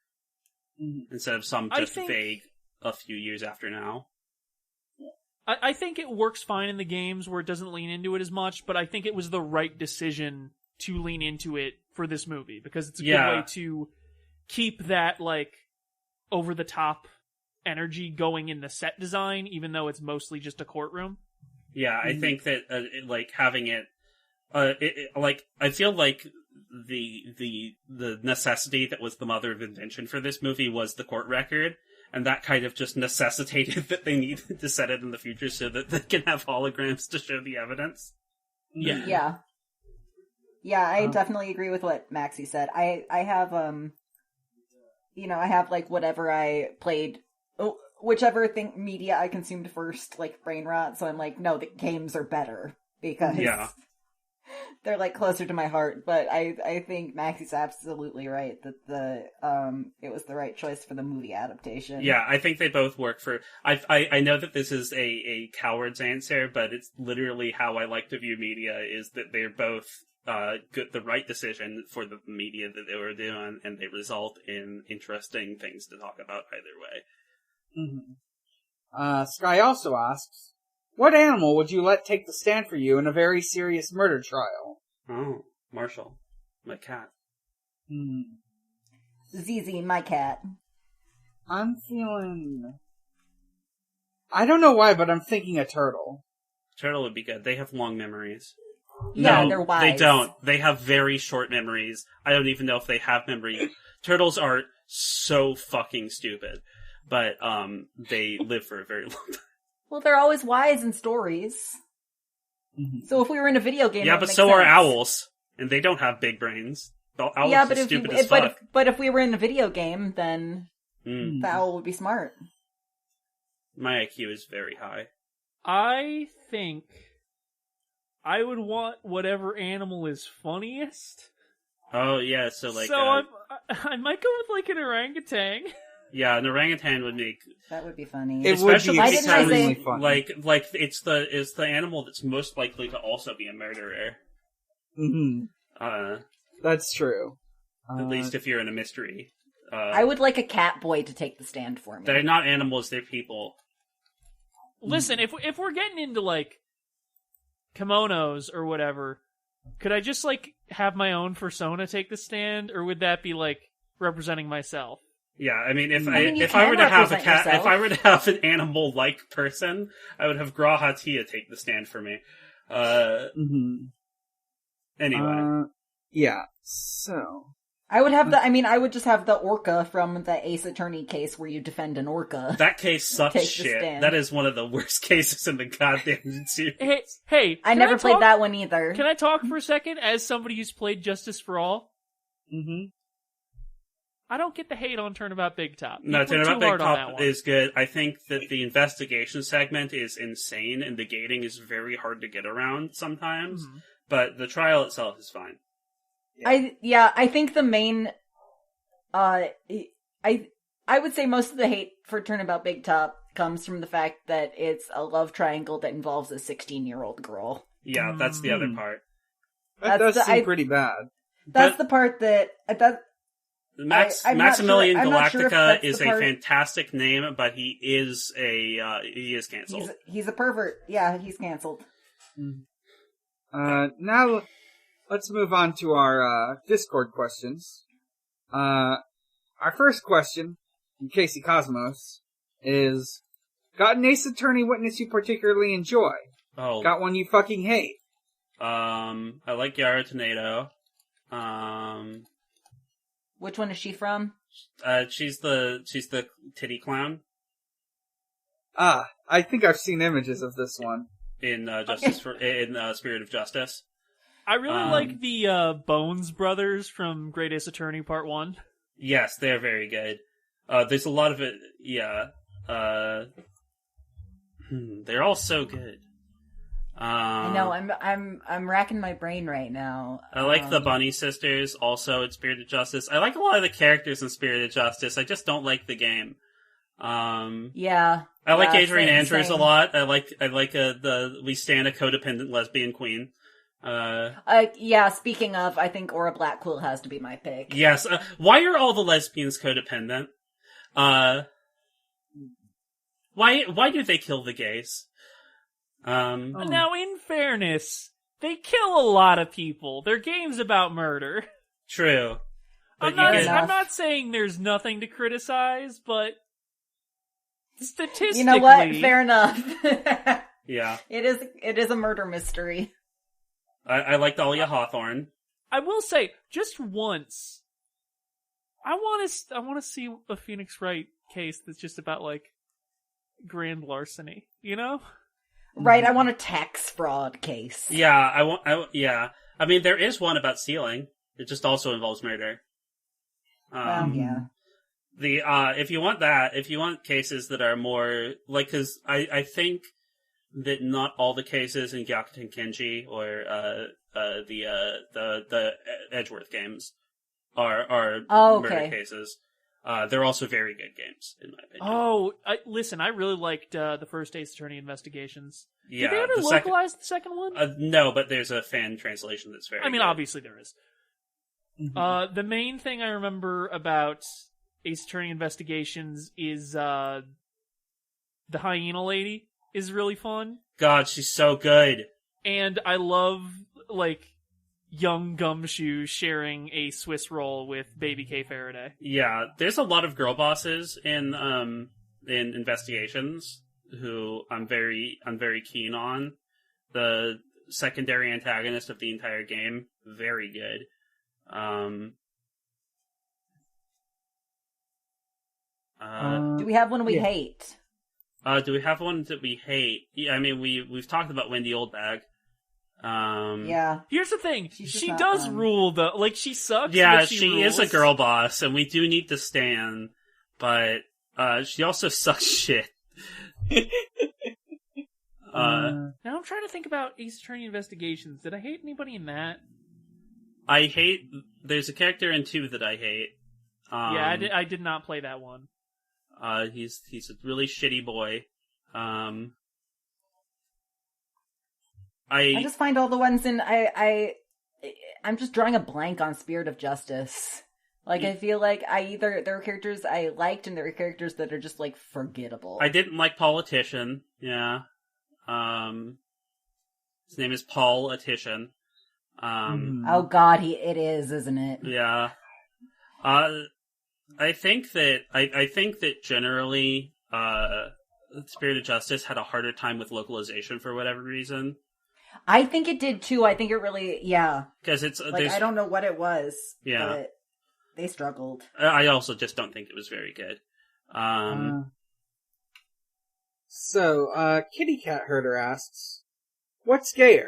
Instead of some just vague a few years after now. I think it works fine in the games where it doesn't lean into it as much, but I think it was the right decision to lean into it for this movie, because it's a good way to keep that, like, over-the-top energy going in the set design, even though it's mostly just a courtroom. Yeah, I think that, having it, I feel like the necessity that was the mother of invention for this movie was the court record, and that kind of just necessitated that they needed to set it in the future so that they can have holograms to show the evidence. Yeah. Yeah, I definitely agree with what Maxie said. I have, I have, like, whatever I played, whichever media I consumed first, like, brain rot, so I'm like, no, the games are better, because they're, like, closer to my heart, but I think Maxie's absolutely right, that it was the right choice for the movie adaptation. Yeah, I think they both work for... I know that this is a coward's answer, but it's literally how I like to view media, is that they're both the right decision for the media that they were doing, and they result in interesting things to talk about either way. Sky also asks, what animal would you let take the stand for you in a very serious murder trial? Oh, Marshall. My cat. ZZ, my cat. I'm feeling... I don't know why, but I'm thinking a turtle. Turtle would be good. They have long memories. Yeah, no, they're wise. They don't. They have very short memories. I don't even know if they have memory. Turtles are so fucking stupid. But, they live for a very long time. Well, they're always wise in stories. So if we were in a video game, yeah, but so are owls, and they don't have big brains. Owls are stupid as fuck. But if we were in a video game, then the owl would be smart. My IQ is very high. I think I would want whatever animal is funniest. Oh yeah, so like. So I might go with like an orangutan. Yeah, an orangutan would make... That would be funny. It would be extremely funny. Like it's the animal that's most likely to also be a murderer. That's true. At least if you're in a mystery. I would like a cat boy to take the stand for me. They're not animals, they're people. Listen, if we're getting into like kimonos or whatever, could I just like have my own persona take the stand, or would that be like representing myself? Yeah, I mean, if I were to have a cat, if I were to have an animal-like person, I would have Gra Hatia take the stand for me. Anyway. Yeah, so... I would have I would just have the orca from the Ace Attorney case where you defend an orca. That case sucks shit. That is one of the worst cases in the goddamn series. Hey, I never played that one either. Can I talk for a second as somebody who's played Justice for All? I don't get the hate on Turnabout Big Top. No, People are Turnabout too hard Big on that Top one. is good. I think that the investigation segment is insane, and the gating is very hard to get around sometimes. Mhm. But the trial itself is fine. I think the main, I would say most of the hate for Turnabout Big Top comes from the fact that it's a love triangle that involves a 16-year-old girl. Yeah, that's the other part. That That's does seem pretty bad. That's the part that I'm not sure- Maximilian I'm not sure if Galactica that's is the a part- fantastic name, but he is canceled. he's a pervert. Yeah, he's canceled. Now let's move on to our Discord questions. Our first question from Casey Cosmos is: got an Ace Attorney witness you particularly enjoy? Oh, Got one you fucking hate? I like Yara Tornado. Which one is she from? She's the titty clown I think I've seen images of this one. in Spirit of Justice. I really like the Bones brothers from Great Ace Attorney Part 1. Yes, they're very good. There's a lot of it. Yeah. They're all so good. I know. I'm racking my brain right now. I like the Bunny Sisters also in Spirit of Justice. I like a lot of the characters in Spirit of Justice. I just don't like the game. Yeah. I like Yeah, Adrian same, Andrews same. a lot. I like the We Stand a Codependent Lesbian Queen. Yeah, speaking of, I think Aura Blackquill has to be my pick. Yes. Why are all the lesbians codependent? Why do they kill the gays? Now, in fairness, they kill a lot of people. Their game's about murder. True. But I'm not saying there's nothing to criticize, but statistically... You know what? Fair enough. yeah. It is a murder mystery. I like Dahlia Hawthorne. I will say, just once, I want to see a Phoenix Wright case that's just about, like, grand larceny, you know? Right, I want a tax fraud case. Yeah, yeah. I mean, there is one about stealing. It just also involves murder. Yeah. If you want cases that are more, like, cause I think that not all the cases in Gyakuten Kenji or, the Edgeworth games are murder cases. They're also very good games, in my opinion. Oh, listen, I really liked the first Ace Attorney Investigations. Yeah, Did they ever localize the second one? No, but there's a fan translation that's very good. Obviously there is. Mm-hmm. The main thing I remember about Ace Attorney Investigations is the hyena lady is really fun. God, she's so good. And I love, like, young Gumshoe sharing a Swiss roll with Baby K. Faraday. Yeah, there's a lot of girl bosses in Investigations who I'm very keen on. The secondary antagonist of the entire game, very good. Do we have one we hate? Do we have one that we hate? Yeah, I mean, we've talked about Wendy Oldbag. Yeah. Here's the thing. She's just She not does fun. rule, though. Like, she sucks, Yeah, but she rules. is a girl boss, and we do need to stan, but she also sucks shit. Now I'm trying to think about Ace Attorney Investigations. Did I hate anybody in that? There's a character in 2 that I hate. Yeah, I did not play that one. He's a really shitty boy. I just find all the ones in I'm just drawing a blank on Spirit of Justice. Like, I feel like there are characters I liked and there are characters that are just, like, forgettable. I didn't like Politician, yeah. His name is Paul Attition. Oh god, it is, isn't it? Yeah. I think that generally, Spirit of Justice had a harder time with localization for whatever reason. I think it did too. I think it really, yeah. Because it's, like, I don't know what it was. Yeah. But they struggled. I also just don't think it was very good. So, Kitty Cat Herder asks, what's gayer?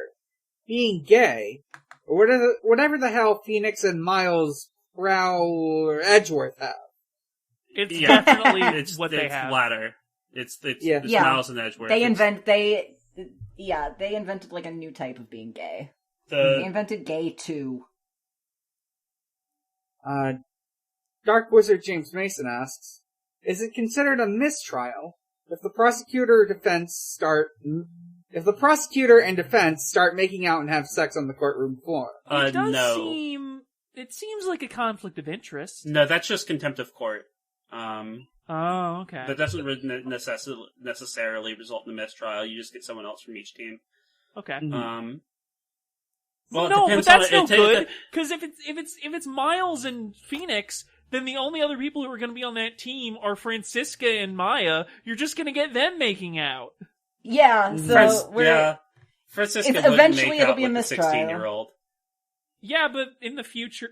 Being gay, or whatever the hell Phoenix and Miles Prowl or Edgeworth have. It's Yeah. definitely It's what they have. latter. It's Yeah. Miles and Edgeworth. They invented like a new type of being gay. They invented gay too. Dark Wizard James Mason asks, is it considered a mistrial if the prosecutor and defense start making out and have sex on the courtroom floor? It does No. It seems like a conflict of interest. No, that's just contempt of court. Oh, okay. That doesn't necessarily result in a mistrial. You just get someone else from each team. Okay. Well, no, it but depends on that's no it. good. Because if it's Miles and Phoenix, then the only other people who are going to be on that team are Francisca and Maya. You're just going to get them making out. Yeah, so Francisca It's wouldn't eventually make it'll out be a with mistrial. 16-year-old. Yeah, but in the future,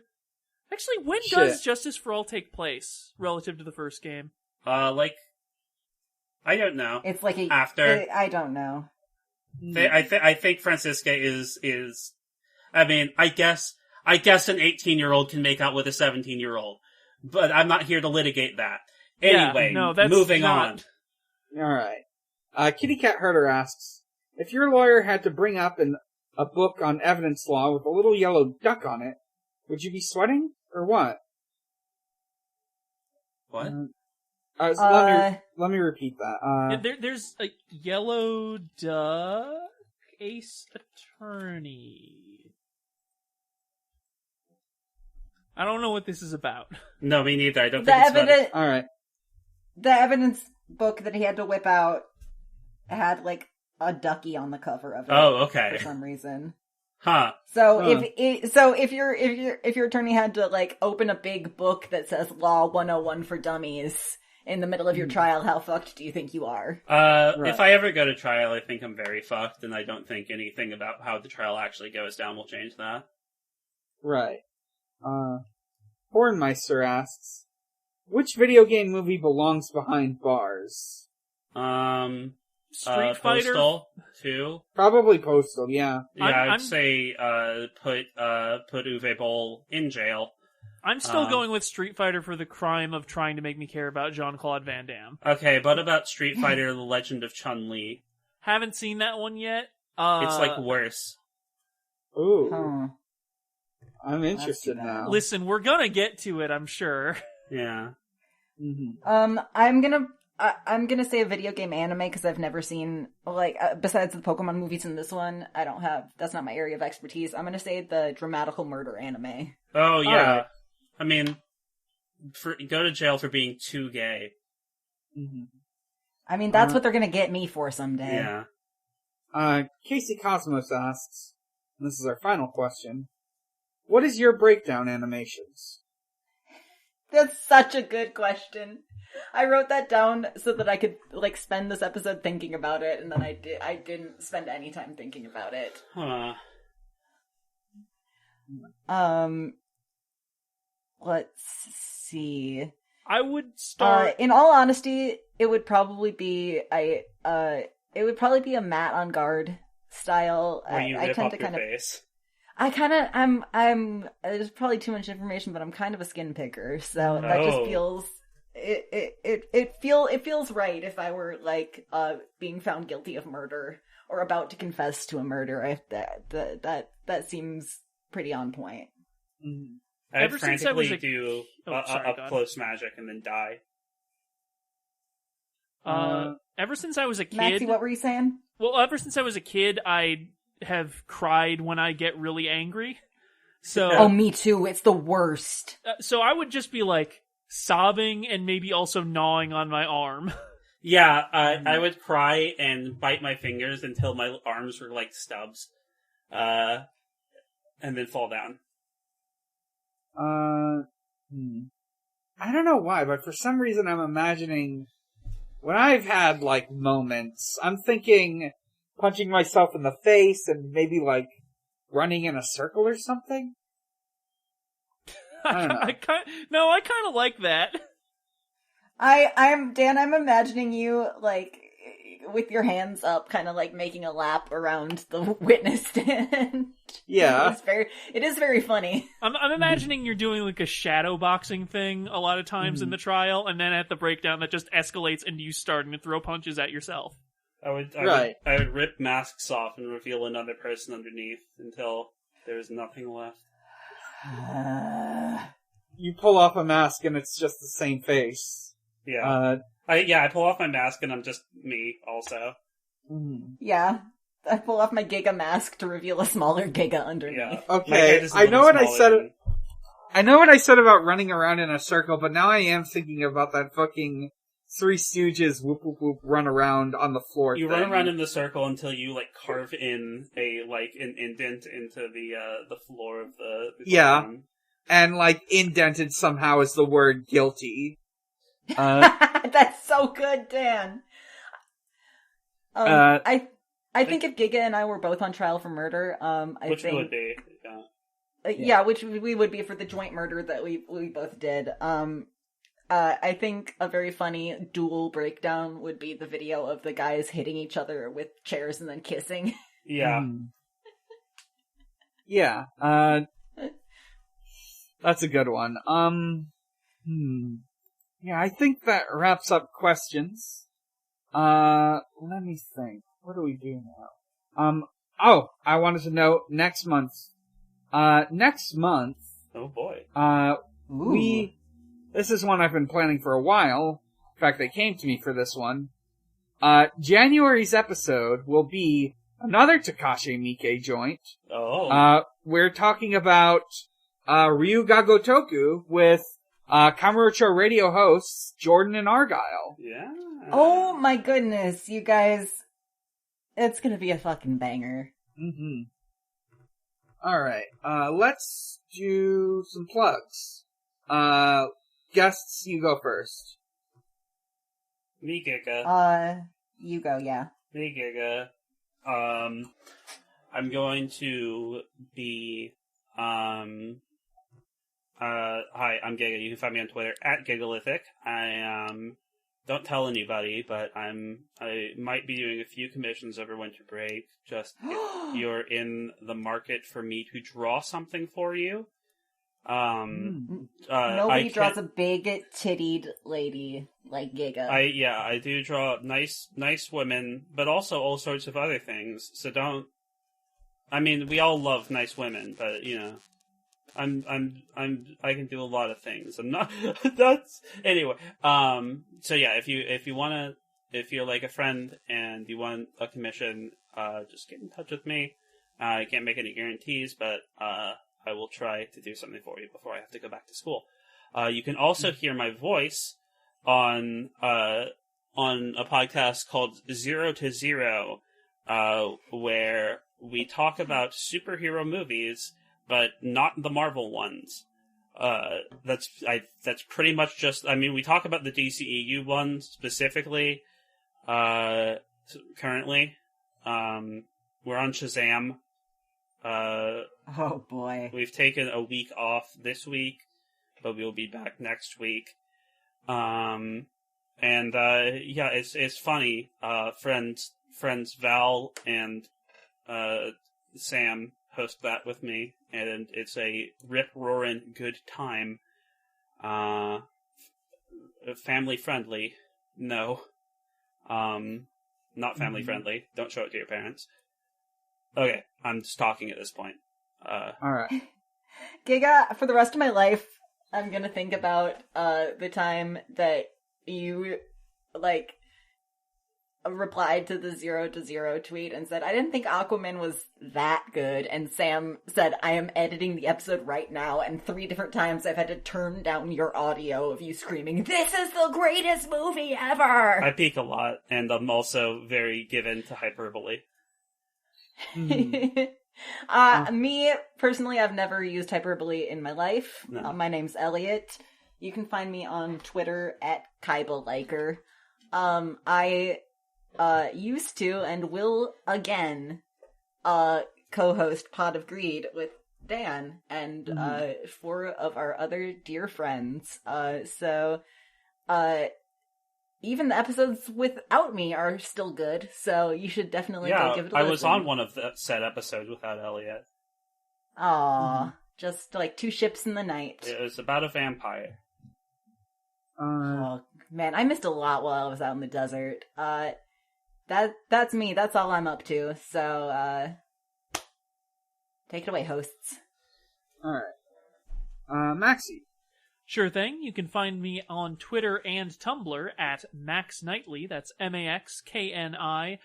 actually, when Shit. does Justice for All take place relative to the first game? I don't know. it's like After. I don't know. I think Francisca is. I mean, I guess an 18-year-old can make out with a 17-year-old, but I'm not here to litigate that. Anyway, yeah, no, that's moving not... on. Alright. Kitty Cat Herder asks, if your lawyer had to bring up a book on evidence law with a little yellow duck on it, would you be sweating, or what? What? Let me repeat that. There's a yellow duck Ace Attorney. I don't know what this is about. No, me neither. I don't think it's funny. Alright. The evidence book that he had to whip out had like a ducky on the cover of it. Oh, okay. For some reason. Huh. So if your attorney had to like open a big book that says Law 101 for Dummies in the middle of your trial, how fucked do you think you are? If I ever go to trial, I think I'm very fucked, and I don't think anything about how the trial actually goes down will change that. Right. Hornmeister asks, which video game movie belongs behind bars? Street Fighter Postal 2. Probably Postal, yeah. Yeah, I'd say put Uwe Boll in jail. I'm still going with Street Fighter for the crime of trying to make me care about Jean-Claude Van Damme. Okay, but about Street Fighter: The Legend of Chun-Li? Haven't seen that one yet. It's like worse. Ooh. Huh. I'm interested now. Listen, we're gonna get to it, I'm sure. Yeah. Mm-hmm. I'm gonna say a video game anime because I've never seen besides the Pokemon movies in this one. That's not my area of expertise. I'm gonna say the dramatical murder anime. Oh yeah. Alright. I mean, go to jail for being too gay. Mm-hmm. I mean, that's what they're gonna get me for someday. Yeah. Casey Cosmos asks, and this is our final question, what is your breakdown animations? That's such a good question. I wrote that down so that I could spend this episode thinking about it, and then I didn't spend any time thinking about it. Huh. Let's see. I would start... in all honesty, it would probably be a Matt on Guard style. Where you I rip tend up to your kind of face. I'm there's probably too much information, but I'm kind of a skin picker, so that just feels it feels right if I were being found guilty of murder or about to confess to a murder. That seems pretty on point. Mm-hmm. I'd Ever since I was frantically do up close magic and then die. Ever since I was a kid... Maxie, what were you saying? Well, ever since I was a kid, I have cried when I get really angry. So, Oh, me too. It's the worst. so I would just be sobbing and maybe also gnawing on my arm. Yeah, I would cry and bite my fingers until my arms were like stubs. And then fall down. I don't know why, but for some reason I'm imagining when I've had moments, I'm thinking punching myself in the face and maybe running in a circle or something. I don't know. I kind of like that. I'm imagining you with your hands up, kind of like making a lap around the witness stand. Yeah. It is very funny. I'm imagining you're doing like a shadow boxing thing a lot of times in the trial, and then at the breakdown that just escalates into you starting to throw punches at yourself. I would rip masks off and reveal another person underneath until there's nothing left. You pull off a mask and it's just the same face. Yeah. I pull off my mask and I'm just me also. Yeah. I pull off my Giga mask to reveal a smaller Giga underneath. Yeah. Okay, I know what I said. I know what I said about running around in a circle, but now I am thinking about that fucking Three Stooges whoop whoop whoop run around on the floor. You run around in the circle until you like carve in an indent into the floor of the room. And like indented somehow is the word guilty. That's so good, Dan. I think if Giga and I were both on trial for murder, which would be, which we would be for the joint murder that we both did. I think a very funny duel breakdown would be the video of the guys hitting each other with chairs and then kissing. Yeah. Yeah. That's a good one. Yeah, I think that wraps up questions. Let me think. What do we do now? I wanted to know next month. Oh boy. This is one I've been planning for a while. In fact, they came to me for this one. January's episode will be another Takashi Miike joint. Oh. We're talking about Ryuga Gotoku with Kamurocho radio hosts Jordan and Argyle. Yeah. Oh my goodness, you guys. It's gonna be a fucking banger. Mm-hmm. Alright, let's do some plugs. Guests, you go first. Me, Giga. You go, yeah. Me, Giga. I'm going to be, hi, I'm Giga. You can find me on Twitter at Gigalithic. Don't tell anybody, but I might be doing a few commissions over winter break. Just if you're in the market for me to draw something for you. Nobody draws a big tittied lady like Giga. I do draw nice women, but also all sorts of other things. So don't. I mean, we all love nice women, but you know, I can do a lot of things. I'm not. That's anyway. So yeah, if you're like a friend and you want a commission, just get in touch with me. I can't make any guarantees, but I will try to do something for you before I have to go back to school. You can also hear my voice on a podcast called 0 to 0, where we talk about superhero movies, but not the Marvel ones. That's pretty much just. I mean, we talk about the DCEU ones specifically. Currently, we're on Shazam. Oh boy. We've taken a week off this week, but we'll be back next week. It's funny. Friends Val and Sam host that with me, and it's a rip-roaring good time. Family friendly. No. Not family friendly. Don't show it to your parents. Okay, I'm just talking at this point. Alright. Giga, for the rest of my life, I'm gonna think about the time that you, replied to the 0 to 0 tweet and said, I didn't think Aquaman was that good, and Sam said, I am editing the episode right now, and 3 different times I've had to turn down your audio of you screaming, this is the greatest movie ever! I peak a lot, and I'm also very given to hyperbole. Me, personally, I've never used hyperbole in my life. No. My name's Elliott. You can find me on Twitter at KaibaLiker. I used to and will again co-host Pod of Greed with Dan and 4 of our other dear friends. So even the episodes without me are still good, so you should definitely go give it a listen. I was on one of the said episodes without Elliott. Aww, just like 2 ships in the night. It was about a vampire. Oh, man, I missed a lot while I was out in the desert. That's me, that's all I'm up to, so, take it away, hosts. Alright. Maxie. Sure thing. You can find me on Twitter and Tumblr at Max Knightley. That's MaxKnightley.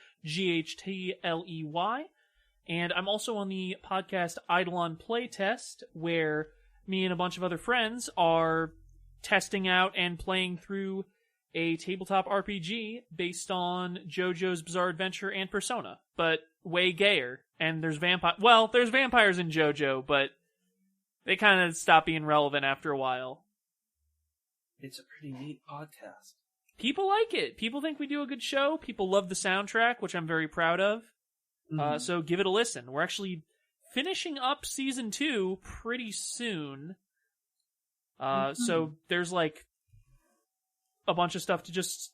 And I'm also on the podcast Eidolon Playtest, where me and a bunch of other friends are testing out and playing through a tabletop RPG based on JoJo's Bizarre Adventure and Persona, but way gayer. And there's there's vampires in JoJo, but they kind of stop being relevant after a while. It's a pretty neat podcast. People like it. People think we do a good show. People love the soundtrack, which I'm very proud of. Mm-hmm. So give it a listen. We're actually finishing up season 2 pretty soon. So there's like a bunch of stuff to just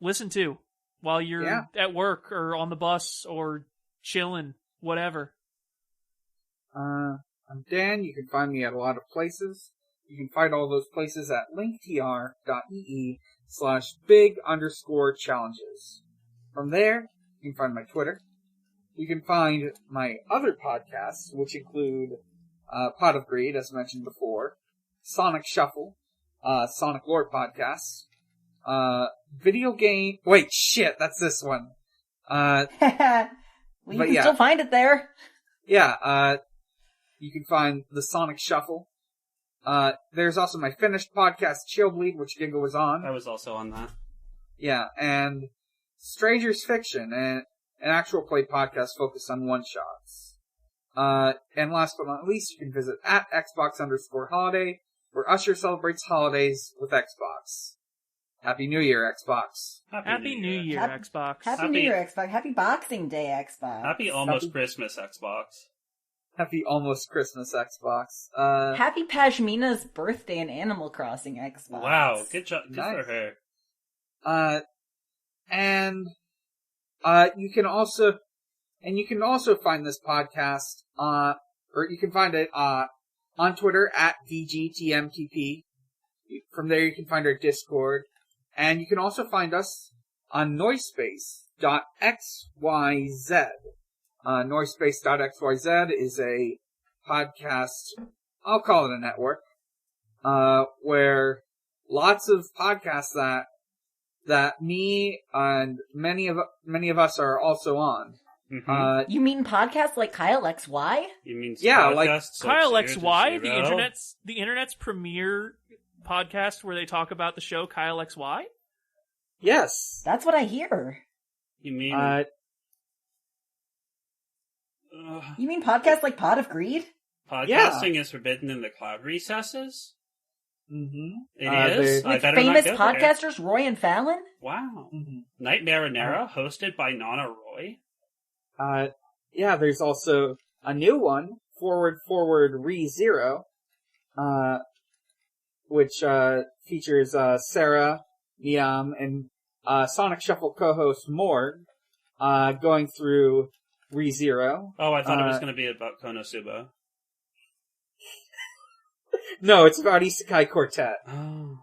listen to while you're at work or on the bus or chilling, whatever. I'm Dan. You can find me at a lot of places. You can find all those places at linktr.ee/big_challenges. From there, you can find my Twitter. You can find my other podcasts, which include Pot of Greed, as mentioned before, Sonic Shuffle, Sonic Lore Podcasts, video game... Wait, shit, that's this one. Well, you can still find it there. Yeah, you can find the Sonic Shuffle. There's also my finished podcast, Chill Bleed, which Giga was on. I was also on that. Yeah, and Stranger's Fiction, an actual play podcast focused on one-shots. And last but not least, you can visit at Xbox_holiday, where Usher celebrates holidays with Xbox. Happy New Year, Xbox. Happy New Year, Xbox. Happy New Year, Xbox. Happy Boxing Day, Xbox. Happy almost Christmas, Xbox. Happy almost Christmas, Xbox. Happy Pashmina's birthday in Animal Crossing, Xbox. Wow, good job. Good for her. And you can also find this podcast, or you can find it, on Twitter at VGTMTP. From there you can find our Discord, and you can also find us on Noisepace.xyz. Noisepace.xyz is a podcast, I'll call it a network, where lots of podcasts that me and many of us are also on. Mm-hmm. You mean podcasts like Kyle XY? You mean like Kyle XY, the internet's premier podcast where they talk about the show Kyle XY? Yes. That's what I hear. You mean you mean podcasts like Pot of Greed? Podcasting is forbidden in the cloud recesses? Mm-hmm. It is? With famous podcasters, there. Roy and Fallon? Wow. Mm-hmm. Night Marinera, hosted by Nana Roy? Yeah, there's also a new one, Forward ReZero, which features Sarah, Niam, and Sonic Shuffle co-host Morg, going through ReZero. Oh, I thought it was going to be about Konosuba. No, it's about Isekai Quartet. Oh.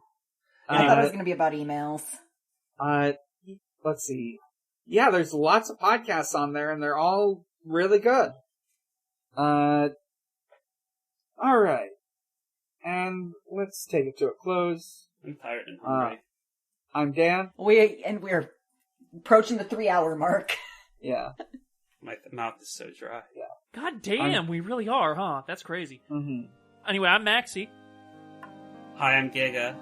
I thought it was going to be about emails. Let's see. Yeah, there's lots of podcasts on there, and they're all really good. Alright. And let's take it to a close. I'm tired and hungry. I'm Dan. We're approaching the 3-hour mark. Yeah. My mouth is so dry. Yeah. God damn, we really are, huh? That's crazy. Mm-hmm. Anyway, I'm Maxie. Hi, I'm Giga.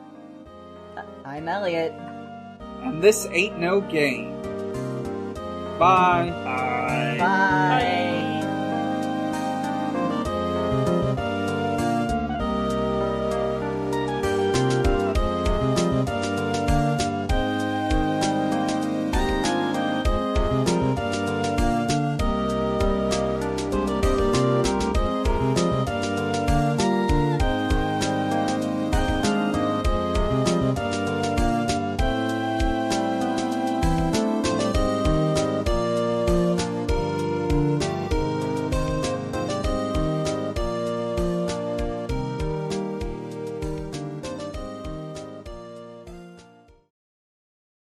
I'm Elliott. And this ain't no game. Bye. Bye. Bye. Bye.